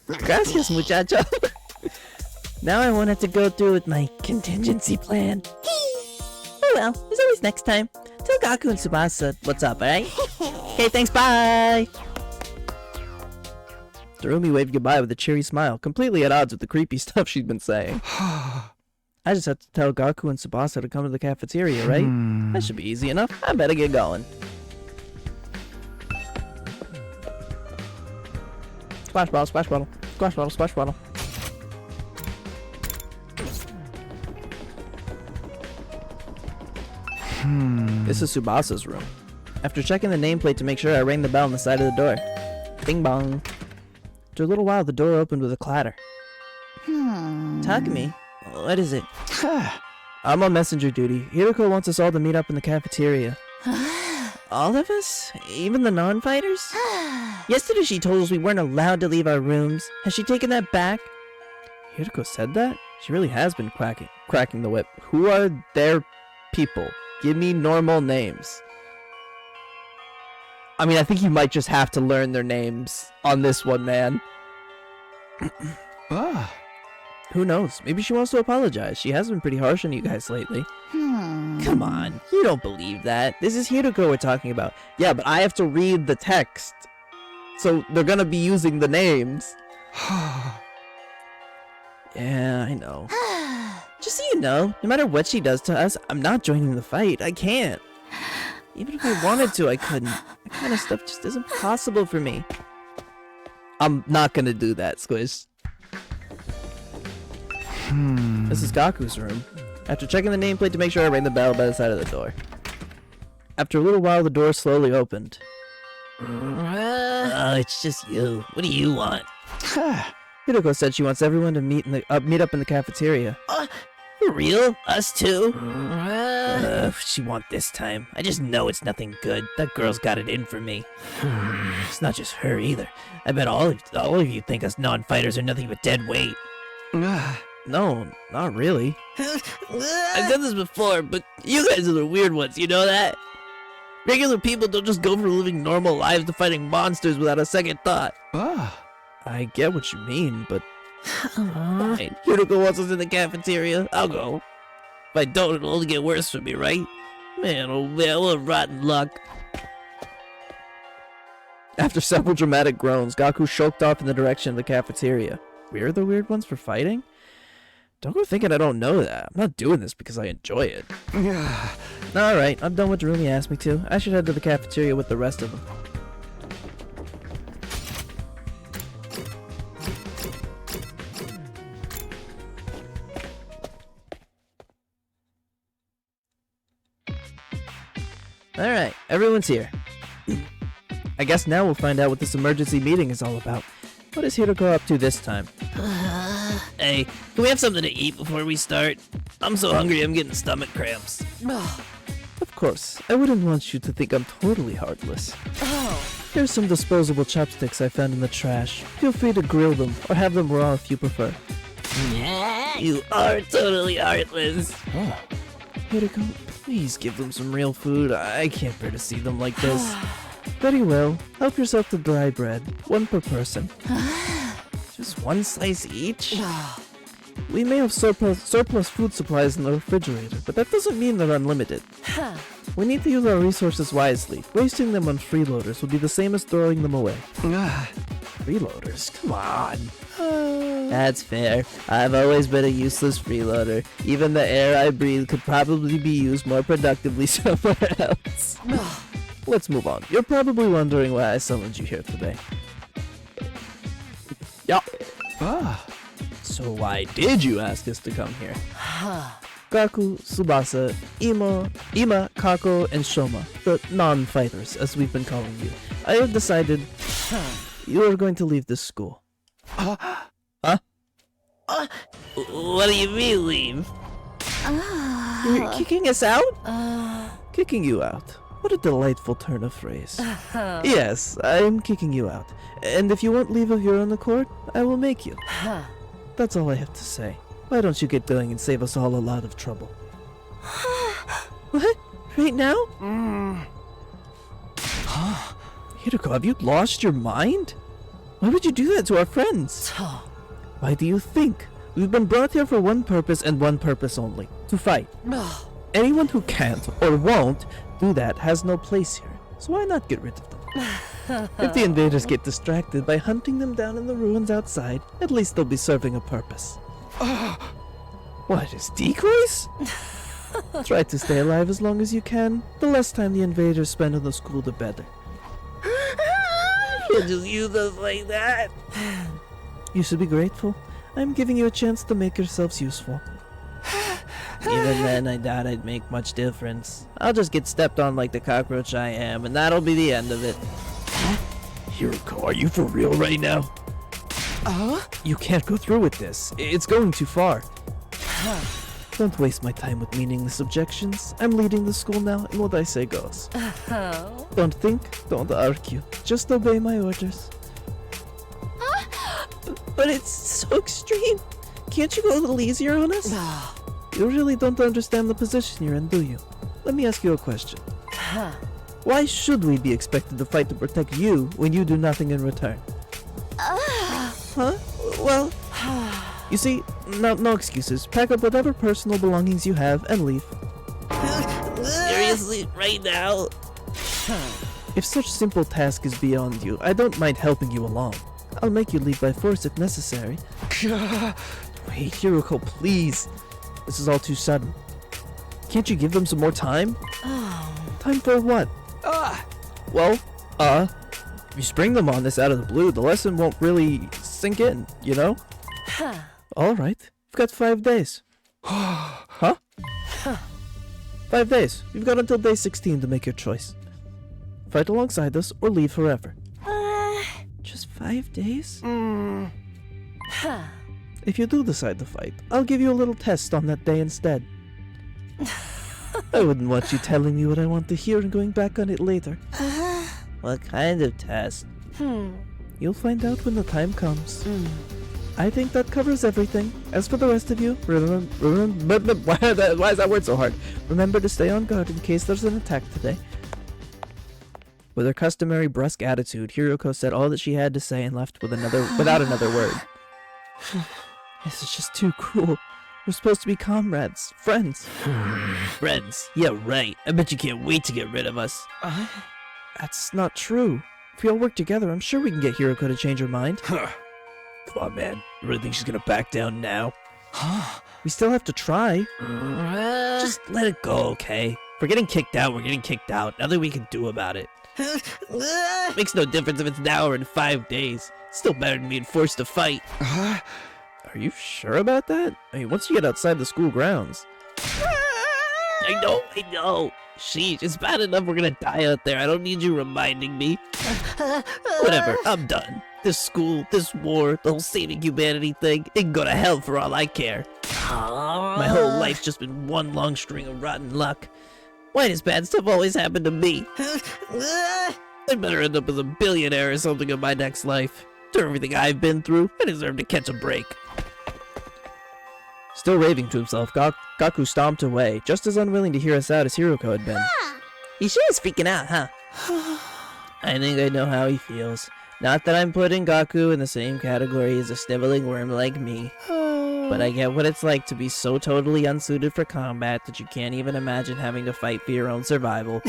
Gracias, muchacho. Now I won't have to go through with my contingency plan. Oh well, there's always next time. Tell Gaku and Tsubasa what's up, alright? Okay, thanks, bye! Darumi waved goodbye with a cheery smile, completely at odds with the creepy stuff she'd been saying. I just have to tell Gaku and Tsubasa to come to the cafeteria, right? That should be easy enough. I better get going. Splash bottle, splash bottle, splash bottle, splash bottle. This is Tsubasa's room. After checking the nameplate to make sure, I rang the bell on the side of the door. Bing bong. After a little while, the door opened with a clatter. Takumi, what is it? I'm on messenger duty. Hiroko wants us all to meet up in the cafeteria. All of us? Even the non-fighters? Yesterday she told us we weren't allowed to leave our rooms. Has she taken that back? Hiroko said that? She really has been cracking the whip. Who are their people? Give me normal names. I mean, I think you might just have to learn their names on this one, man. Who knows? Maybe she wants to apologize. She has been pretty harsh on you guys lately. Come on, you don't believe that. This is Hiroko we're talking about. Yeah, but I have to read the text. So they're gonna be using the names. Yeah, I know. Just so you know, no matter what she does to us, I'm not joining the fight. I can't. Even if I wanted to, I couldn't. That kind of stuff just isn't possible for me. I'm not gonna do that, Squish. This is Gaku's room. After checking the nameplate to make sure, I rang the bell by the side of the door. After a little while, the door slowly opened. Oh, it's just you. What do you want? Hiroko said she wants everyone to meet up in the cafeteria. For real? Us too? She want this time. I just know it's nothing good. That girl's got it in for me. It's not just her either. I bet all of you think us non-fighters are nothing but dead weight. No, not really. I've done this before, but you guys are the weird ones, you know that? Regular people don't just go from living normal lives to fighting monsters without a second thought. I get what you mean, but... Fine. Hiroko wants us in the cafeteria. I'll go. If I don't, it'll only get worse for me, right? Man, oh man, what rotten luck. After several dramatic groans, Gaku shulked off in the direction of the cafeteria. We're the weird ones for fighting? Don't go thinking I don't know that. I'm not doing this because I enjoy it. Alright, I'm done what Darumi asked me to. I should head to the cafeteria with the rest of them. Alright, everyone's here. I guess now we'll find out what this emergency meeting is all about. What is Hiroko up to this time? Hey, can we have something to eat before we start? I'm so hungry I'm getting stomach cramps. Of course, I wouldn't want you to think I'm totally heartless. Here's some disposable chopsticks I found in the trash. Feel free to grill them or have them raw if you prefer. You are totally heartless. Hiriko, please give them some real food. I can't bear to see them like this. Very well. Help yourself to dry bread. One per person. Just one slice each? We may have surplus food supplies in the refrigerator, but that doesn't mean they're unlimited. We need to use our resources wisely. Wasting them on freeloaders would be the same as throwing them away. Freeloaders? Come on. That's fair. I've always been a useless freeloader. Even the air I breathe could probably be used more productively somewhere else. Let's move on. You're probably wondering why I summoned you here today. Yeah. So why did you ask us to come here? Gaku, Tsubasa, Ima, Kako, and Shoma, the non-fighters, as we've been calling you. I have decided you are going to leave this school. What do you mean leave? You're kicking us out? Kicking you out. What a delightful turn of phrase. Yes, I am kicking you out. And if you won't leave of your own accord, I will make you. That's all I have to say. Why don't you get going and save us all a lot of trouble? What? Right now? Hiriko, have you lost your mind? Why would you do that to our friends? Why do you think? We've been brought here for one purpose and one purpose only. To fight. Anyone who can't or won't do that has no place here. So why not get rid of them? If the invaders get distracted by hunting them down in the ruins outside, at least they'll be serving a purpose. What, as decoys? Try to stay alive as long as you can. The less time the invaders spend in the school, the better. You just use us like that. You should be grateful. I'm giving you a chance to make yourselves useful. Even then, I doubt I'd make much difference. I'll just get stepped on like the cockroach I am, and that'll be the end of it. Hiriko, are you for real right now? You can't go through with this. It's going too far. Don't waste my time with meaningless objections. I'm leading the school now, and what I say goes. Don't think, don't argue. Just obey my orders. But it's so extreme. Can't you go a little easier on us? You really don't understand the position you're in, do you? Let me ask you a question. Why should we be expected to fight to protect you when you do nothing in return? Well, you see, no excuses. Pack up whatever personal belongings you have and leave. Seriously, right now? If such simple task is beyond you, I don't mind helping you along. I'll make you leave by force if necessary. Wait, Hiriko, please. This is all too sudden. Can't you give them some more time? Time for what? Well, if you spring them on this out of the blue, the lesson won't really sink in, you know? Alright, you've got 5 days. Huh? 5 days. You've got until day 16 to make your choice. Fight alongside us or leave forever. Just 5 days? If you do decide to fight, I'll give you a little test on that day instead. I wouldn't want you telling me what I want to hear and going back on it later. What kind of test? You'll find out when the time comes. I think that covers everything. As for the rest of you, why is that word so hard? Remember to stay on guard in case there's an attack today. With her customary brusque attitude, Hiroko said all that she had to say and left without another word. This is just too cruel. We're supposed to be comrades, friends. Friends? Yeah, right. I bet you can't wait to get rid of us. That's not true. If we all work together, I'm sure we can get Hiroko to change her mind. Come on, man. You really think she's gonna back down now? We still have to try. Just let it go, okay? If we're getting kicked out, we're getting kicked out. Nothing we can do about it. Makes no difference if it's now or in 5 days. Still better than being forced to fight. Are you sure about that? I mean, once you get outside the school grounds. I know. Sheesh, it's bad enough we're gonna die out there. I don't need you reminding me. Whatever, I'm done. This school, this war, the whole saving humanity thing, it can go to hell for all I care. My whole life's just been one long string of rotten luck. Why does bad stuff always happen to me? I better end up as a billionaire or something in my next life. After everything I've been through, I deserve to catch a break. Still raving to himself, Gaku stomped away, just as unwilling to hear us out as Hiroko had been. He sure is freaking out, huh? I think I know how he feels. Not that I'm putting Gaku in the same category as a sniveling worm like me, but I get what it's like to be so totally unsuited for combat that you can't even imagine having to fight for your own survival.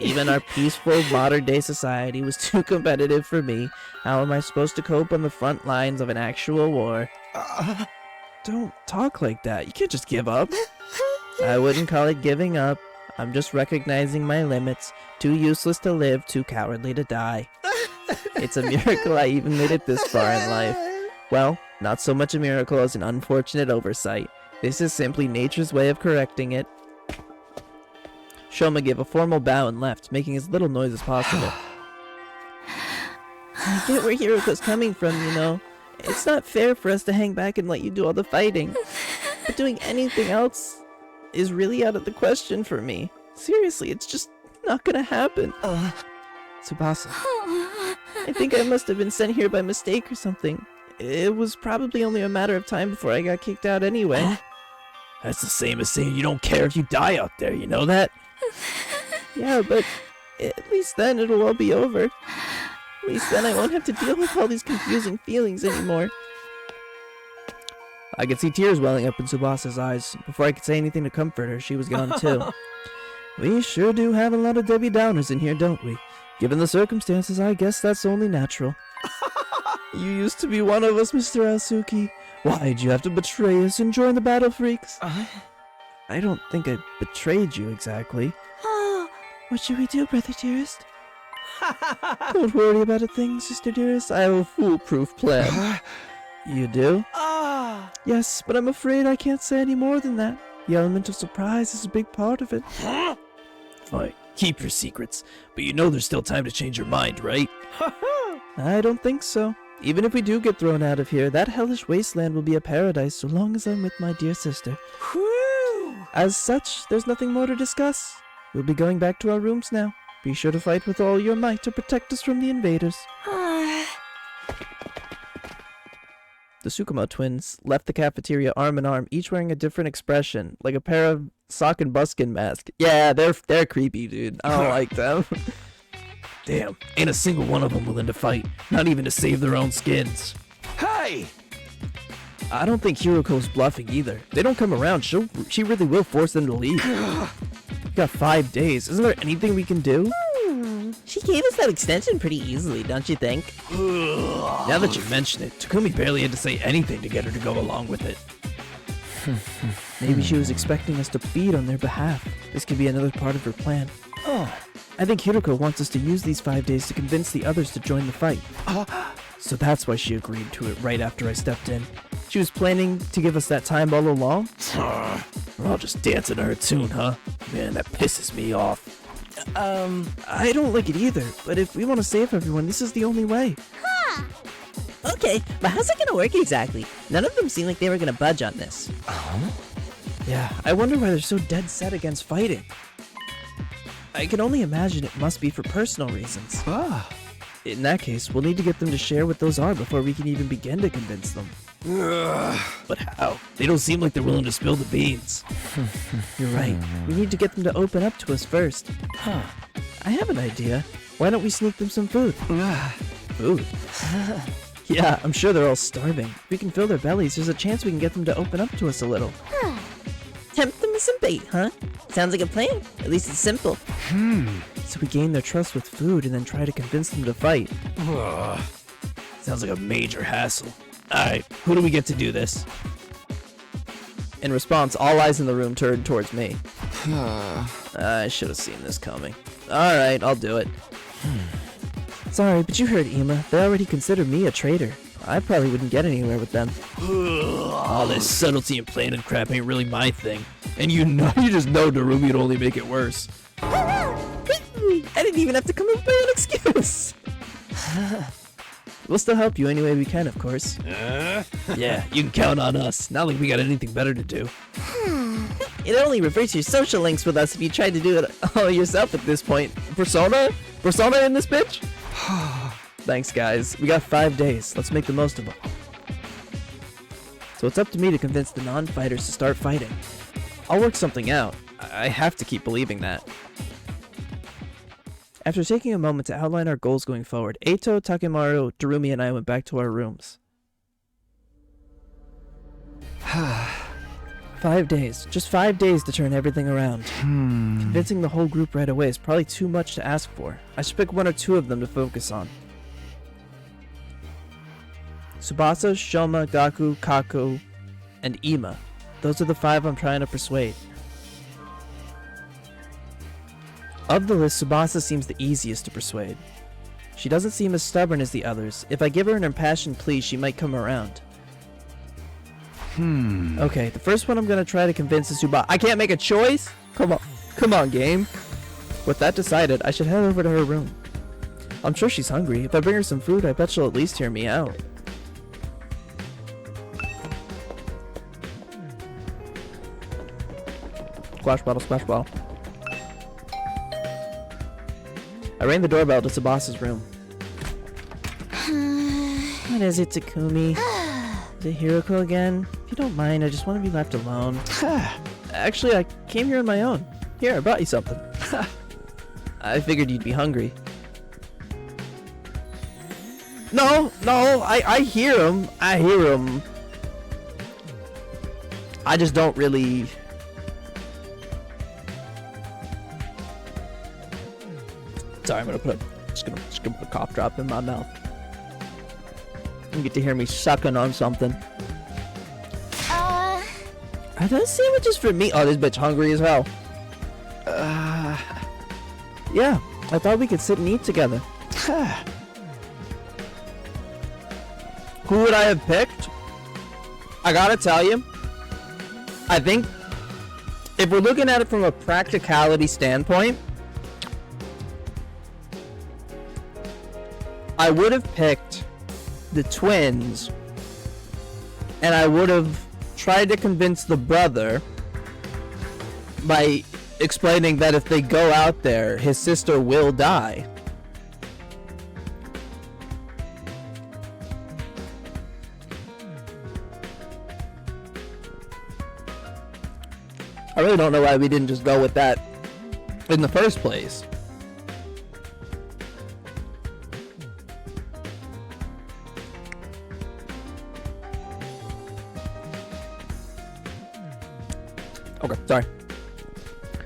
Even our peaceful modern-day society was too competitive for me. How am I supposed to cope on the front lines of an actual war? Don't talk like that. You can't just give up. I wouldn't call it giving up. I'm just recognizing my limits. Too useless to live, too cowardly to die. It's a miracle I even made it this far in life. Well, not so much a miracle as an unfortunate oversight. This is simply nature's way of correcting it. Shoma gave a formal bow and left, making as little noise as possible. I get where Hiroko's coming from, you know. It's not fair for us to hang back and let you do all the fighting. But doing anything else is really out of the question for me. Seriously, it's just not gonna happen. Tsubasa. I think I must have been sent here by mistake or something. It was probably only a matter of time before I got kicked out anyway. That's the same as saying you don't care if you die out there, you know that? Yeah, but at least then it'll all be over. At least then I won't have to deal with all these confusing feelings anymore. I could see tears welling up in Tsubasa's eyes. Before I could say anything to comfort her, she was gone too. We sure do have a lot of Debbie Downers in here, don't we? Given the circumstances, I guess that's only natural. You used to be one of us, Mr. Asuki. Why'd you have to betray us and join the Battle Freaks? I don't think I betrayed you exactly. What should we do, brother dearest? Don't worry about a thing, sister dearest. I have a foolproof plan. You do? Yes, but I'm afraid I can't say any more than that. The element of surprise is a big part of it. Fine, keep your secrets, but you know there's still time to change your mind, right? I don't think so. Even if we do get thrown out of here, that hellish wasteland will be a paradise so long as I'm with my dear sister. As such, there's nothing more to discuss. We'll be going back to our rooms now. Be sure to fight with all your might to protect us from the invaders. The Sukamo twins left the cafeteria arm in arm, each wearing a different expression, like a pair of sock and buskin masks. Yeah, they're creepy, dude. I don't like them. Damn, ain't a single one of them willing to fight, not even to save their own skins. Hey! I don't think Hiroko's bluffing either. They don't come around, she really will force them to leave. We got 5 days. Isn't there anything we can do? She gave us that extension pretty easily, don't you think? Now that you mention it, Takumi barely had to say anything to get her to go along with it. Maybe she was expecting us to feed on their behalf. This could be another part of her plan. I think Hiroko wants us to use these 5 days to convince the others to join the fight. So that's why she agreed to it right after I stepped in. She was planning to give us that time all along? We're all just dancing to her tune, huh? Man, that pisses me off. I don't like it either, but if we want to save everyone, this is the only way. Okay, but how's it gonna work exactly? None of them seem like they were gonna budge on this. Yeah, I wonder why they're so dead set against fighting. I can only imagine it must be for personal reasons. In that case, we'll need to get them to share what those are before we can even begin to convince them. But how? They don't seem like they're willing to spill the beans. You're right. We need to get them to open up to us first. I have an idea. Why don't we sneak them some food? Food? Yeah, I'm sure they're all starving. If we can fill their bellies, there's a chance we can get them to open up to us a little. Tempt them with some bait, huh? Sounds like a plan. At least it's simple. So we gain their trust with food and then try to convince them to fight. Sounds like a major hassle. Alright, who do we get to do this? In response, all eyes in the room turned towards me. I should have seen this coming. Alright, I'll do it. Sorry, but you heard Ima. They already consider me a traitor. I probably wouldn't get anywhere with them. All this subtlety and planning crap ain't really my thing. And you just know Narumi would only make it worse. I didn't even have to come up with an excuse. We'll still help you any way we can, of course. Yeah, you can count on us. Not like we got anything better to do. It only reverts your social links with us if you tried to do it Oh, yourself at this point. Persona? Persona in this bitch? Thanks, guys. We got 5 days. Let's make the most of them. So it's up to me to convince the non-fighters to start fighting. I'll work something out. I have to keep believing that. After taking a moment to outline our goals going forward, Eito, Takemaru, Darumi, and I went back to our rooms. 5 days. Just 5 days to turn everything around. Convincing the whole group right away is probably too much to ask for. I should pick 1 or 2 of them to focus on. Tsubasa, Shoma, Gaku, Kaku, and Ima. Those are the 5 I'm trying to persuade. Of the list, Tsubasa seems the easiest to persuade. She doesn't seem as stubborn as the others. If I give her an impassioned plea, she might come around. Okay, the first one I'm gonna try to convince is Tsubasa. I can't make a choice? Come on, game. With that decided, I should head over to her room. I'm sure she's hungry. If I bring her some food, I bet she'll at least hear me out. Squash bottle, squash bottle. I rang the doorbell to Tsubasa's room. What is it, Takumi? Is it Hiroko again? If you don't mind, I just want to be left alone. Actually, I came here on my own. Here, I brought you something. I figured you'd be hungry. No, I hear him. I hear him. I just don't really... Sorry, I'm just gonna put a cough drop in my mouth. You get to hear me sucking on something. Are those sandwiches for me? Oh, this bitch hungry as hell. Yeah, I thought we could sit and eat together. Who would I have picked? I gotta tell you, I think if we're looking at it from a practicality standpoint, I would have picked the twins, and I would have tried to convince the brother by explaining that if they go out there, his sister will die. I really don't know why we didn't just go with that in the first place. Okay, sorry.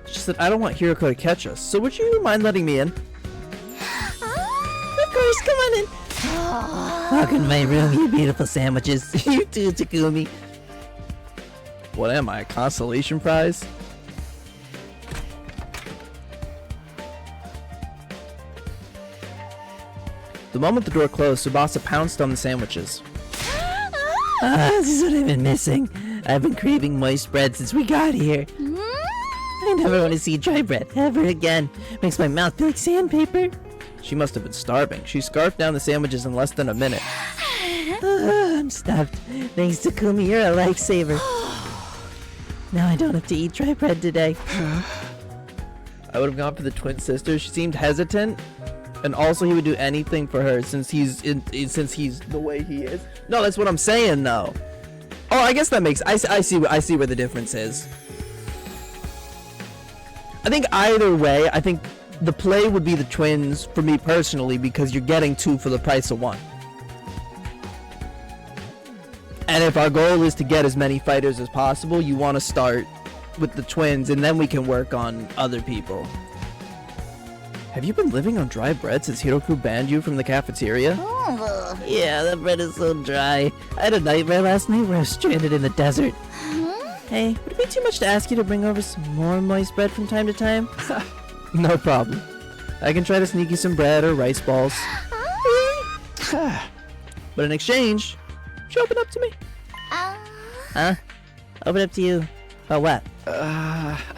She said, I don't want Hiroko to catch us, so would you mind letting me in? Of course, come on in. Welcome to my room, you beautiful sandwiches. You too, Takumi. What am I, a consolation prize? The moment the door closed, Tsubasa pounced on the sandwiches. This is what I've been missing. I've been craving moist bread since we got here. I never want to see dry bread ever again. Makes my mouth feel like sandpaper. She must have been starving. She scarfed down the sandwiches in less than a minute. I'm stuffed. Thanks, Takumi, you're a lifesaver. Now I don't have to eat dry bread today. I would have gone for the twin sister. She seemed hesitant, and also he would do anything for her since he's the way he is. No, that's what I'm saying, though. Oh, I guess that makes... I see where the difference is. I think either way, I think the play would be the twins for me personally, because you're getting 2 for the price of 1. And if our goal is to get as many fighters as possible, you want to start with the twins, and then we can work on other people. Have you been living on dry bread since Hiroku banned you from the cafeteria? Yeah, the bread is so dry. I had a nightmare last night where I was stranded in the desert. Hey, would it be too much to ask you to bring over some more moist bread from time to time? No problem. I can try to sneak you some bread or rice balls. But in exchange, you open up to me. Huh? Open up to you. About what?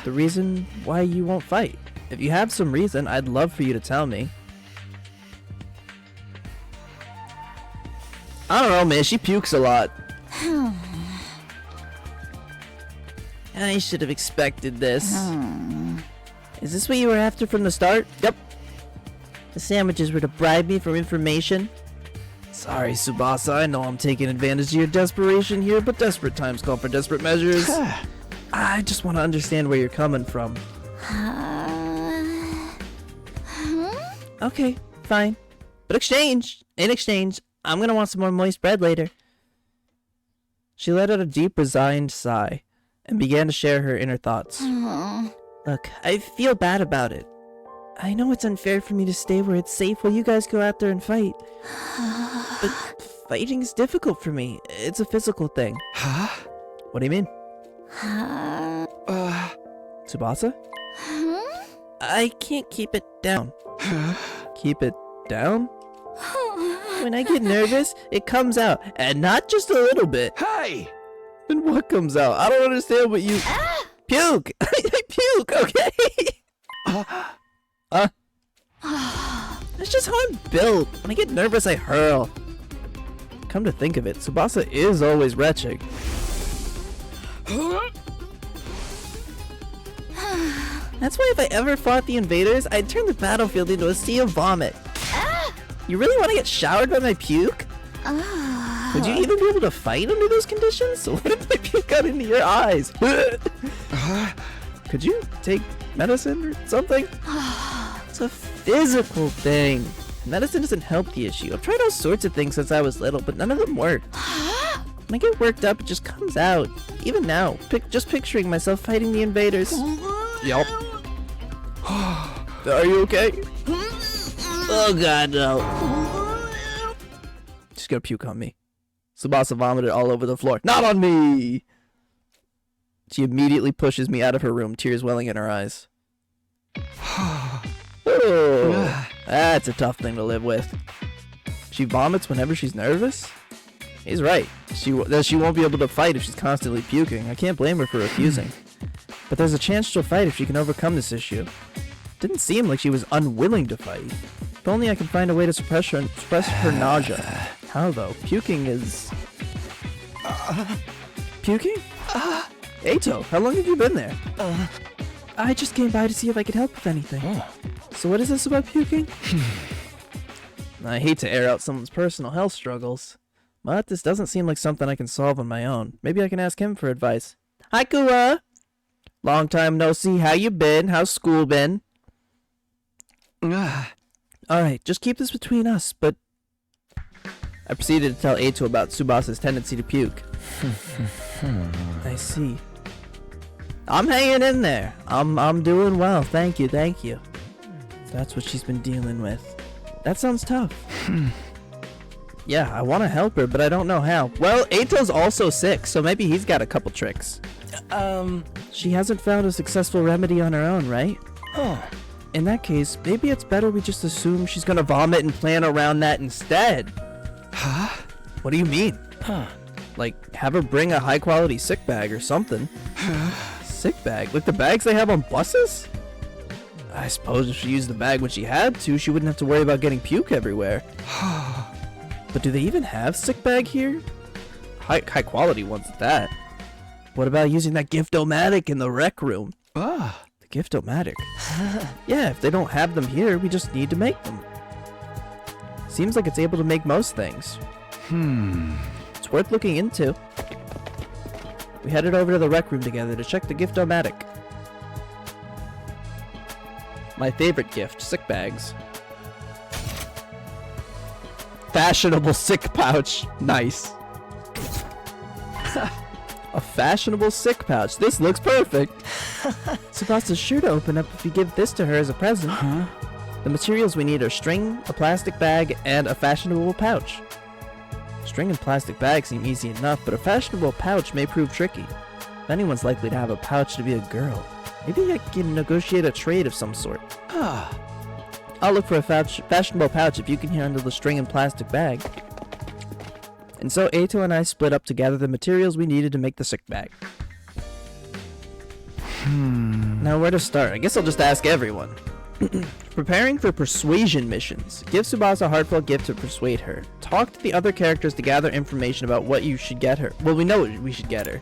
The reason why you won't fight. If you have some reason, I'd love for you to tell me. don't know, man. She pukes a lot. I should have expected this. Is this what you were after from the start? Yep. The sandwiches were to bribe me for information? Sorry, Tsubasa. I know I'm taking advantage of your desperation here, but desperate times call for desperate measures. I just want to understand where you're coming from. Okay, fine. But in exchange, I'm gonna want some more moist bread later. She let out a deep, resigned sigh and began to share her inner thoughts. Look, I feel bad about it. I know it's unfair for me to stay where it's safe while you guys go out there and fight. But fighting's difficult for me. It's a physical thing. What do you mean? Tsubasa? I can't keep it down. Keep it down? When I get nervous, it comes out, and not just a little bit. Hey! Then what comes out? I don't understand what you... Puke! I puke, okay? That's just how I'm built. When I get nervous, I hurl. Come to think of it, Tsubasa is always retching. That's why if I ever fought the invaders, I'd turn the battlefield into a sea of vomit. You really want to get showered by my puke? Would you even be able to fight under those conditions? What if my puke got into your eyes? Could you take medicine or something? It's a physical thing. Medicine doesn't help the issue. I've tried all sorts of things since I was little, but none of them work. When I get worked up, it just comes out. Even now, just picturing myself fighting the invaders. Yup. Are you okay? Oh god, no. She's gonna puke on me. Tsubasa vomited all over the floor. Not on me! She immediately pushes me out of her room, tears welling in her eyes. Oh, that's a tough thing to live with. She vomits whenever she's nervous? He's right. She won't be able to fight if she's constantly puking. I can't blame her for refusing. But there's a chance she'll fight if she can overcome this issue. Didn't seem like she was unwilling to fight. If only I can find a way to suppress her nausea. How though? Puking is... Puking? Eito, how long have you been there? I just came by to see if I could help with anything. So what is this about puking? I hate to air out someone's personal health struggles, but this doesn't seem like something I can solve on my own. Maybe I can ask him for advice. Hi, Kura! Long time no see. How you been? How's school been? Alright, just keep this between us, but... I proceeded to tell Eito about Tsubasa's tendency to puke. I see. I'm hanging in there. I'm doing well. Thank you. That's what she's been dealing with. That sounds tough. Yeah, I want to help her, but I don't know how. Well, Eito's also sick, so maybe he's got a couple tricks. She hasn't found a successful remedy on her own, right? In that case, maybe it's better we just assume she's gonna vomit and plan around that instead. What do you mean? Like, have her bring a high-quality sick bag or something. Sick bag? Like the bags they have on buses? I suppose if she used the bag when she had to, she wouldn't have to worry about getting puke everywhere. But do they even have sick bag here? High-quality ones at that. What about using that gift-o-matic in the rec room? The gift-o-matic? Yeah, if they don't have them here, we just need to make them. Seems like it's able to make most things. It's worth looking into. We headed over to the rec room together to check the gift-o-matic. My favorite gift, sick bags. Fashionable sick pouch. Nice. A fashionable sick pouch. This looks perfect. Tsubasa's sure to open up if we give this to her as a present. The materials we need are string, a plastic bag, and a fashionable pouch. String and plastic bags seem easy enough, but a fashionable pouch may prove tricky. If anyone's likely to have a pouch to be a girl, maybe I can negotiate a trade of some sort. I'll look for a fashionable pouch if you can handle the string and plastic bag. And so Eito and I split up to gather the materials we needed to make the sick bag. Now where to start? I guess I'll just ask everyone. Preparing for persuasion missions. Give Tsubasa a heartfelt gift to persuade her. Talk to the other characters to gather information about what you should get her. Well, we know what we should get her.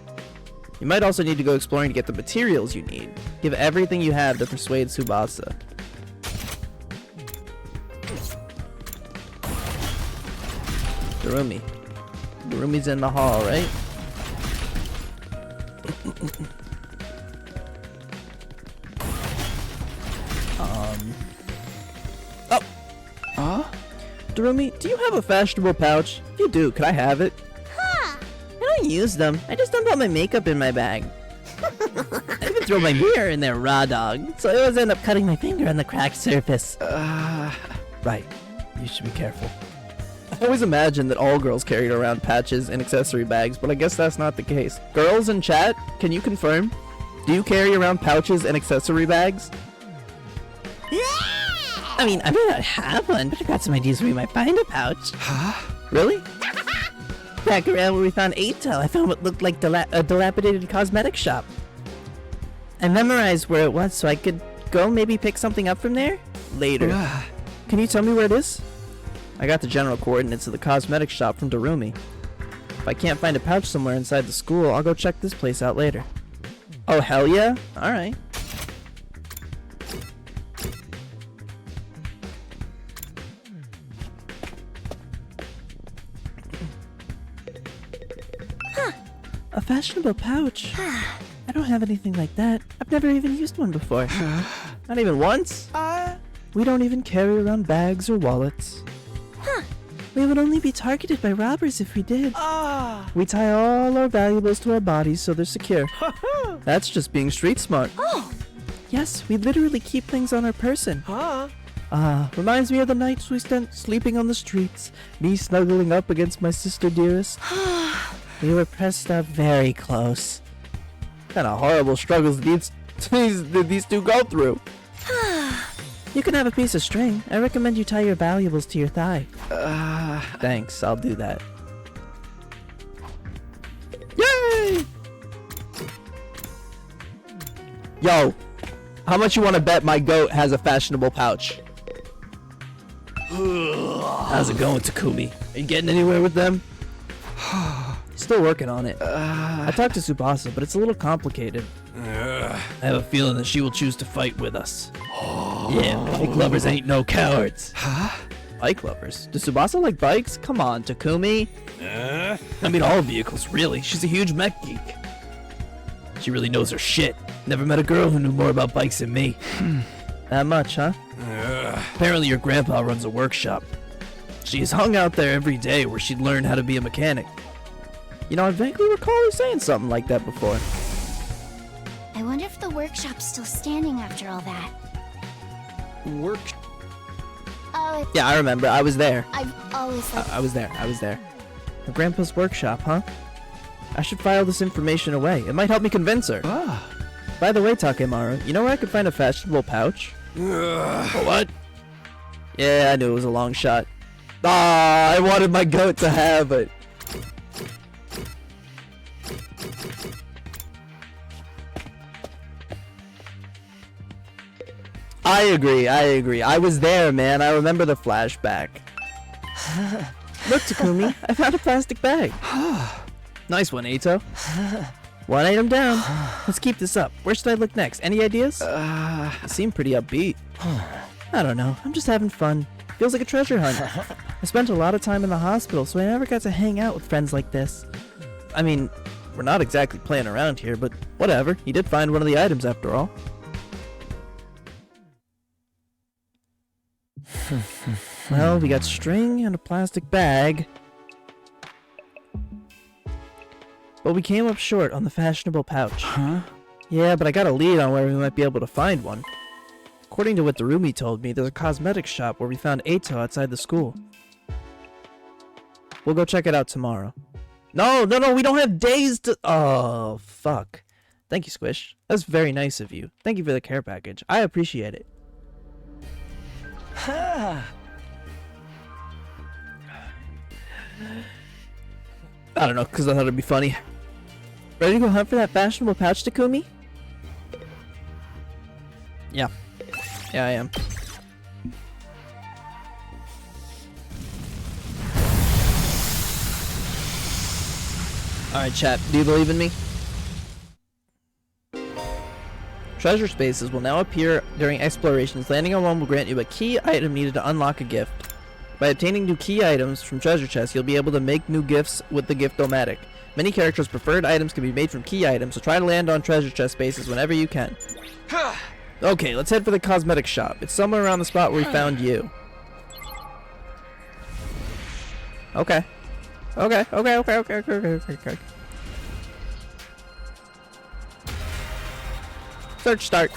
You might also need to go exploring to get the materials you need. Give everything you have to persuade Tsubasa. Darumi. Darumi's in the hall, right? Darumi, do you have a fashionable pouch? If you do, could I have it? Huh. I don't use them. I just dump all my makeup in my bag. I even throw my mirror in there, raw dog. So I always end up cutting my finger on the cracked surface. Right. You should be careful. I always imagined that all girls carried around patches and accessory bags, but I guess that's not the case. Girls in chat, can you confirm? Do you carry around pouches and accessory bags? I mean, I may not have one, but I've got some ideas where we might find a pouch. Really? Back around where we found Ato, I found what looked like a dilapidated cosmetic shop. I memorized where it was so I could go maybe pick something up from there? Later. Can you tell me where it is? I got the general coordinates of the cosmetic shop from Darumi. If I can't find a pouch somewhere inside the school, I'll go check this place out later. Oh, hell yeah? Alright. A fashionable pouch? I don't have anything like that. I've never even used one before. Not even once? We don't even carry around bags or wallets. We would only be targeted by robbers if we did. We tie all our valuables to our bodies so they're secure. That's just being street smart. Yes, we literally keep things on our person. Reminds me of the nights we spent sleeping on the streets, me snuggling up against my sister dearest. We were pressed up very close. Kind of horrible struggles these two go through. You can have a piece of string. I recommend you tie your valuables to your thigh. Thanks, I'll do that. Yay! Yo, how much you want to bet my goat has a fashionable pouch? How's it going, Takumi? Are you getting anywhere with them? Still working on it. I talked to Tsubasa, but it's a little complicated. I have a feeling that she will choose to fight with us. Yeah, bike lovers ain't no cowards. Bike lovers? Does Tsubasa like bikes? Come on, Takumi. I mean, all vehicles, really. She's a huge mech geek. She really knows her shit. Never met a girl who knew more about bikes than me. That much, huh? Apparently your grandpa runs a workshop. She's hung out there every day where she'd learn how to be a mechanic. You know, I vaguely recall her saying something like that before. I wonder if the workshop's still standing after all that. Work. Oh, Yeah, I remember. I was there. I've always liked I was there. Her grandpa's workshop, huh? I should file this information away. It might help me convince her. By the way, Takemaru, you know where I could find a fashionable pouch? What? Yeah, I knew it was a long shot. I wanted my goat to have it. I agree. I was there, man. I remember the flashback. Look, Takumi, I found a plastic bag. Nice one, Ato. One item down. Let's keep this up. Where should I look next? Any ideas? You seem pretty upbeat. I don't know. I'm just having fun. Feels like a treasure hunt. I spent a lot of time in the hospital, so I never got to hang out with friends like this. I mean, we're not exactly playing around here, but whatever. You did find one of the items after all. Well, we got string and a plastic bag. But we came up short on the fashionable pouch. Yeah, but I got a lead on where we might be able to find one. According to what Darumi told me, there's a cosmetics shop where we found Ato outside the school. We'll go check it out tomorrow. No, we don't have days to... Oh, fuck. Thank you, Squish. That's very nice of you. Thank you for the care package. I appreciate it. I don't know, because I thought it'd be funny. Ready to go hunt for that fashionable pouch, Takumi? Yeah. Yeah, I am. Alright, chat. Do you believe in me? Treasure spaces will now appear during explorations. Landing on one will grant you a key item needed to unlock a gift. By obtaining new key items from treasure chests, you'll be able to make new gifts with the Gift-O-Matic. Many characters' preferred items can be made from key items, so try to land on treasure chest spaces whenever you can. Okay, let's head for the cosmetic shop. It's somewhere around the spot where we found you. Okay. Okay. Search start.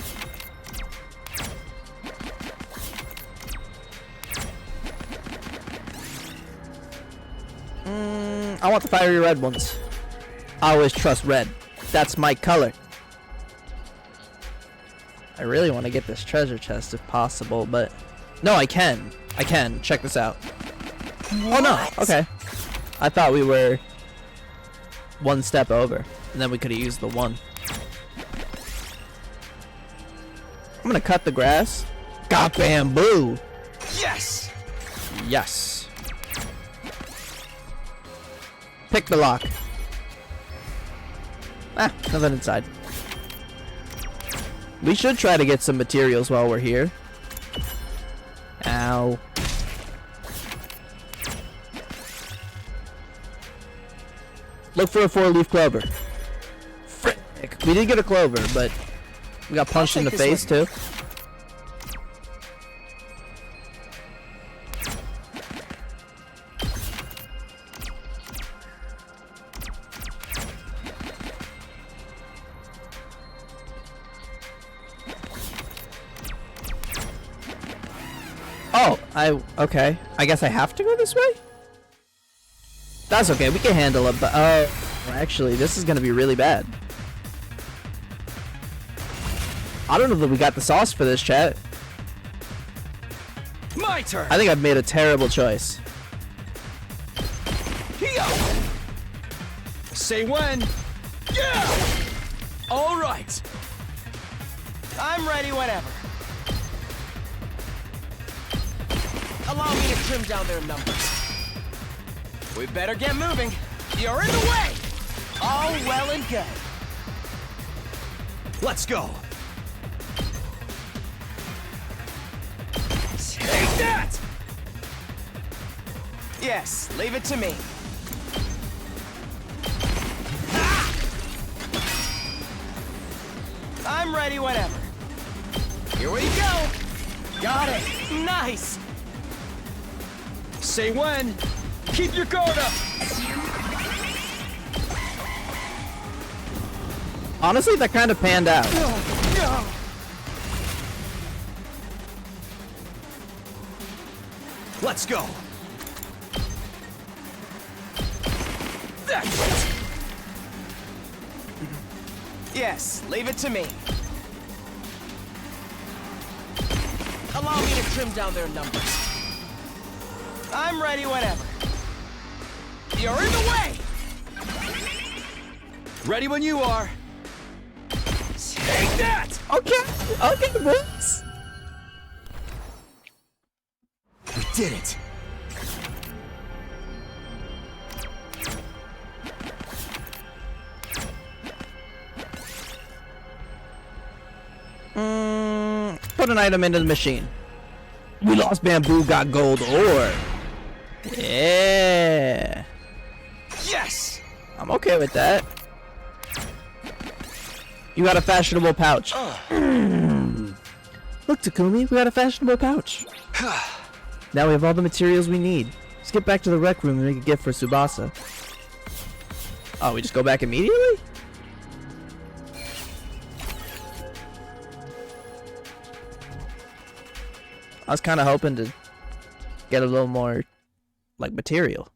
I want the fiery red ones. I always trust red. That's my color. I really want to get this treasure chest if possible, but... No, I can. Check this out. Oh no, okay. I thought we were one step over, and then we could have used the one. I'm gonna cut the grass. Got bamboo! Yes! Yes. Pick the lock. Ah, nothing inside. We should try to get some materials while we're here. Ow. Look for a 4-leaf clover. Frick. We did get a clover, but we got punched in the face too. Oh, okay. I guess I have to go this way? That's okay, we can handle it, but actually, this is gonna be really bad. I don't know that we got the sauce for this, chat. My turn! I think I've made a terrible choice. Here! Say when. Yeah! All right. I'm ready whenever. Allow me to trim down their numbers. We better get moving. You're in the way! All well and good. Let's go. Take that! Yes, leave it to me. Ah! I'm ready whenever. Here we go. Got it. Nice. Say when. Keep your guard up. Honestly, that kind of panned out. Let's go. That's it. Yes, leave it to me. Allow me to trim down their numbers. I'm ready whenever. You're in the way! Ready when you are. Take that! Okay, boys. We did it. Put an item into the machine. We lost bamboo, got gold ore. Yeah. Yes! I'm okay with that. You got a fashionable pouch. Look, Takumi, we got a fashionable pouch. Now we have all the materials we need. Let's get back to the rec room and make a gift for Tsubasa. Oh, we just go back immediately? I was kind of hoping to get a little more, like, material.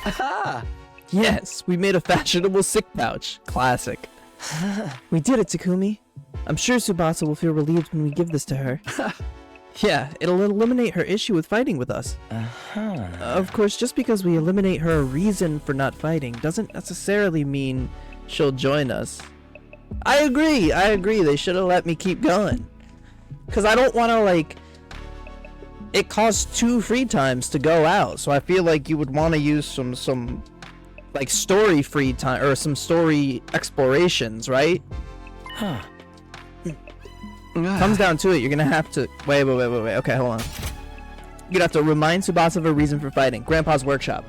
Aha! Yes, we made a fashionable sick pouch. Classic. We did it, Takumi. I'm sure Tsubasa will feel relieved when we give this to her. Yeah, it'll eliminate her issue with fighting with us. Of course, just because we eliminate her reason for not fighting doesn't necessarily mean she'll join us. I agree, they should have let me keep going. Cause I don't wanna like, it costs 2 free times to go out, so I feel like you would wanna use some like story free time, or some story explorations, right? Huh. Comes down to it, you're gonna have to wait, okay, hold on. You're gonna have to remind Tsubasa of a reason for fighting. Grandpa's workshop.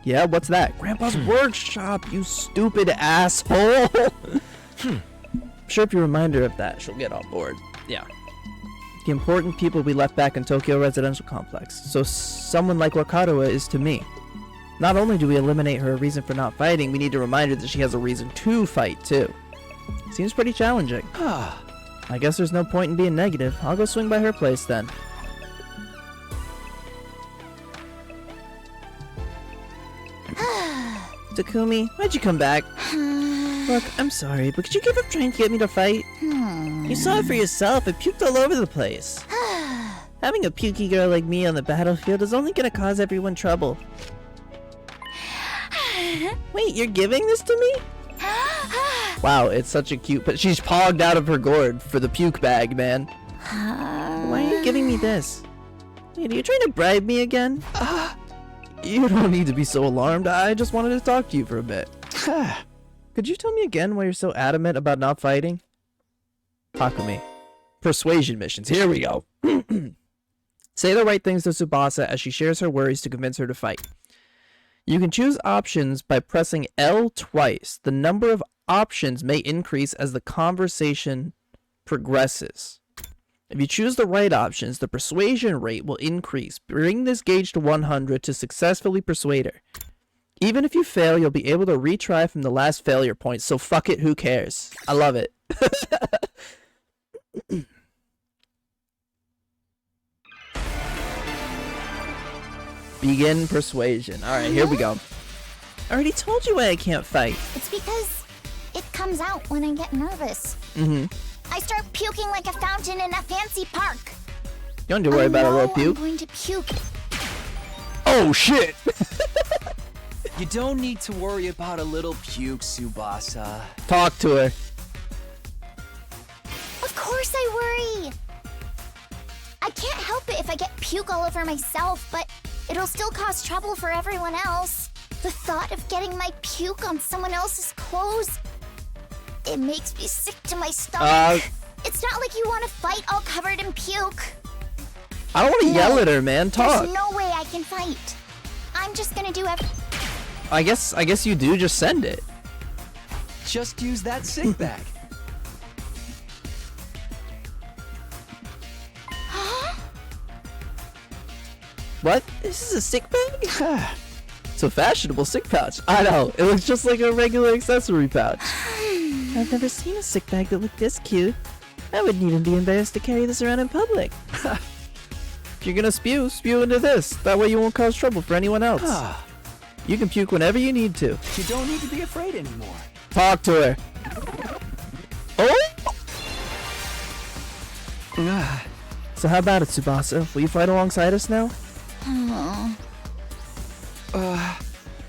Yeah, what's that? Grandpa's workshop, you stupid asshole. I'm sure if you remind her of that, she'll get on board. Yeah. The important people we left back in Tokyo Residential Complex. So someone like Wakaruwa is to me. Not only do we eliminate her reason for not fighting, we need to remind her that she has a reason to fight too. Seems pretty challenging. I guess there's no point in being negative. I'll go swing by her place then. Takumi, why'd you come back? Look, I'm sorry, but could you give up trying to get me to fight? You saw it for yourself. I puked all over the place. Having a pukey girl like me on the battlefield is only gonna cause everyone trouble. Wait, you're giving this to me? Wow, it's such a cute... But she's pogged out of her gourd for the puke bag, man. Why are you giving me this? Wait, are you trying to bribe me again? You don't need to be so alarmed. I just wanted to talk to you for a bit. Could you tell me again why you're so adamant about not fighting? Takumi. Persuasion missions. Here we go. Say the right things to Tsubasa as she shares her worries to convince her to fight. You can choose options by pressing L twice. The number of options may increase as the conversation progresses. If you choose the right options, the persuasion rate will increase. Bring this gauge to 100 to successfully persuade her. Even if you fail, you'll be able to retry from the last failure point, so fuck it, who cares? I love it. Begin persuasion. Alright, here we go. I already told you why I can't fight. It's because it comes out when I get nervous. I start puking like a fountain in a fancy park. You don't need to worry about a little puke. I'm going to puke. Oh shit! You don't need to worry about a little puke, Tsubasa. Talk to her. Of course I worry. I can't help it if I get puke all over myself, but it'll still cause trouble for everyone else. The thought of getting my puke on someone else's clothes, it makes me sick to my stomach. It's not like you want to fight all covered in puke. I don't want to yell at her, man. Talk. There's no way I can fight. I'm just gonna do everything. I guess you do. Just send it. Just use that sick bag. What? This is a sick bag? It's a fashionable sick pouch. I know. It looks just like a regular accessory pouch. I've never seen a sick bag that looked this cute. I wouldn't even be embarrassed to carry this around in public. If you're gonna spew into this. That way you won't cause trouble for anyone else. You can puke whenever you need to. You don't need to be afraid anymore. Talk to her. Oh! So how about it, Tsubasa? Will you fight alongside us now?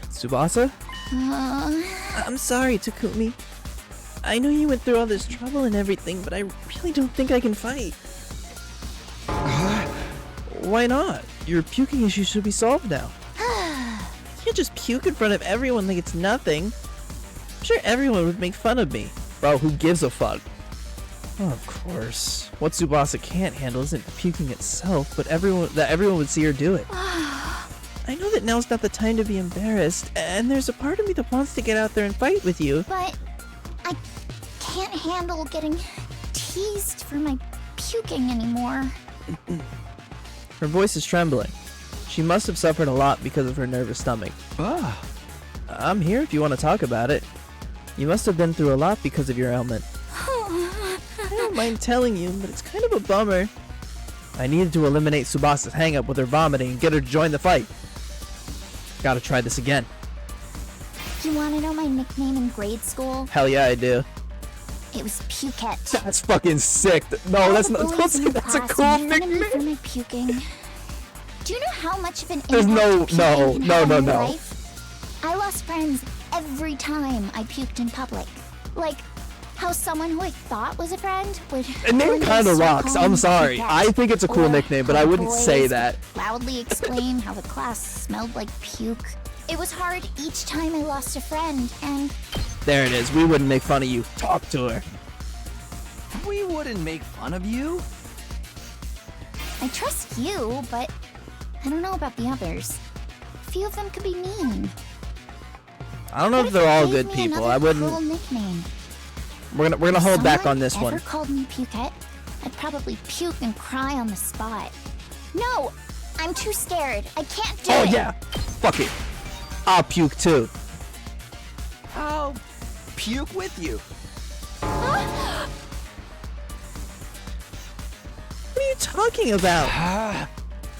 Tsubasa? I'm sorry, Takumi. I know you went through all this trouble and everything, but I really don't think I can fight. Why not? Your puking issue should be solved now. You can't just puke in front of everyone like it's nothing. I'm sure everyone would make fun of me. Bro, who gives a fuck? Oh, of course. What Tsubasa can't handle isn't puking itself, but everyone would see her do it. I know that now's not the time to be embarrassed, and there's a part of me that wants to get out there and fight with you. But I can't handle getting teased for my puking anymore. Her voice is trembling. She must have suffered a lot because of her nervous stomach. I'm here if you want to talk about it. You must have been through a lot because of your ailment. I don't mind telling you, but it's kind of a bummer. I needed to eliminate Tsubasa's hang-up with her vomiting and get her to join the fight. Gotta try this again. You want to know my nickname in grade school? Hell yeah, I do. It was Pukette. That's fucking sick. No, that's not. Don't say that's a cool nickname. For my puking. Do you know how much of an There's impact puking can have on your no. life? I lost friends every time I puked in public. Like how someone who I thought was a friend would. The name kind of rocks. I'm sorry. I think it's a cool nickname, but I wouldn't say that. Loudly exclaim how the class smelled like puke. It was hard each time I lost a friend, and There it is. We wouldn't make fun of you. Talk to her. We wouldn't make fun of you. I trust you, but I don't know about the others. A few of them could be mean. I don't know What if they're all they good gave me people. another I wouldn't. Cruel nickname. We're gonna hold back Someone on this ever one. called me Pukette, I'd probably puke and cry on the spot. No, I'm too scared. I can't do Oh it. yeah. Fuck it. I'll puke too. I'll puke with you. What are you talking about?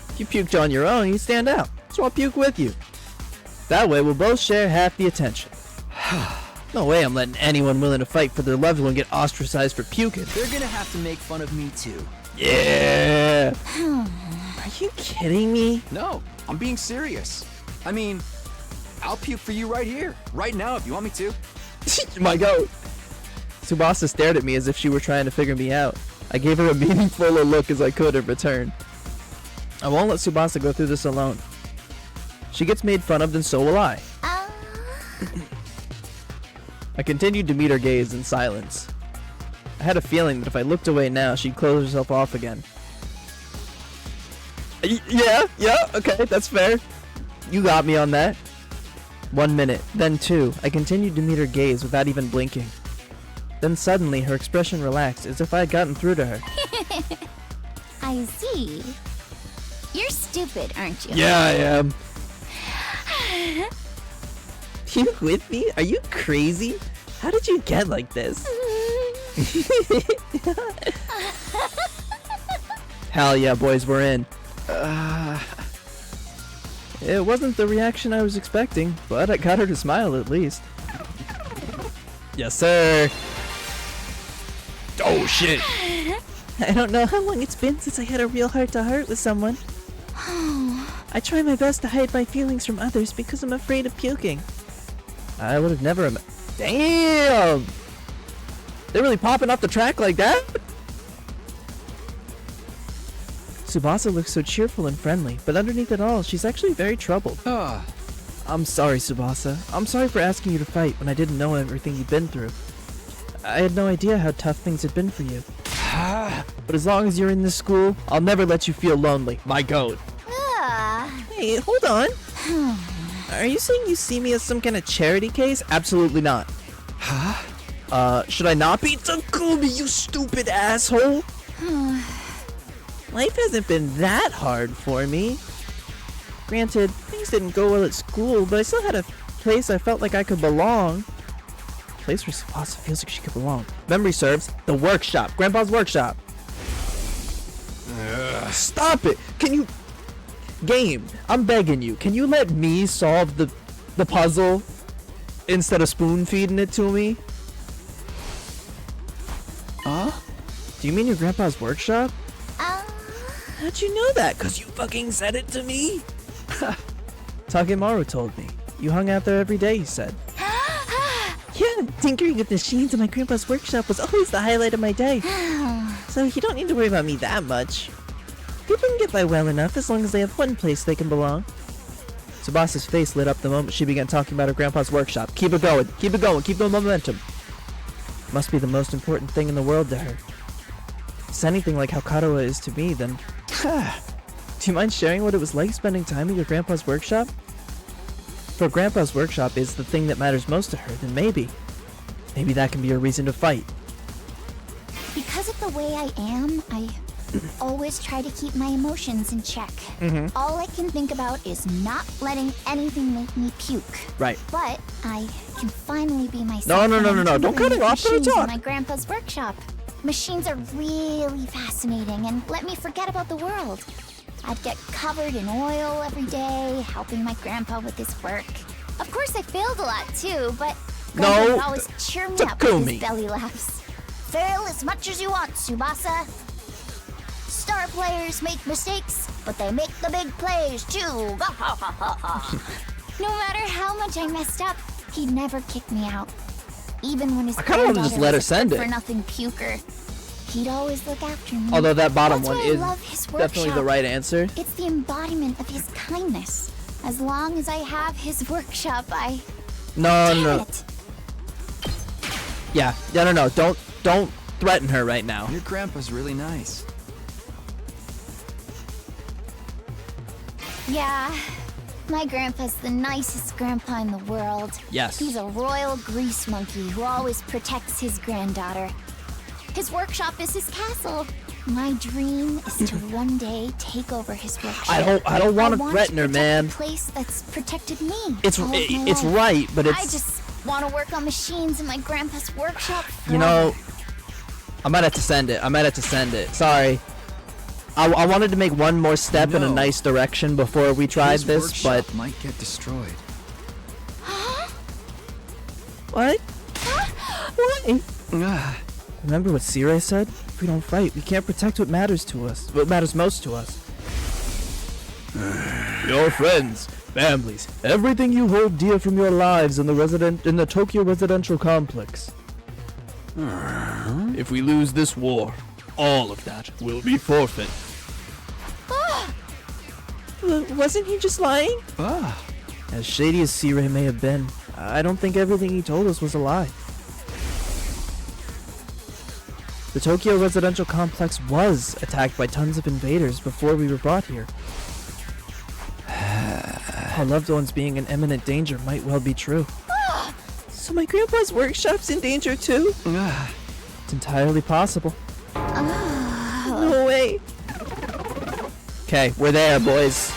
If you puked on your own, you stand out. So I'll puke with you. That way we'll both share half the attention. No way I'm letting anyone willing to fight for their loved one get ostracized for puking. They're gonna have to make fun of me too. Yeah. Are you kidding me? No, I'm being serious. I mean, I'll puke for you right here, right now if you want me to. My goat. Tsubasa stared at me as if she were trying to figure me out. I gave her a meaningful look as I could in return. I won't let Tsubasa go through this alone. She gets made fun of, then so will I. I continued to meet her gaze in silence. I had a feeling that if I looked away now, she'd close herself off again. Yeah, okay, that's fair. You got me on that. 1 minute, then 2. I continued to meet her gaze without even blinking. Then suddenly, her expression relaxed, as if I had gotten through to her. I see. You're stupid, aren't you? Yeah, I am. You with me? Are you crazy? How did you get like this? Hell yeah, boys, we're in. It wasn't the reaction I was expecting, but I got her to smile at least. Yes, sir. Oh, shit. I don't know how long it's been since I had a real heart-to-heart with someone. I try my best to hide my feelings from others because I'm afraid of puking. I would have never... Damn! They're really popping off the track like that? Tsubasa looks so cheerful and friendly, but underneath it all, she's actually very troubled. I'm sorry, Tsubasa. I'm sorry for asking you to fight when I didn't know everything you'd been through. I had no idea how tough things had been for you. But as long as you're in this school, I'll never let you feel lonely. My goat. Hey, hold on. Are you saying you see me as some kind of charity case? Absolutely not. Should I not be Takumi, you stupid asshole? Life hasn't been that hard for me. Granted, things didn't go well at school, but I still had a place I felt like I could belong. A place where Tsubasa feels like she could belong. Memory serves, the workshop. Grandpa's workshop. Stop it! Can you... Game, I'm begging you. Can you let me solve the puzzle instead of spoon feeding it to me? Do you mean your grandpa's workshop? How'd you know that? 'Cause you fucking said it to me? Takemaru told me. You hung out there every day, you said. Yeah, tinkering with machines in my grandpa's workshop was always the highlight of my day. So you don't need to worry about me that much. People can get by well enough as long as they have one place they can belong. Tsubasa's face lit up the moment she began talking about her grandpa's workshop. Keep it going, keep it going, keep the momentum. Must be the most important thing in the world to her. If it's anything like how Katawa is to me, then... Do you mind sharing what it was like spending time at your grandpa's workshop? If grandpa's workshop is the thing that matters most to her, then maybe that can be a reason to fight. Because of the way I am, I always try to keep my emotions in check. All I can think about is not letting anything make me puke. Right. But I can finally be myself. No. Don't cut it off. Let her Machines in talk. my grandpa's workshop. Machines are really fascinating and let me forget about the world. I'd get covered in oil every day, helping my grandpa with his work. Of course, I failed a lot too, but grandpa would always cheer me up with Takumi. his belly laughs. Fail as much as you want, Tsubasa. Star players make mistakes, but they make the big plays too. No matter how much I messed up, he'd never kick me out. Even when his I kinda wanna just let her send it. for nothing puker, he'd always look after me. Although that bottom That's one why I is love his definitely the workshop. right answer. It's the embodiment of his kindness. As long as I have his workshop, I No, Damn no. it. Yeah, no. Don't threaten her right now. Your grandpa's really nice. Yeah, my grandpa's the nicest grandpa in the world. Yes. He's a royal grease monkey who always protects his granddaughter. His workshop is his castle. My dream is to one day take over his workshop. I don't want to want threaten her, protect man. the place that's protected me. It's all of my it's life. right, but I it's just want to work on machines in my grandpa's workshop. you know. forever. I might have to send it. Sorry. I wanted to make one more step in a No. nice direction before we tried His this, workshop but might get destroyed. what? Why? Ah, Remember what Sirei said? If we don't fight, we can't protect what matters to us. What matters most to us. Your friends, families, everything you hold dear from your lives in the Tokyo residential complex. If we lose this war, all of that will be forfeit. Wasn't he just lying? As shady as Sirei may have been, I don't think everything he told us was a lie. The Tokyo residential complex was attacked by tons of invaders before we were brought here. Our loved ones being in imminent danger might well be true. So my grandpa's workshop's in danger too? It's entirely possible. No way. Okay, we're there, boys.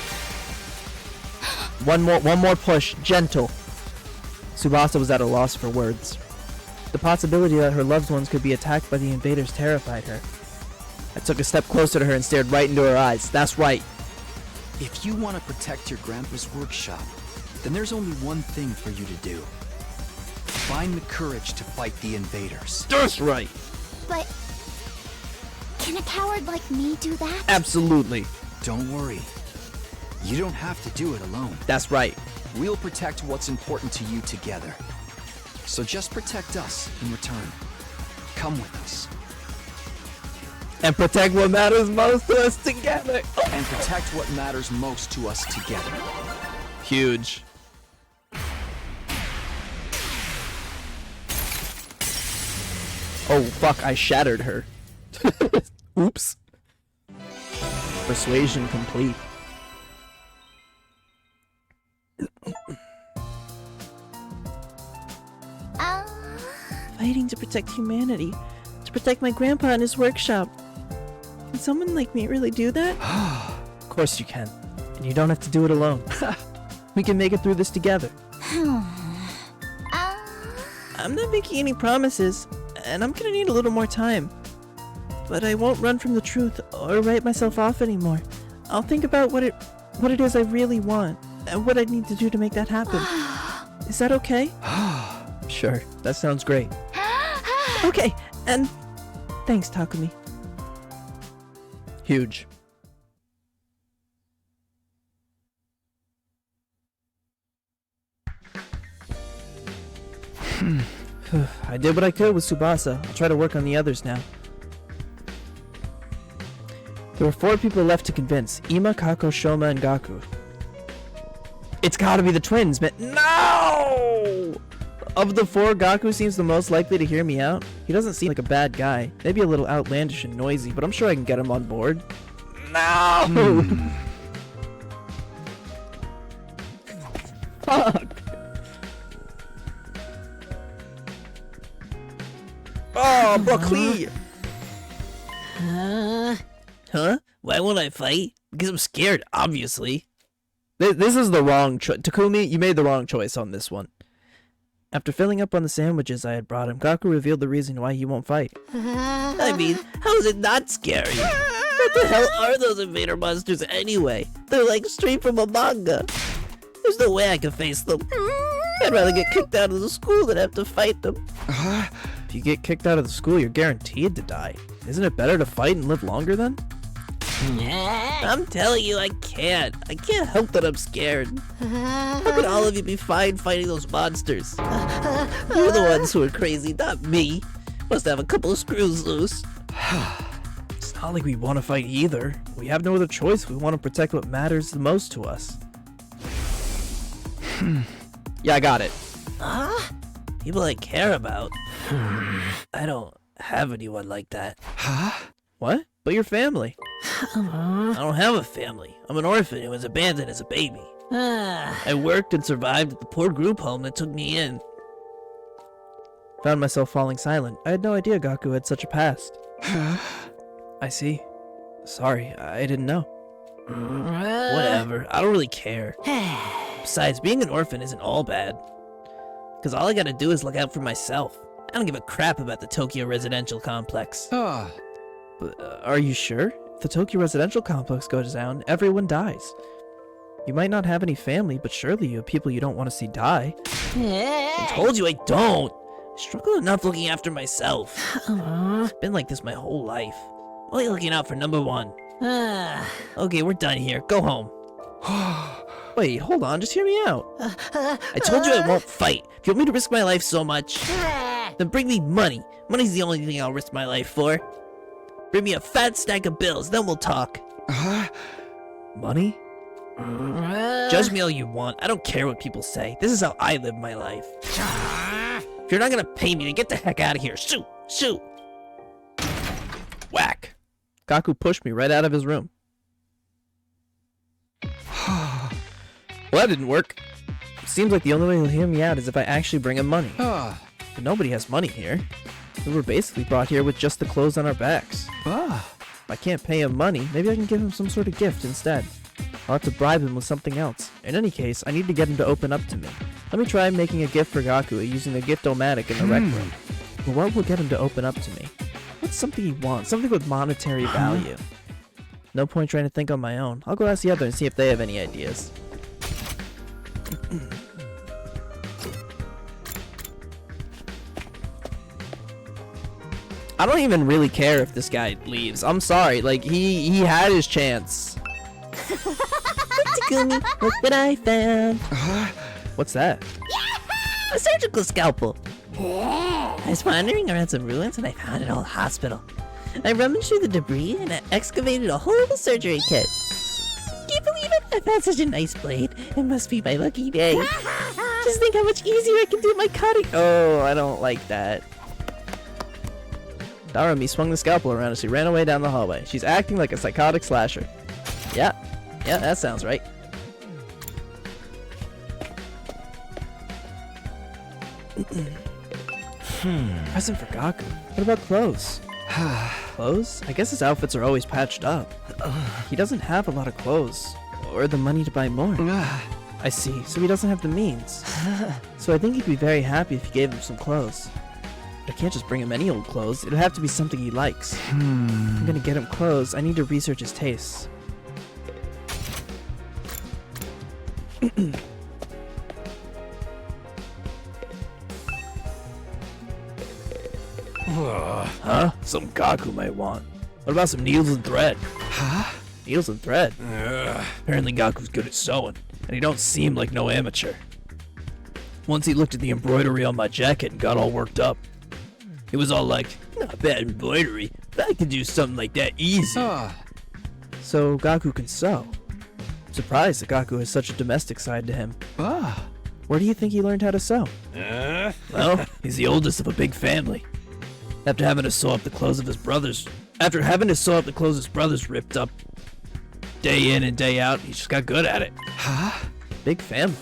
One more push, gentle. Tsubasa was at a loss for words. The possibility that her loved ones could be attacked by the invaders terrified her. I took a step closer to her and stared right into her eyes. That's right. if you want to protect your grandpa's workshop, then there's only one thing for you to do. Find the courage to fight the invaders. That's right. But can a coward like me do that? Absolutely. Don't worry. You don't have to do it alone. That's right. We'll protect what's important to you together. So just protect us in return. Come with us. And protect what matters most to us together. And protect what matters most to us together. Huge. Oh, fuck, I shattered her. Oops. Persuasion complete. Fighting to protect humanity. To protect my grandpa and his workshop. Can someone like me really do that? Of course you can. And you don't have to do it alone. We can make it through this together. I'm not making any promises, and I'm gonna need a little more time. But I won't run from the truth or write myself off anymore. I'll think about what it is I really want, and what I need to do to make that happen. Is that okay? Sure, that sounds great. Okay, and thanks, Takumi. Huge. I did what I could with Tsubasa. I'll try to work on the others now. There were 4 people left to convince. Ima, Kako, Shoma, and Gaku. It's gotta be the twins, man. No! Of the 4, Gaku seems the most likely to hear me out. He doesn't seem like a bad guy. Maybe a little outlandish and noisy, but I'm sure I can get him on board. No! Fuck! Oh, Broccoli! Huh? Why won't I fight? Because I'm scared, obviously. This is the wrong choice. Takumi, you made the wrong choice on this one. After filling up on the sandwiches I had brought him, Gaku revealed the reason why he won't fight. I mean, how is it not scary? What the hell are those invader monsters anyway? They're like straight from a manga. There's no way I can face them. I'd rather get kicked out of the school than have to fight them. If you get kicked out of the school, you're guaranteed to die. Isn't it better to fight and live longer then? I'm telling you, I can't. I can't help that I'm scared. How could all of you be fine fighting those monsters? You're the ones who are crazy, not me. Must have a couple of screws loose. It's not like we want to fight either. We have no other choice. We want to protect what matters the most to us. Yeah, I got it. Huh? People I care about. I don't have anyone like that. Huh? What? But your family. I don't have a family. I'm an orphan who was abandoned as a baby. I worked and survived at the poor group home that took me in. Found myself falling silent. I had no idea Gaku had such a past. I see. Sorry, I didn't know. Whatever, I don't really care. Besides, being an orphan isn't all bad. Because all I gotta do is look out for myself. I don't give a crap about the Tokyo residential complex. But, are you sure? If the Tokyo residential complex goes down, everyone dies. You might not have any family, but surely you have people you don't want to see die. I told you I don't. I struggle enough looking after myself. It's been like this my whole life. Only looking out for number one. Okay, we're done here. Go home. Wait, hold on, just hear me out. I told you I won't fight. If you want me to risk my life so much, then bring me money. Money's the only thing I'll risk my life for. Bring me a fat stack of bills, then we'll talk. Money? Judge me all you want. I don't care what people say. This is how I live my life. If you're not gonna pay me, then get the heck out of here. Shoot! Shoot! Whack! Gaku pushed me right out of his room. Well, that didn't work. Seems like the only way he'll hear me out is if I actually bring him money. But nobody has money here. We were basically brought here with just the clothes on our backs. If I can't pay him money, maybe I can give him some sort of gift instead. I'll have to bribe him with something else. In any case, I need to get him to open up to me. Let me try making a gift for Gaku using the gift-o-matic in the rec room. But what will get him to open up to me? What's something he wants? Something with monetary value. No point trying to think on my own. I'll go ask the others and see if they have any ideas. I don't even really care if this guy leaves. I'm sorry. Like, he had his chance. Takumi, look what I found. What's that? A surgical scalpel. I was wandering around some ruins and I found an old hospital. I rummaged through the debris and I excavated a whole surgery kit. Can you believe it? I found such a nice blade. It must be my lucky day. Just think how much easier I can do my cutting. Oh, I don't like that. Darumi swung the scalpel around as she ran away down the hallway. She's acting like a psychotic slasher. Yeah, that sounds right. Present for Gaku. What about clothes? Clothes? I guess his outfits are always patched up. He doesn't have a lot of clothes. Or the money to buy more. I see, so he doesn't have the means. So I think he'd be very happy if you gave him some clothes. I can't just bring him any old clothes. It'll have to be something he likes. If I'm gonna get him clothes, I need to research his tastes. Huh? Some Gaku might want. What about some needles and thread? Huh? Needles and thread? Apparently Gaku's good at sewing, and he don't seem like no amateur. Once he looked at the embroidery on my jacket and got all worked up. He was all like, not bad embroidery, but I could do something like that easy. So Gaku can sew. I'm surprised that Gaku has such a domestic side to him. Where do you think he learned how to sew? Well, he's the oldest of a big family. After having to sew up the clothes his brothers ripped up day in and day out, he just got good at it. Big family.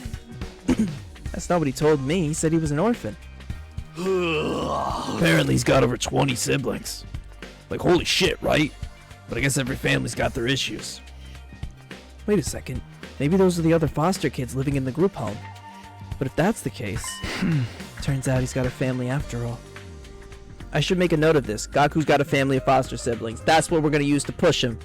That's not what he told me. He said he was an orphan. Apparently he's got over 20 siblings. Like, holy shit, right? But I guess every family's got their issues. Wait a second. Maybe those are the other foster kids living in the group home. But if that's the case, turns out he's got a family after all. I should make a note of this. Gaku's got a family of foster siblings. That's what we're gonna use to push him.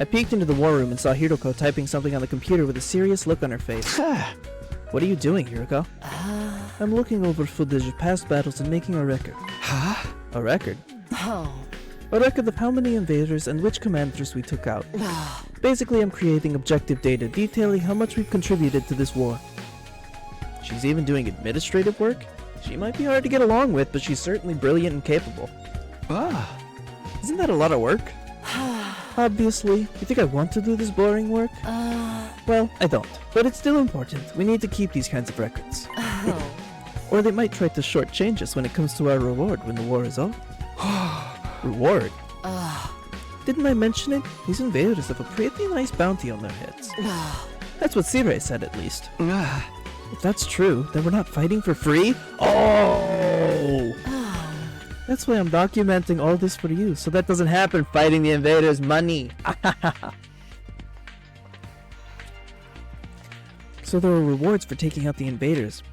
I peeked into the war room and saw Hiroko typing something on the computer with a serious look on her face. What are you doing, Hiroko? I'm looking over footage of past battles and making a record. Huh? A record? Oh. A record of how many invaders and which commanders we took out. Basically, I'm creating objective data detailing how much we've contributed to this war. She's even doing administrative work? She might be hard to get along with, but she's certainly brilliant and capable. Isn't that a lot of work? Obviously. You think I want to do this boring work? Well, I don't. But it's still important. We need to keep these kinds of records. Or they might try to shortchange us when it comes to our reward when the war is over. Reward? Didn't I mention it? These invaders have a pretty nice bounty on their heads. That's what Sirei said, at least. If that's true, then we're not fighting for free? Oh! That's why I'm documenting all this for you, so that doesn't happen fighting the invaders' money. So there are rewards for taking out the invaders.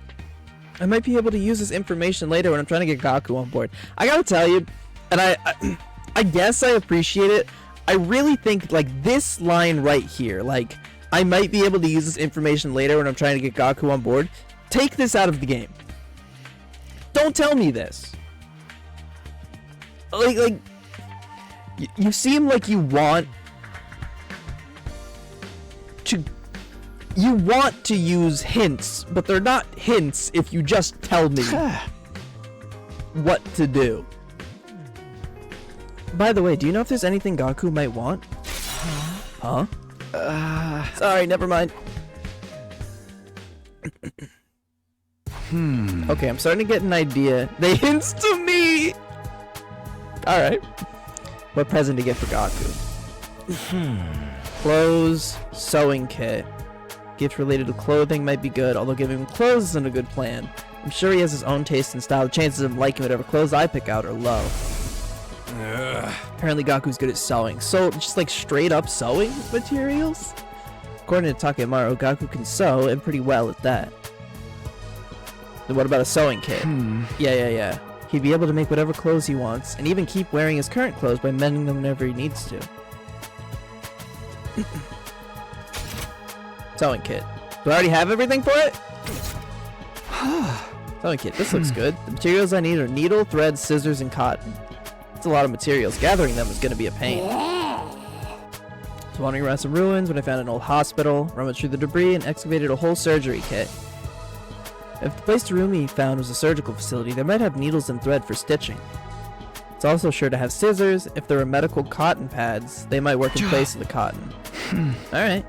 I might be able to use this information later when I'm trying to get Gaku on board. I gotta tell you, and I guess I appreciate it. I really think, like, this line right here, like, I might be able to use this information later when I'm trying to get Gaku on board. Take this out of the game. Don't tell me this. Like, you seem like you want to use hints, but they're not hints if you just tell me what to do. By the way, do you know if there's anything Gaku might want? Huh? Sorry, never mind. Okay, I'm starting to get an idea. They hints to me! Alright. What present to get for Gaku? Clothes, sewing kit. Gift related to clothing might be good, although giving him clothes isn't a good plan. I'm sure he has his own taste and style. The chances of him liking whatever clothes I pick out are low. Apparently Gaku's good at sewing. So, just like straight up sewing materials? According to Takemaru, Gaku can sew, and pretty well at that. Then what about a sewing kit? Yeah. He'd be able to make whatever clothes he wants, and even keep wearing his current clothes by mending them whenever he needs to. Sewing kit. Do I already have everything for it? Sewing kit. This looks good. The materials I need are needle, thread, scissors, and cotton. It's a lot of materials. Gathering them is going to be a pain. So wandering around some ruins when I found an old hospital, rummaged through the debris, and excavated a whole surgery kit. If the place Terumi found was a surgical facility, they might have needles and thread for stitching. It's also sure to have scissors. If there are medical cotton pads, they might work in place of the cotton. Alright.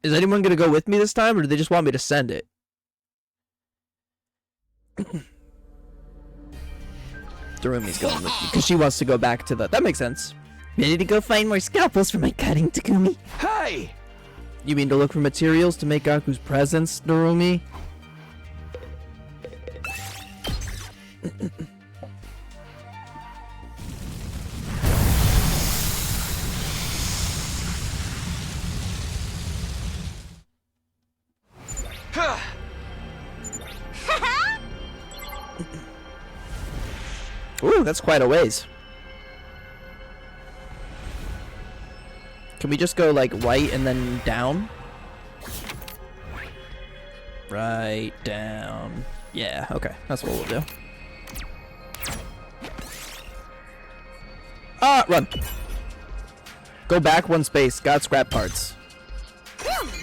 Is anyone going to go with me this time, or do they just want me to send it? Terumi's going with me, because she wants to go back to the... That makes sense. Ready to go find more scalpels for my cutting, Takumi? Hey! You mean to look for materials to make Gaku's presents, Terumi? Ooh, that's quite a ways. Can we just go like right and then down? Right, down. Yeah, okay. That's what we'll do. Ah, run. Go back one space. Got scrap parts.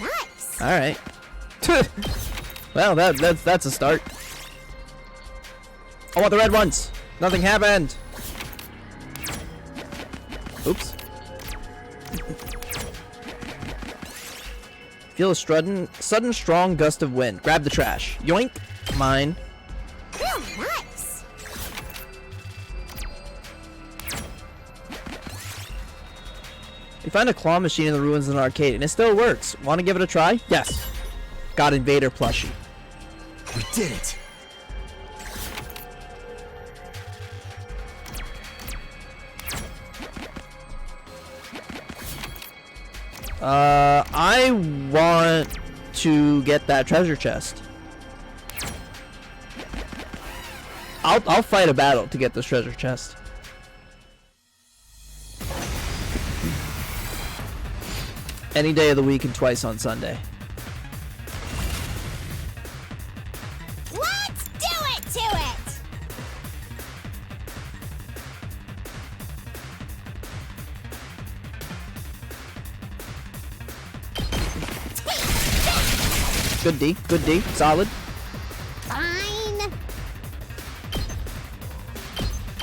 Nice. Alright. Well, that's a start. I want the red ones. Nothing happened. Oops. Feel a sudden strong gust of wind. Grab the trash. Yoink. Mine. Nice. We find a claw machine in the ruins of an arcade, and it still works. Want to give it a try? Yes. Got Invader plushie. We did it! I want to get that treasure chest. I'll fight a battle to get this treasure chest. Any day of the week and twice on Sunday. Let's do it to it! Good D. Good D. Solid. Fine.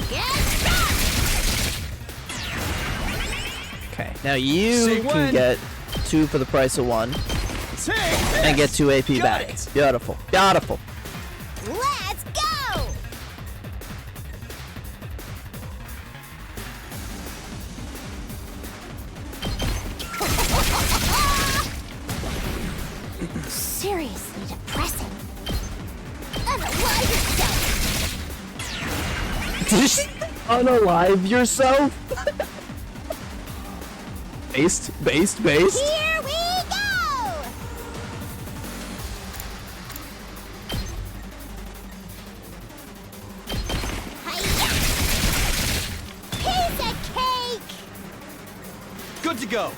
Get back! Okay. Now you Say can when. get 2 for the price of 1 Take and get this. 2 AP Got back. it. Beautiful. Beautiful. Let's go! Seriously depressing. Unalive yourself! Unalive yourself? Based. Here we go! Hiya! Piece of cake! Good to go.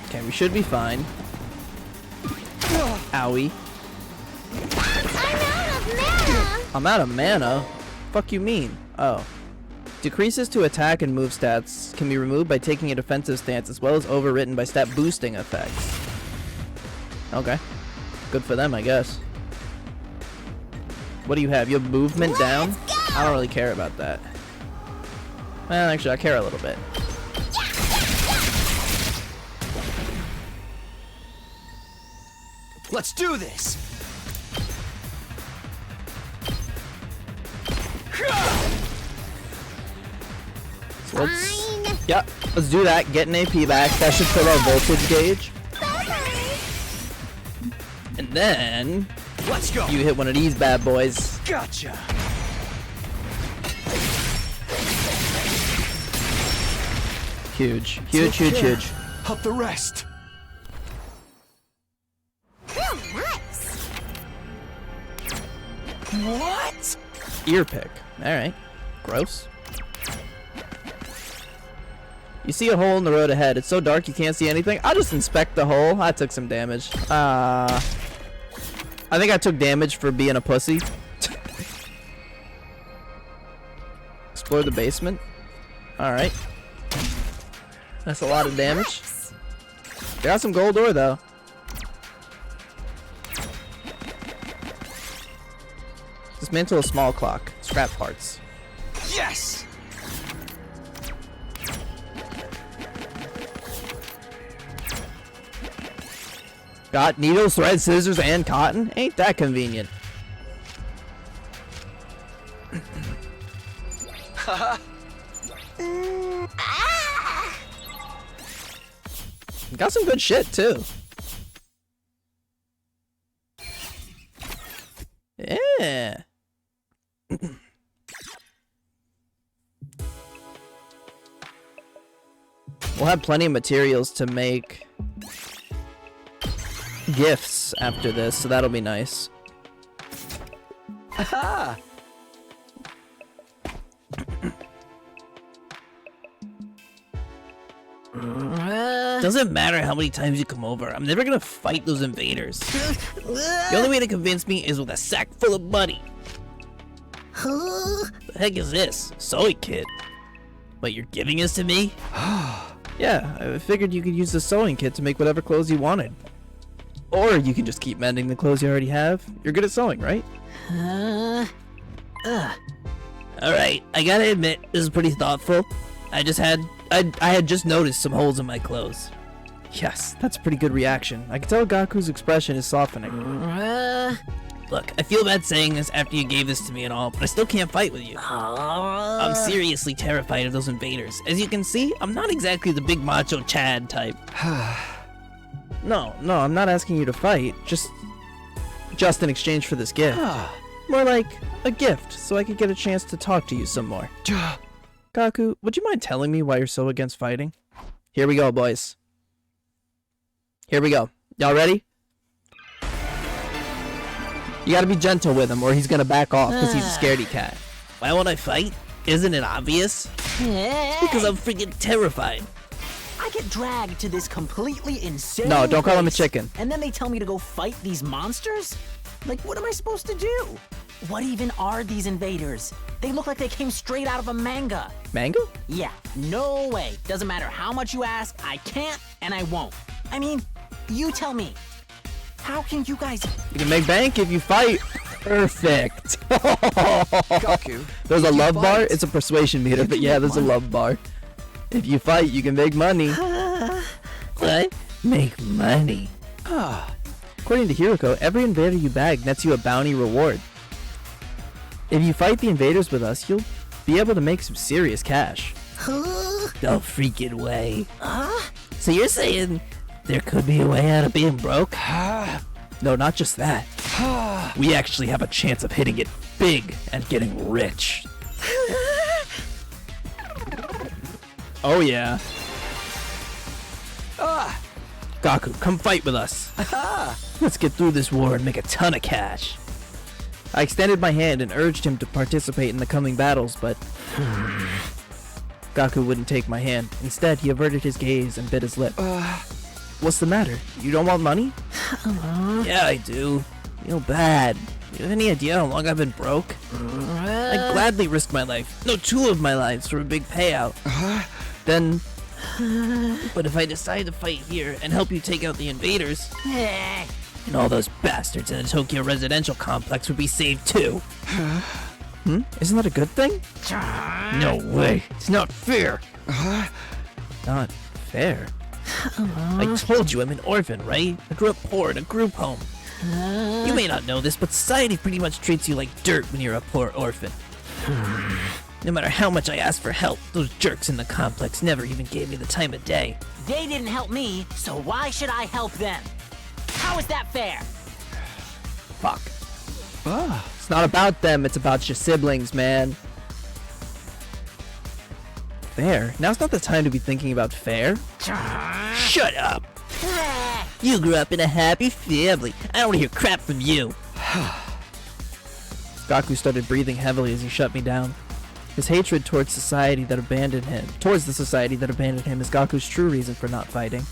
Okay, we should be fine. Owie. I'm out of mana! I'm out of mana? Fuck you mean? Oh. Decreases to attack and move stats can be removed by taking a defensive stance as well as overwritten by stat boosting effects. Okay. Good for them, I guess. What do you have? You have movement down? I don't really care about that. Well, actually, I care a little bit. Let's do this. So let's, Fine. yeah, let's do that. Get an AP back. That should fill our voltage gauge. Bye-bye. And then Let's go. you hit one of these bad boys. Gotcha. Huge. Huge, huge, huge. Up the rest. Real nice. What? Ear pick. Alright. Gross. You see a hole in the road ahead. It's so dark you can't see anything. I'll just inspect the hole. I took some damage. I think I took damage for being a pussy. Explore the basement. Alright. That's a lot of damage. Got some gold ore though. Dismantle a small clock. Scrap parts. Yes. Got needles, thread, scissors, and cotton? Ain't that convenient. Got some good shit too. Yeah. We'll have plenty of materials to make gifts after this, so that'll be nice. Haha. Doesn't matter how many times you come over, I'm never gonna fight those invaders. The only way to convince me is with a sack full of money. The heck is this? Sewing kit? Wait, you're giving this to me? Yeah, I figured you could use the sewing kit to make whatever clothes you wanted. Or you can just keep mending the clothes you already have. You're good at sewing, right? Alright, I gotta admit, this is pretty thoughtful. I had just noticed some holes in my clothes. Yes, that's a pretty good reaction. I can tell Gaku's expression is softening. Look, I feel bad saying this after you gave this to me and all, but I still can't fight with you. I'm seriously terrified of those invaders. As you can see, I'm not exactly the big macho Chad type. No, I'm not asking you to fight. Just in exchange for this gift. More like a gift, so I could get a chance to talk to you some more. Gaku, would you mind telling me why you're so against fighting? Here we go, boys. Here we go. Y'all ready? You gotta be gentle with him or he's gonna back off because he's a scaredy cat. Why won't I fight? Isn't it obvious? Because I'm freaking terrified. I get dragged to this completely insane No, don't call him a place, chicken. And then they tell me to go fight these monsters? Like, what am I supposed to do? What even are these invaders? They look like they came straight out of a manga. Mango? Yeah, no way. Doesn't matter how much you ask, I can't and I won't. I mean, you tell me. How can you guys... You can make bank if you fight. Perfect. Goku. There's a if you love bar. fight, It's a persuasion meter, you but can yeah, make there's a money. love bar. If you fight, you can make money. What? Make money. According to Hiroko, every invader you bag nets you a bounty reward. If you fight the invaders with us, you'll be able to make some serious cash. No freaking way. So you're saying there could be a way out of being broke? No, not just that. We actually have a chance of hitting it big and getting rich. Oh yeah. Gaku, come fight with us. Let's get through this war and make a ton of cash. I extended my hand and urged him to participate in the coming battles, but Gaku wouldn't take my hand. Instead, he averted his gaze and bit his lip. What's the matter? You don't want money? Yeah, I do. Feel bad. You have any idea how long I've been broke? I'd gladly risk my life, no, 2 of my lives, for a big payout. Then... But if I decide to fight here and help you take out the invaders, and all those bastards in the Tokyo residential complex would be saved too. Isn't that a good thing? No way. It's not fair. Not fair? I told you I'm an orphan, right? I grew up poor in a group home. You may not know this, but society pretty much treats you like dirt when you're a poor orphan. No matter how much I asked for help, those jerks in the complex never even gave me the time of day. They didn't help me, so why should I help them? How is that fair? Fuck. It's not about them, it's about your siblings, man. Fair? Now's not the time to be thinking about fair. Shut up. You grew up in a happy family. I don't want to hear crap from you. Gaku started breathing heavily as he shut me down. His hatred towards the society that abandoned him is Gaku's true reason for not fighting.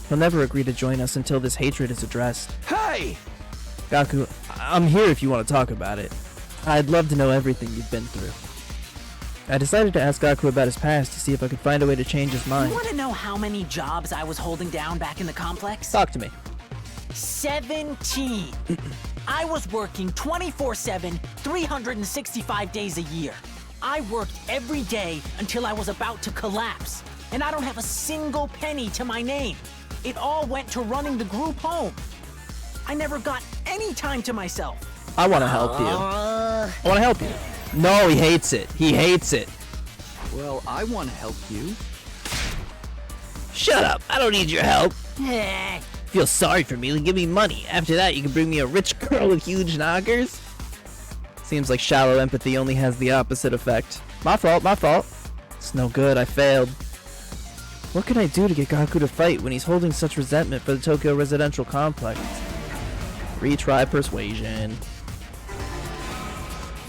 He'll never agree to join us until this hatred is addressed. Hey! Gaku, I'm here if you want to talk about it. I'd love to know everything you've been through. I decided to ask Gaku about his past to see if I could find a way to change his mind. You want to know how many jobs I was holding down back in the complex? Talk to me. 17. I was working 24/7, 365 days a year. I worked every day until I was about to collapse, and I don't have a single penny to my name. It all went to running the group home. I never got any time to myself. I want to help you. I want to help you. No, he hates it. He hates it. Well, I want to help you. Shut up. I don't need your help. Feel sorry for me, then give me money. After that, you can bring me a rich girl with huge knockers. Seems like shallow empathy only has the opposite effect. My fault, my fault. It's no good, I failed. What can I do to get Gaku to fight when he's holding such resentment for the Tokyo residential complex? Retry persuasion.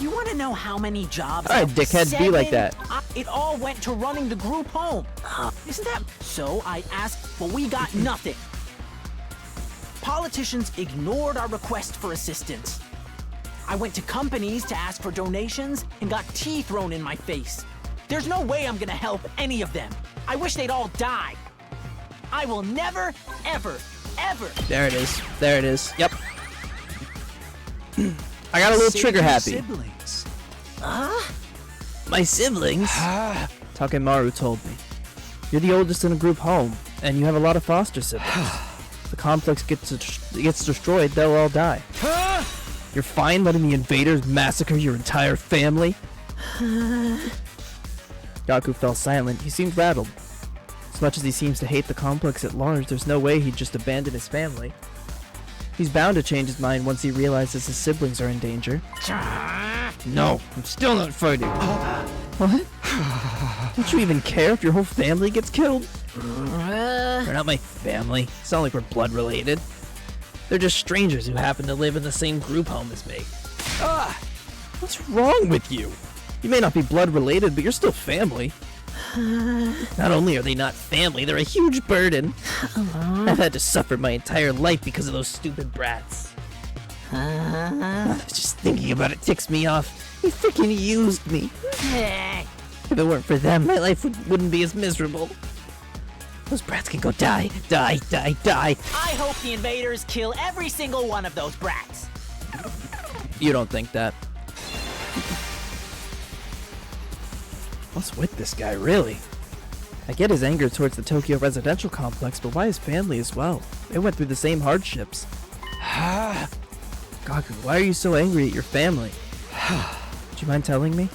You want to know how many jobs? Alright, dickhead, be like 7. that. It all went to running the group home. Isn't that so? I asked, but we got nothing. Politicians ignored our request for assistance. I went to companies to ask for donations and got tea thrown in my face. There's no way I'm gonna help any of them. I wish they'd all die. I will never, ever, ever. There it is. There it is. Yep. I got a little trigger happy. Siblings. My siblings? Takemaru told me. You're the oldest in a group home, and you have a lot of foster siblings. If the complex gets destroyed, they'll all die. You're fine letting the invaders massacre your entire family? Gaku fell silent. He seemed rattled. As much as he seems to hate the complex at large, there's no way he'd just abandon his family. He's bound to change his mind once he realizes his siblings are in danger. No, I'm still not fighting. What? Don't you even care if your whole family gets killed? They're not my family. It's not like we're blood related. They're just strangers who happen to live in the same group home as me. What's wrong with you? You may not be blood related, but you're still family. Not only are they not family, they're a huge burden. I've had to suffer my entire life because of those stupid brats. Just thinking about it ticks me off. He freaking used me. If it weren't for them, my life wouldn't be as miserable. Those brats can go die, die, die, die. I hope the invaders kill every single one of those brats. You don't think that? What's with this guy, really? I get his anger towards the Tokyo residential complex, but why his family as well? They went through the same hardships. Gaku, why are you so angry at your family? Do you mind telling me?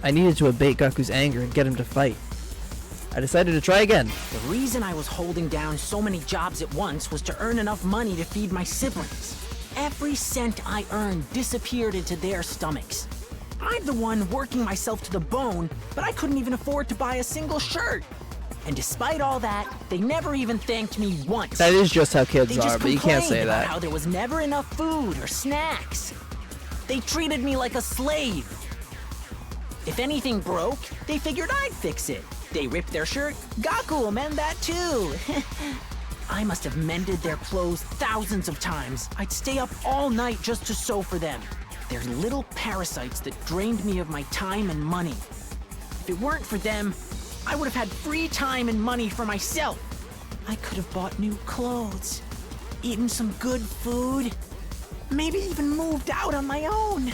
I needed to abate Gaku's anger and get him to fight. I decided to try again. The reason I was holding down so many jobs at once was to earn enough money to feed my siblings. Every cent I earned disappeared into their stomachs. I'm the one working myself to the bone, but I couldn't even afford to buy a single shirt. And despite all that, they never even thanked me once. That is just how kids They just are, but you can't say complained about that. how there was never enough food or snacks. They treated me like a slave. If anything broke, they figured I'd fix it. They ripped their shirt, Gaku will mend that too. I must have mended their clothes thousands of times. I'd stay up all night just to sew for them. They're little parasites that drained me of my time and money. If it weren't for them, I would have had free time and money for myself. I could have bought new clothes, eaten some good food, maybe even moved out on my own.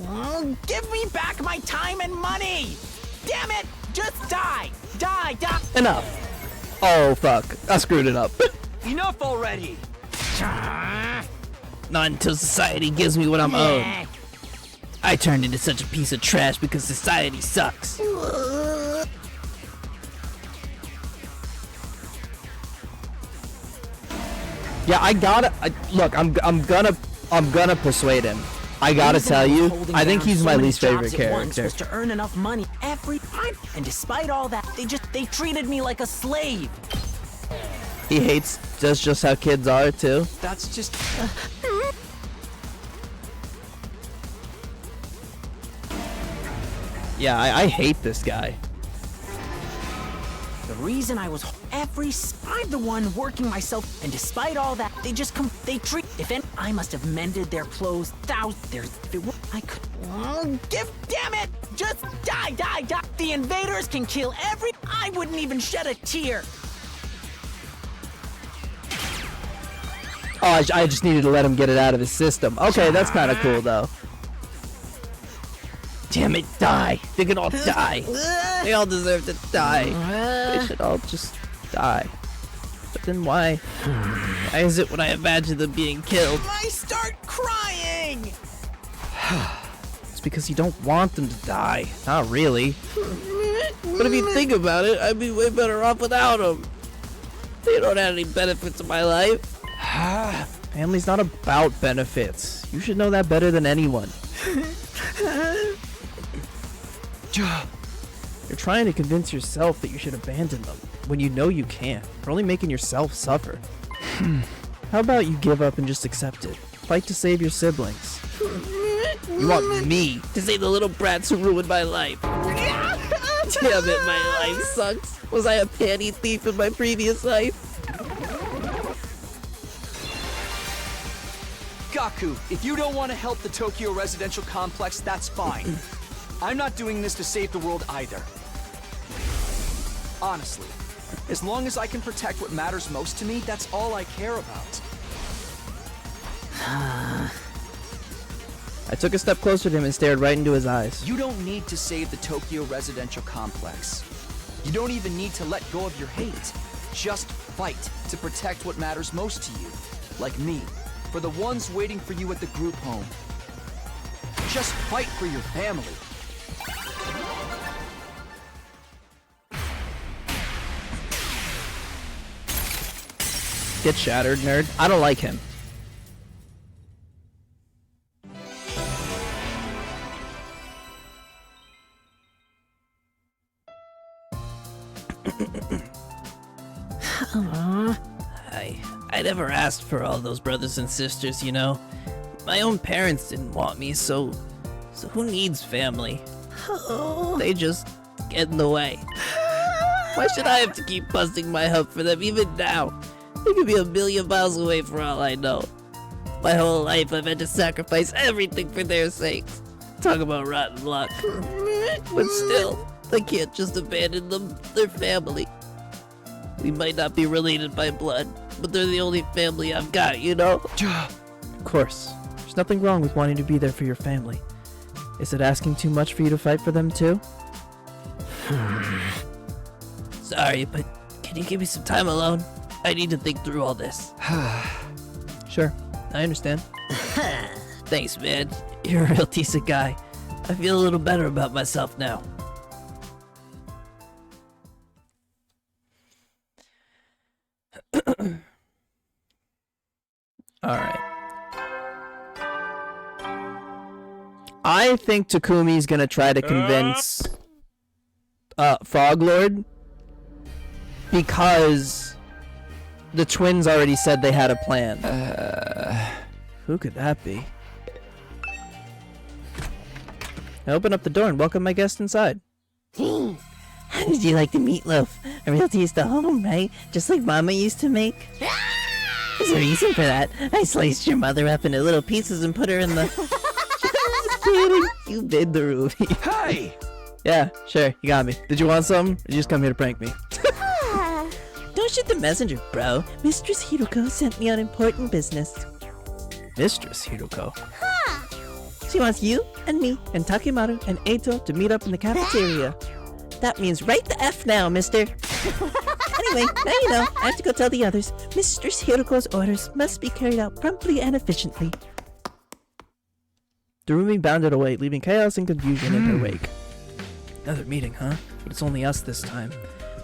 Oh, give me back my time and money! Damn it! Just die! Die, die! Enough. Oh, fuck. I screwed it up. Enough already! Not until society gives me what I'm owed. I turned into such a piece of trash because society sucks. Yeah, look, I'm gonna persuade him. I gotta tell you, I think he's my least favorite character. Was to earn enough money every time, and despite all that, they treated me like a slave. He hates just how kids are too. That's just... Yeah, I hate this guy. The reason I was I'm the one working myself, and despite all that, they treat. I must have mended their clothes thousands. I could. Damn it! Just die, die, die! The invaders can kill every. I wouldn't even shed a tear. Oh, I just needed to let him get it out of his system. Okay, that's kind of cool though. Damn it, die! They can all die. They all deserve to die. They should all just die. But then why? Why is it when I imagine them being killed? I start crying! It's because you don't want them to die. Not really. But if you think about it, I'd be way better off without them. They don't have any benefits in my life. Family's not about benefits. You should know that better than anyone. You're trying to convince yourself that you should abandon them when you know you can't. You're only making yourself suffer. How about you give up and just accept it? Fight to save your siblings. You want me to save the little brats who ruined my life. Damn it, my life sucks. Was I a panty thief in my previous life? Gaku, if you don't want to help the Tokyo residential complex, that's fine. I'm not doing this to save the world either. Honestly, as long as I can protect what matters most to me, that's all I care about. I took a step closer to him and stared right into his eyes. You don't need to save the Tokyo residential complex. You don't even need to let go of your hate. Just fight to protect what matters most to you. Like me, for the ones waiting for you at the group home. Just fight for your family. Get shattered, nerd. I don't like him. I never asked for all those brothers and sisters, you know. My own parents didn't want me, so who needs family? They just get in the way. Why should I have to keep busting my hump for them even now? They could be a million miles away for all I know. My whole life I've had to sacrifice everything for their sakes. Talk about rotten luck. But still, I can't just abandon them, their family. We might not be related by blood, but they're the only family I've got, you know? Of course. There's nothing wrong with wanting to be there for your family. Is it asking too much for you to fight for them too? Sorry, but can you give me some time alone? I need to think through all this. Sure, I understand. Thanks, man. You're a real decent guy. I feel a little better about myself now. Alright. I think Takumi's gonna try to convince Frog Lord, because the twins already said they had a plan. Who could that be? I open up the door and welcome my guest inside. How did you like the meatloaf? A real taste of home, right? Just like Mama used to make? There's a reason for that. I sliced your mother up into little pieces and put her in the... Just kidding. You bid the Ruby. Hey! Yeah, sure, you got me. Did you want some? Or did you just come here to prank me? Don't shoot the messenger, bro. Mistress Hiruko sent me on important business. Mistress Hiruko. She wants you and me and Takemaru and Eito to meet up in the cafeteria. That means right the F now, mister. Anyway, now you know. I have to go tell the others. Mistress Hiruko's orders must be carried out promptly and efficiently. Darumi bounded away, leaving chaos and confusion in her wake. Another meeting, huh? But it's only us this time.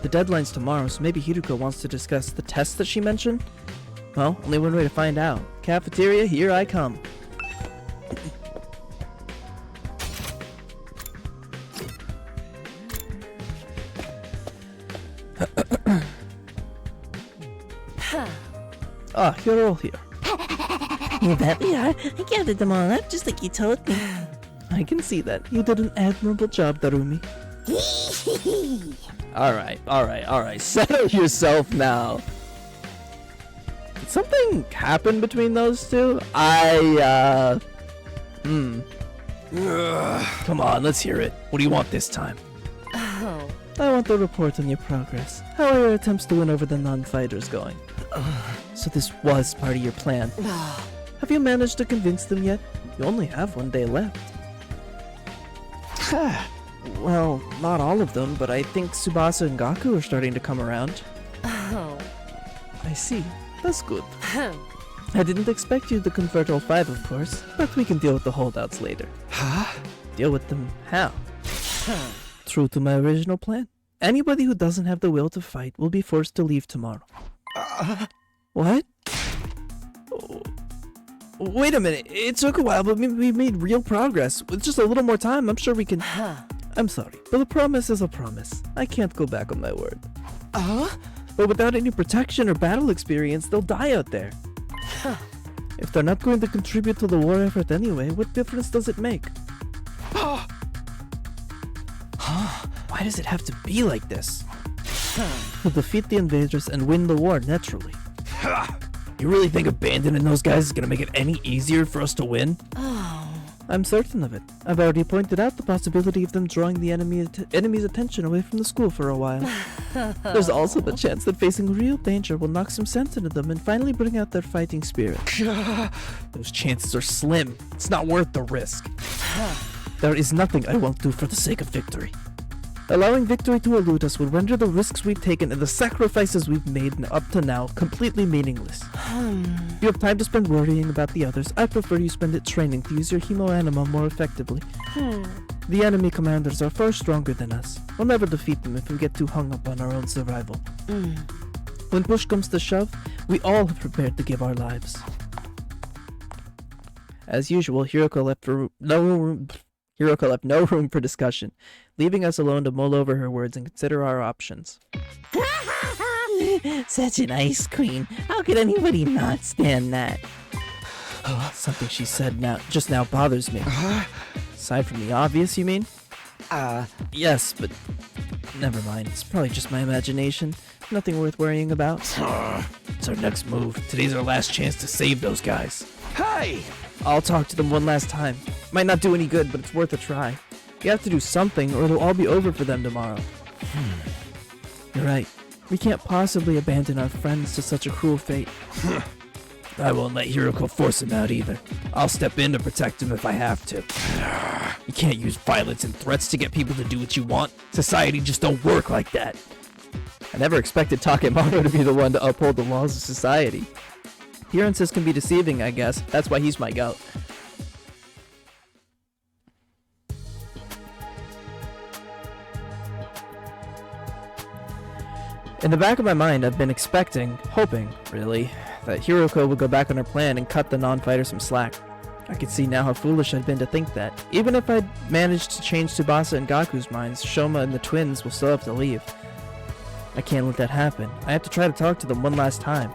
The deadline's tomorrow, so maybe Hiruko wants to discuss the test that she mentioned? Well, only one way to find out. Cafeteria, here I come. Ah, you're all here. You bet we are. I gathered them all up just like you told me. I can see that. You did an admirable job, Darumi. Alright. Settle yourself now. Did something happen between those two? Come on, let's hear it. What do you want this time? Oh. I want the report on your progress. How are your attempts to win over the non-fighters going? So this was part of your plan. Have you managed to convince them yet? You only have one day left. Well, not all of them, but I think Tsubasa and Gaku are starting to come around. Oh. I see. That's good. I didn't expect you to convert all 5, of course, but we can deal with the holdouts later. Huh? Deal with them how? True to my original plan. Anybody who doesn't have the will to fight will be forced to leave tomorrow. What? Oh, wait a minute. It took a while, but we made real progress. With just a little more time, I'm sure we can... I'm sorry, but a promise is a promise. I can't go back on my word. But without any protection or battle experience, they'll die out there. If they're not going to contribute to the war effort anyway, what difference does it make? Why does it have to be like this? To defeat the invaders and win the war naturally. You really think abandoning those guys is gonna make it any easier for us to win? I'm certain of it. I've already pointed out the possibility of them drawing the enemy's attention away from the school for a while. There's also the chance that facing real danger will knock some sense into them and finally bring out their fighting spirit. Those chances are slim. It's not worth the risk. There is nothing I won't do for the sake of victory. Allowing victory to elude us would render the risks we've taken and the sacrifices we've made up to now completely meaningless. You have time to spend worrying about the others. I prefer you spend it training to use your Hemo Anima more effectively. The enemy commanders are far stronger than us. We'll never defeat them if we get too hung up on our own survival. When push comes to shove, we all have prepared to give our lives. As usual, Hiroko left no room for discussion, leaving us alone to mull over her words and consider our options. Such an ice queen. How could anybody not stand that? Something she said just now bothers me. Aside from the obvious, you mean? Yes, but Never mind, it's probably just my imagination. Nothing worth worrying about. It's our next move. Today's our last chance to save those guys. Hey! I'll talk to them one last time. Might not do any good, but it's worth a try. You have to do something or it'll all be over for them tomorrow. You're right. We can't possibly abandon our friends to such a cruel fate. I won't let Hiroko force him out either. I'll step in to protect him if I have to. You can't use violence and threats to get people to do what you want. Society just don't work like that. I never expected Takemaru to be the one to uphold the laws of society. Appearances can be deceiving, I guess. That's why he's my goat. In the back of my mind, I've been expecting, hoping, really, that Hiroko would go back on her plan and cut the non-fighter some slack. I could see now how foolish I'd been to think that. Even if I'd managed to change Tsubasa and Gaku's minds, Shoma and the twins will still have to leave. I can't let that happen. I have to try to talk to them one last time.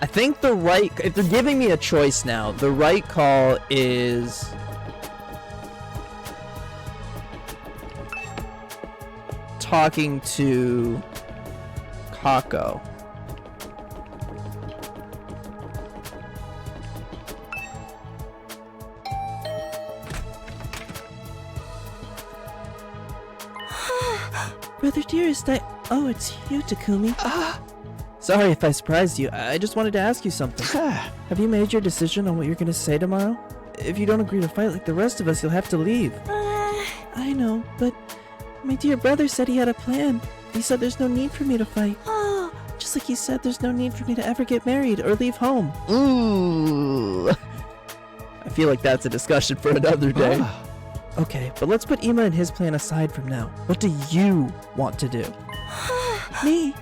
I think if they're giving me a choice now, the right call is talking to Kako. Brother dearest, Oh, it's you, Takumi. Sorry if I surprised you. I just wanted to ask you something. Have you made your decision on what you're gonna say tomorrow? If you don't agree to fight like the rest of us, you'll have to leave. I know, but my dear brother said he had a plan. He said there's no need for me to fight. Just like he said there's no need for me to ever get married or leave home. Ooh. I feel like that's a discussion for another day. Okay, but let's put Ima and his plan aside from now. What do you want to do? Me?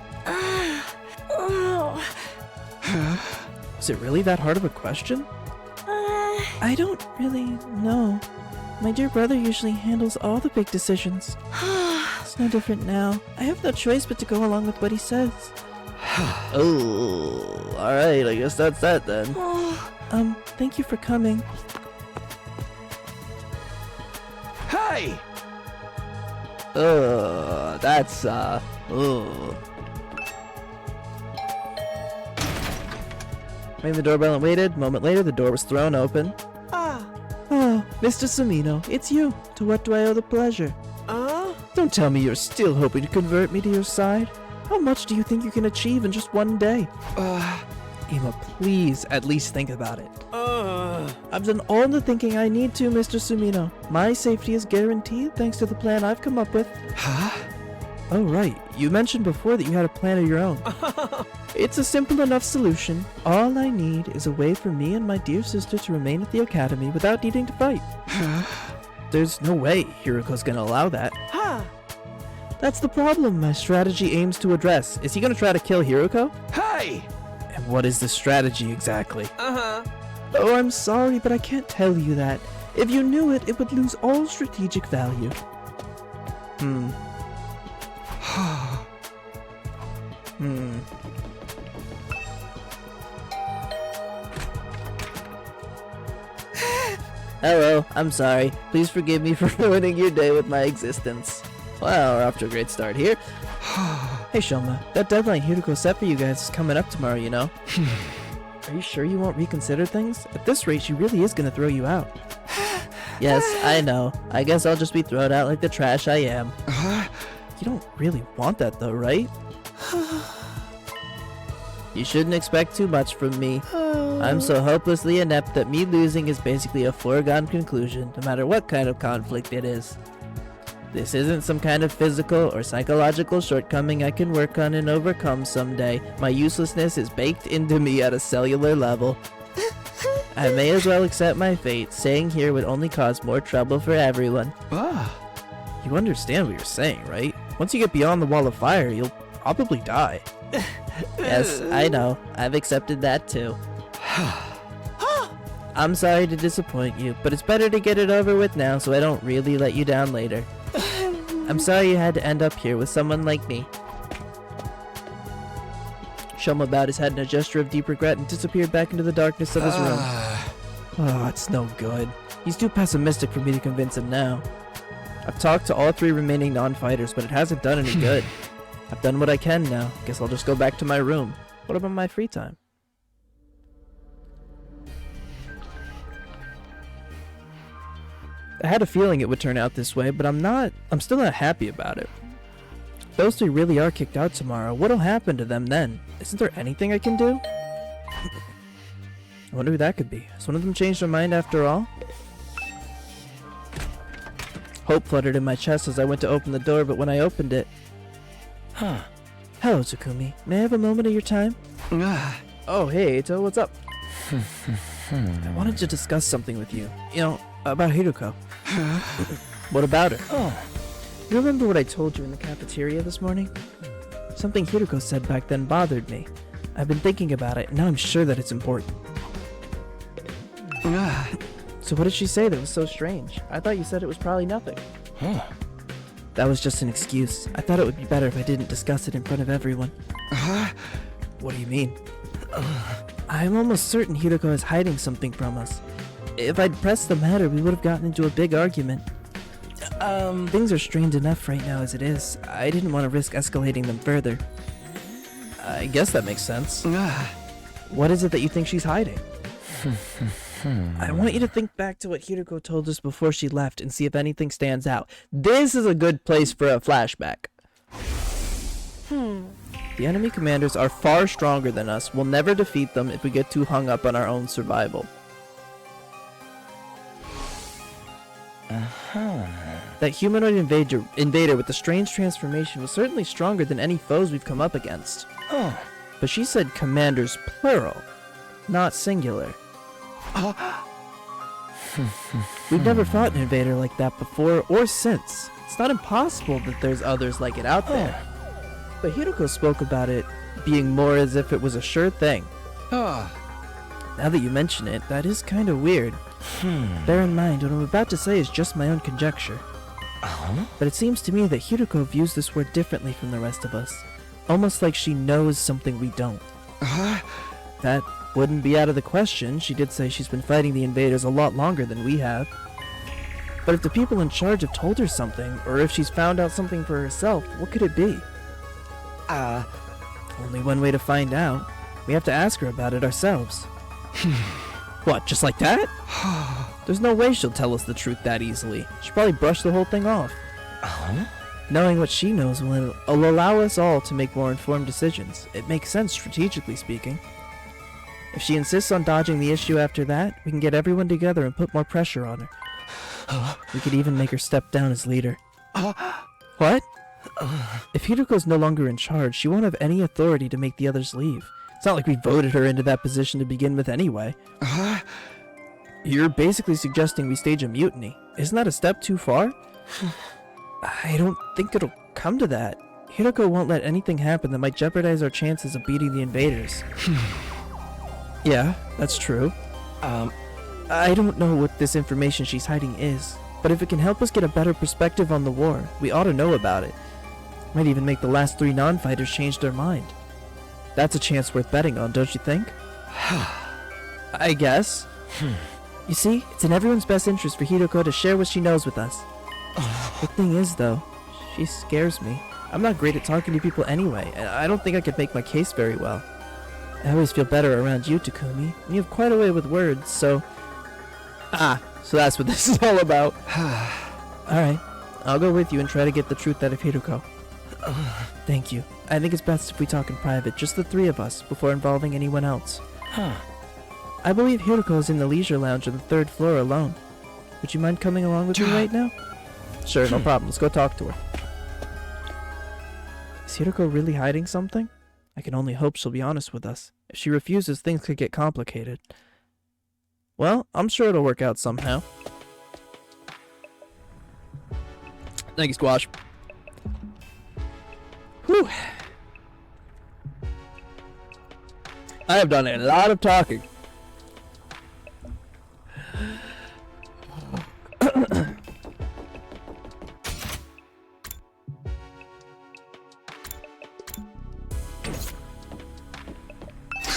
Was it really that hard of a question? I don't really know. My dear brother usually handles all the big decisions. It's no different now. I have no choice but to go along with what he says. Oh, alright, I guess that's that then. Thank you for coming. Hey! That's, ugh. Rang the doorbell and waited. A moment later, the door was thrown open. Oh, Mr. Sumino, it's you. To what do I owe the pleasure? Don't tell me you're still hoping to convert me to your side. How much do you think you can achieve in just one day? Ima, please at least think about it. I've done all the thinking I need to, Mr. Sumino. My safety is guaranteed thanks to the plan I've come up with. Oh, right. You mentioned before that you had a plan of your own. It's a simple enough solution. All I need is a way for me and my dear sister to remain at the academy without needing to fight. There's no way Hiroko's gonna allow that. That's the problem my strategy aims to address. Is he gonna try to kill Hiroko? Hey! And what is the strategy exactly? Oh, I'm sorry, but I can't tell you that. If you knew it, it would lose all strategic value. Hello, I'm sorry. Please forgive me for ruining your day with my existence. Well, we're off to a great start here. Hey Shoma, that deadline Hiroko set for you guys is coming up tomorrow, you know? Are you sure you won't reconsider things? At this rate, she really is gonna throw you out. Yes, I know. I guess I'll just be thrown out like the trash I am. You don't really want that though, right? You shouldn't expect too much from me. I'm so hopelessly inept that me losing is basically a foregone conclusion, no matter what kind of conflict it is. This isn't some kind of physical or psychological shortcoming I can work on and overcome someday. My uselessness is baked into me at a cellular level. I may as well accept my fate. Staying here would only cause more trouble for everyone. You understand what you're saying, right? Once you get beyond the wall of fire, you'll probably die. Yes, I know. I've accepted that too. I'm sorry to disappoint you, but it's better to get it over with now so I don't really let you down later. I'm sorry you had to end up here with someone like me. Shoma bowed his head in a gesture of deep regret and disappeared back into the darkness of his room. Oh, it's no good. He's too pessimistic for me to convince him now. I've talked to all 3 remaining non-fighters, but it hasn't done any good. I've done what I can now. Guess I'll just go back to my room. What about my free time? I had a feeling it would turn out this way, but I'm still not happy about it. Those 3 really are kicked out tomorrow. What'll happen to them then? Isn't there anything I can do? I wonder who that could be. Has one of them changed their mind after all? Hope fluttered in my chest as I went to open the door, but when I opened it... Hello, Takumi. May I have a moment of your time? Oh, hey, Eito, what's up? I wanted to discuss something with you. You know, about Hiruko. What about her? You remember what I told you in the cafeteria this morning? Something Hiruko said back then bothered me. I've been thinking about it, and now I'm sure that it's important. So what did she say that was so strange? I thought you said it was probably nothing. That was just an excuse. I thought it would be better if I didn't discuss it in front of everyone. What do you mean? I'm almost certain Hiruko is hiding something from us. If I'd pressed the matter, we would have gotten into a big argument. Things are strained enough right now as it is. I didn't want to risk escalating them further. I guess that makes sense. What is it that you think she's hiding? I want you to think back to what Hiruko told us before she left and see if anything stands out. This is a good place for a flashback. The enemy commanders are far stronger than us. We'll never defeat them if we get too hung up on our own survival. That humanoid invader with the strange transformation was certainly stronger than any foes we've come up against. But she said commanders plural, not singular. We've never fought an invader like that before or since. It's not impossible that there's others like it out there. But Hiruko spoke about it being more as if it was a sure thing. Now that you mention it, that is kind of weird. Bear in mind, what I'm about to say is just my own conjecture. But it seems to me that Hiruko views this word differently from the rest of us. Almost like she knows something we don't. That wouldn't be out of the question. She did say she's been fighting the invaders a lot longer than we have. But if the people in charge have told her something, or if she's found out something for herself, what could it be? Only one way to find out. We have to ask her about it ourselves. What, just like that? There's no way she'll tell us the truth that easily. She'll probably brush the whole thing off. Knowing what she knows will allow us all to make more informed decisions. It makes sense strategically speaking. If she insists on dodging the issue after that, we can get everyone together and put more pressure on her. We could even make her step down as leader. What? If Hiruko's no longer in charge, she won't have any authority to make the others leave. It's not like we voted her into that position to begin with anyway. You're basically suggesting we stage a mutiny. Isn't that a step too far? I don't think it'll come to that. Hiruko won't let anything happen that might jeopardize our chances of beating the invaders. Yeah, that's true. I don't know what this information she's hiding is, but if it can help us get a better perspective on the war, we ought to know about it. Might even make the last 3 non-fighters change their mind. That's a chance worth betting on, don't you think? I guess. You see, it's in everyone's best interest for Hiruko to share what she knows with us. The thing is, though, she scares me. I'm not great at talking to people anyway, and I don't think I could make my case very well. I always feel better around you, Takumi. You have quite a way with words, so... So that's what this is all about. Alright, I'll go with you and try to get the truth out of Hiruko. Thank you. I think it's best if we talk in private, just the 3 of us, before involving anyone else. I believe Hiruko is in the leisure lounge on the 3rd floor alone. Would you mind coming along with me right now? Sure, no problem. Let's go talk to her. Is Hiruko really hiding something? I can only hope she'll be honest with us. If she refuses, things could get complicated. Well, I'm sure it'll work out somehow. Thank you, Squash. Whew. I have done a lot of talking.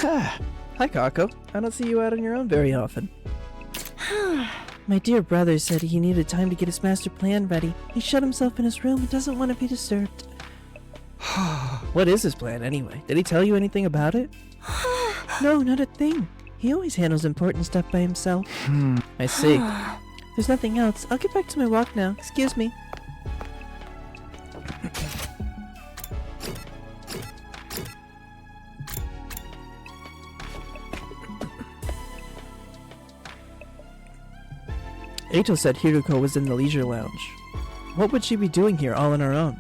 Hi, Kako. I don't see you out on your own very often. My dear brother said he needed time to get his master plan ready. He shut himself in his room and doesn't want to be disturbed. What is his plan, anyway? Did he tell you anything about it? No, not a thing. He always handles important stuff by himself. I see. There's nothing else. I'll get back to my walk now. Excuse me. Eito said Hiruko was in the leisure lounge. What would she be doing here all on her own?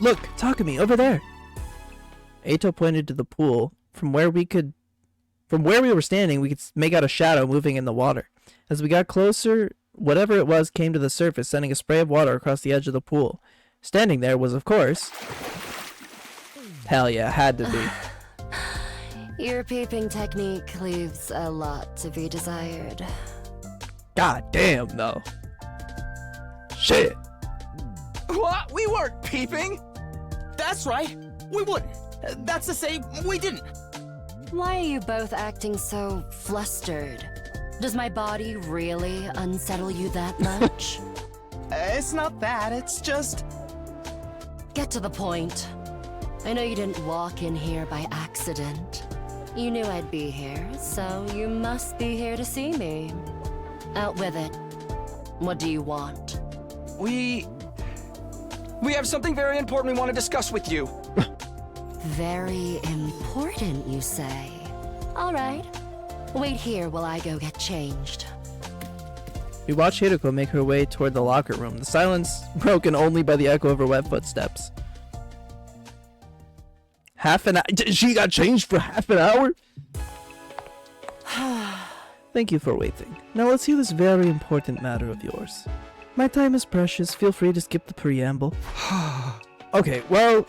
Look, Takumi, over there! Eito pointed to the pool. From where we were standing, we could make out a shadow moving in the water. As we got closer, whatever it was came to the surface, sending a spray of water across the edge of the pool. Standing there was, of course... Hell yeah, had to be. Your peeping technique leaves a lot to be desired. God damn, though. Shit. What? We weren't peeping! That's right, we wouldn't. That's to say, we didn't. Why are you both acting so flustered? Does my body really unsettle you that much? It's not that, it's just... Get to the point. I know you didn't walk in here by accident. You knew I'd be here, so you must be here to see me. Out with it. What do you want? We have something very important we want to discuss with you. Very important, you say? All right. Wait here while I go get changed. We watched Hiruko make her way toward the locker room, the silence broken only by the echo of her wet footsteps. Half an hour? She got changed for half an hour? Thank you for waiting. Now let's hear this very important matter of yours. My time is precious. Feel free to skip the preamble. Okay, well...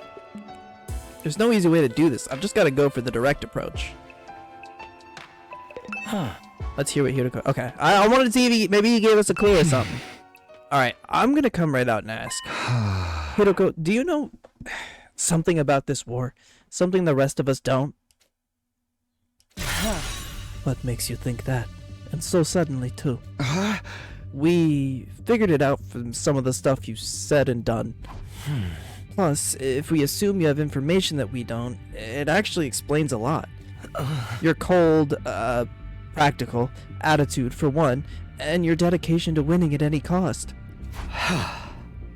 There's no easy way to do this. I've just got to go for the direct approach. Let's hear what Hiruko... Okay, I wanted to see if maybe he gave us a clue or something. Alright, I'm going to come right out and ask. Hiruko, do you know something about this war? Something the rest of us don't? What makes you think that? And so suddenly, too. We figured it out from some of the stuff you said and done. Plus, if we assume you have information that we don't, it actually explains a lot. Your cold, practical attitude, for one, and your dedication to winning at any cost.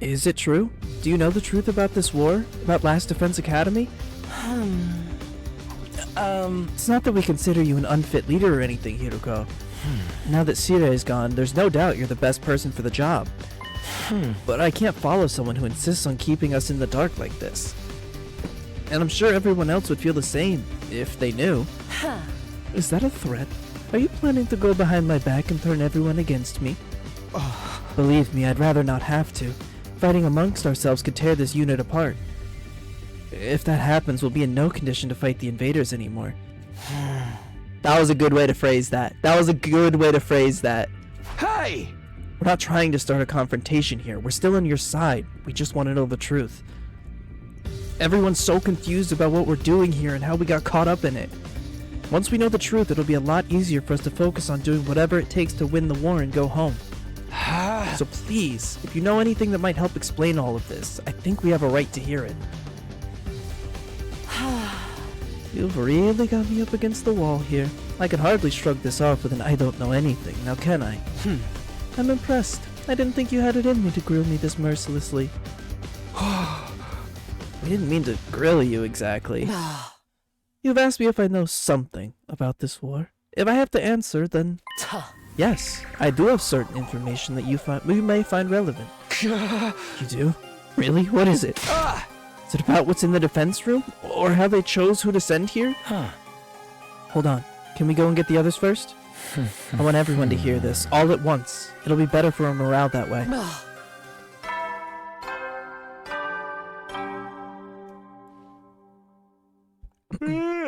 Is it true? Do you know the truth about this war? About Last Defense Academy? It's not that we consider you an unfit leader or anything, Hiruko. Now that Sire is gone, there's no doubt you're the best person for the job. But I can't follow someone who insists on keeping us in the dark like this. And I'm sure everyone else would feel the same, if they knew. Is that a threat? Are you planning to go behind my back and turn everyone against me? Believe me, I'd rather not have to. Fighting amongst ourselves could tear this unit apart. If that happens, we'll be in no condition to fight the invaders anymore. That was a good way to phrase that. Hey! We're not trying to start a confrontation here. We're still on your side. We just want to know the truth. Everyone's so confused about what we're doing here and how we got caught up in it. Once we know the truth, it'll be a lot easier for us to focus on doing whatever it takes to win the war and go home. So please, if you know anything that might help explain all of this, I think we have a right to hear it. You've really got me up against the wall here. I could hardly shrug this off with an I don't know anything, now can I? I'm impressed. I didn't think you had it in me to grill me this mercilessly. We didn't mean to grill you exactly. You've asked me if I know something about this war. If I have to answer, then yes, I do have certain information that you may find relevant. You do? Really? What is it? Is it about what's in the defense room? Or how they chose who to send here? Hold on. Can we go and get the others first? I want everyone to hear this, all at once. It'll be better for our morale that way.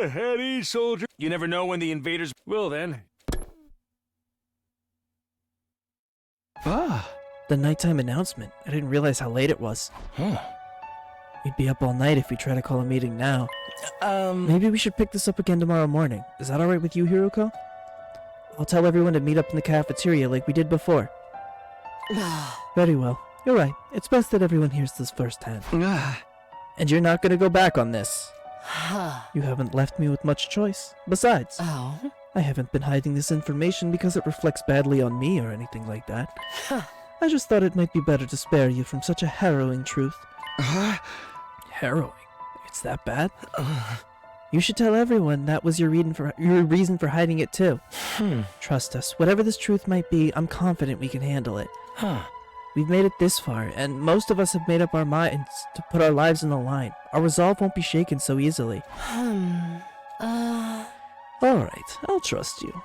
At ease, soldier. You never know when the invaders... Well then. The nighttime announcement. I didn't realize how late it was. We'd be up all night if we try to call a meeting now. Maybe we should pick this up again tomorrow morning. Is that alright with you, Hiruko? I'll tell everyone to meet up in the cafeteria like we did before. Very well. You're right. It's best that everyone hears this firsthand. And you're not gonna go back on this. You haven't left me with much choice. Besides, I haven't been hiding this information because it reflects badly on me or anything like that. I just thought it might be better to spare you from such a harrowing truth. Harrowing? It's that bad? You should tell everyone that was your reason for hiding it too. Trust us, whatever this truth might be, I'm confident we can handle it. We've made it this far, and most of us have made up our minds to put our lives on the line. Our resolve won't be shaken so easily. Alright, I'll trust you.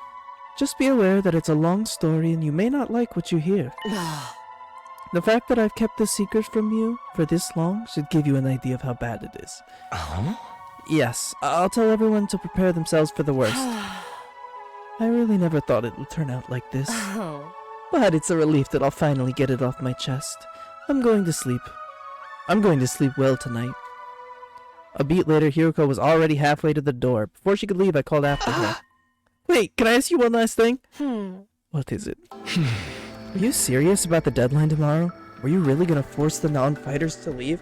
Just be aware that it's a long story and you may not like what you hear. The fact that I've kept this secret from you for this long should give you an idea of how bad it is. Yes, I'll tell everyone to prepare themselves for the worst. I really never thought it would turn out like this. But it's a relief that I'll finally get it off my chest. I'm going to sleep. I'm going to sleep well tonight. A beat later, Hiruko was already halfway to the door. Before she could leave, I called after her. Wait, can I ask you one last thing? What is it? Are you serious about the deadline tomorrow? Were you really gonna force the non-fighters to leave?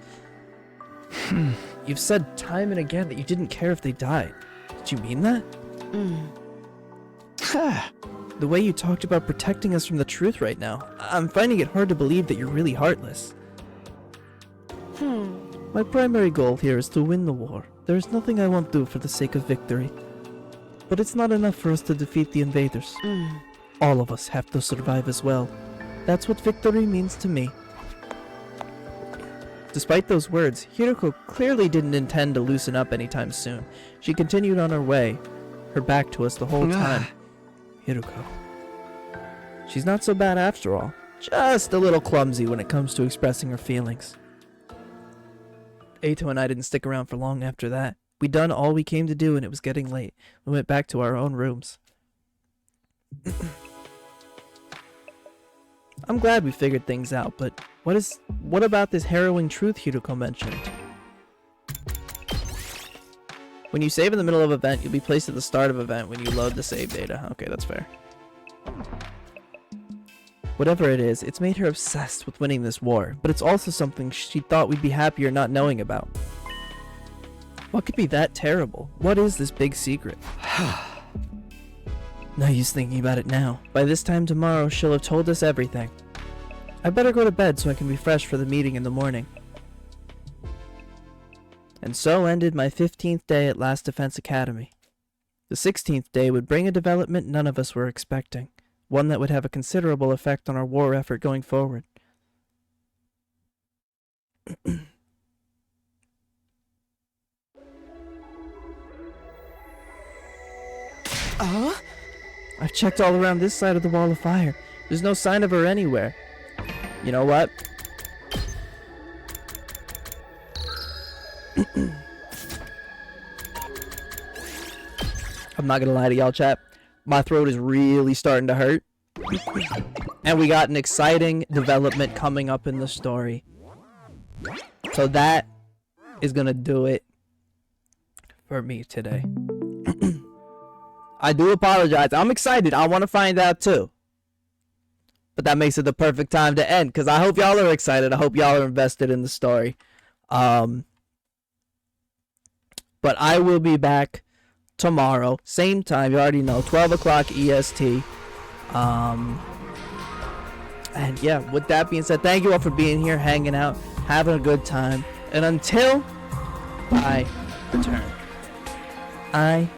You've said time and again that you didn't care if they died. Did you mean that? The way you talked about protecting us from the truth right now, I'm finding it hard to believe that you're really heartless. My primary goal here is to win the war. There's nothing I won't do for the sake of victory. But it's not enough for us to defeat the invaders. All of us have to survive as well. That's what victory means to me. Despite those words, Hiruko clearly didn't intend to loosen up anytime soon. She continued on her way, her back to us the whole time. Hiruko. She's not so bad after all. Just a little clumsy when it comes to expressing her feelings. Eito and I didn't stick around for long after that. We'd done all we came to do and it was getting late. We went back to our own rooms. I'm glad we figured things out, but what about this harrowing truth Hiruko mentioned? When you save in the middle of an event, you'll be placed at the start of an event when you load the save data. Okay, that's fair. Whatever it is, it's made her obsessed with winning this war, but it's also something she thought we'd be happier not knowing about. What could be that terrible? What is this big secret? No use thinking about it now. By this time tomorrow, she'll have told us everything. I better go to bed so I can be fresh for the meeting in the morning. And so ended my 15th day at Last Defense Academy. The 16th day would bring a development none of us were expecting, one that would have a considerable effect on our war effort going forward. I've checked all around this side of the wall of fire. There's no sign of her anywhere. You know what? I'm not gonna lie to y'all, chat. My throat is really starting to hurt. And we got an exciting development coming up in the story. So that is gonna do it for me today. I do apologize. I'm excited. I want to find out too. But that makes it the perfect time to end, because I hope y'all are excited. I hope y'all are invested in the story. But I will be back tomorrow, same time. You already know, 12 o'clock EST. And yeah, with that being said, thank you all for being here, hanging out, having a good time. And until I return, I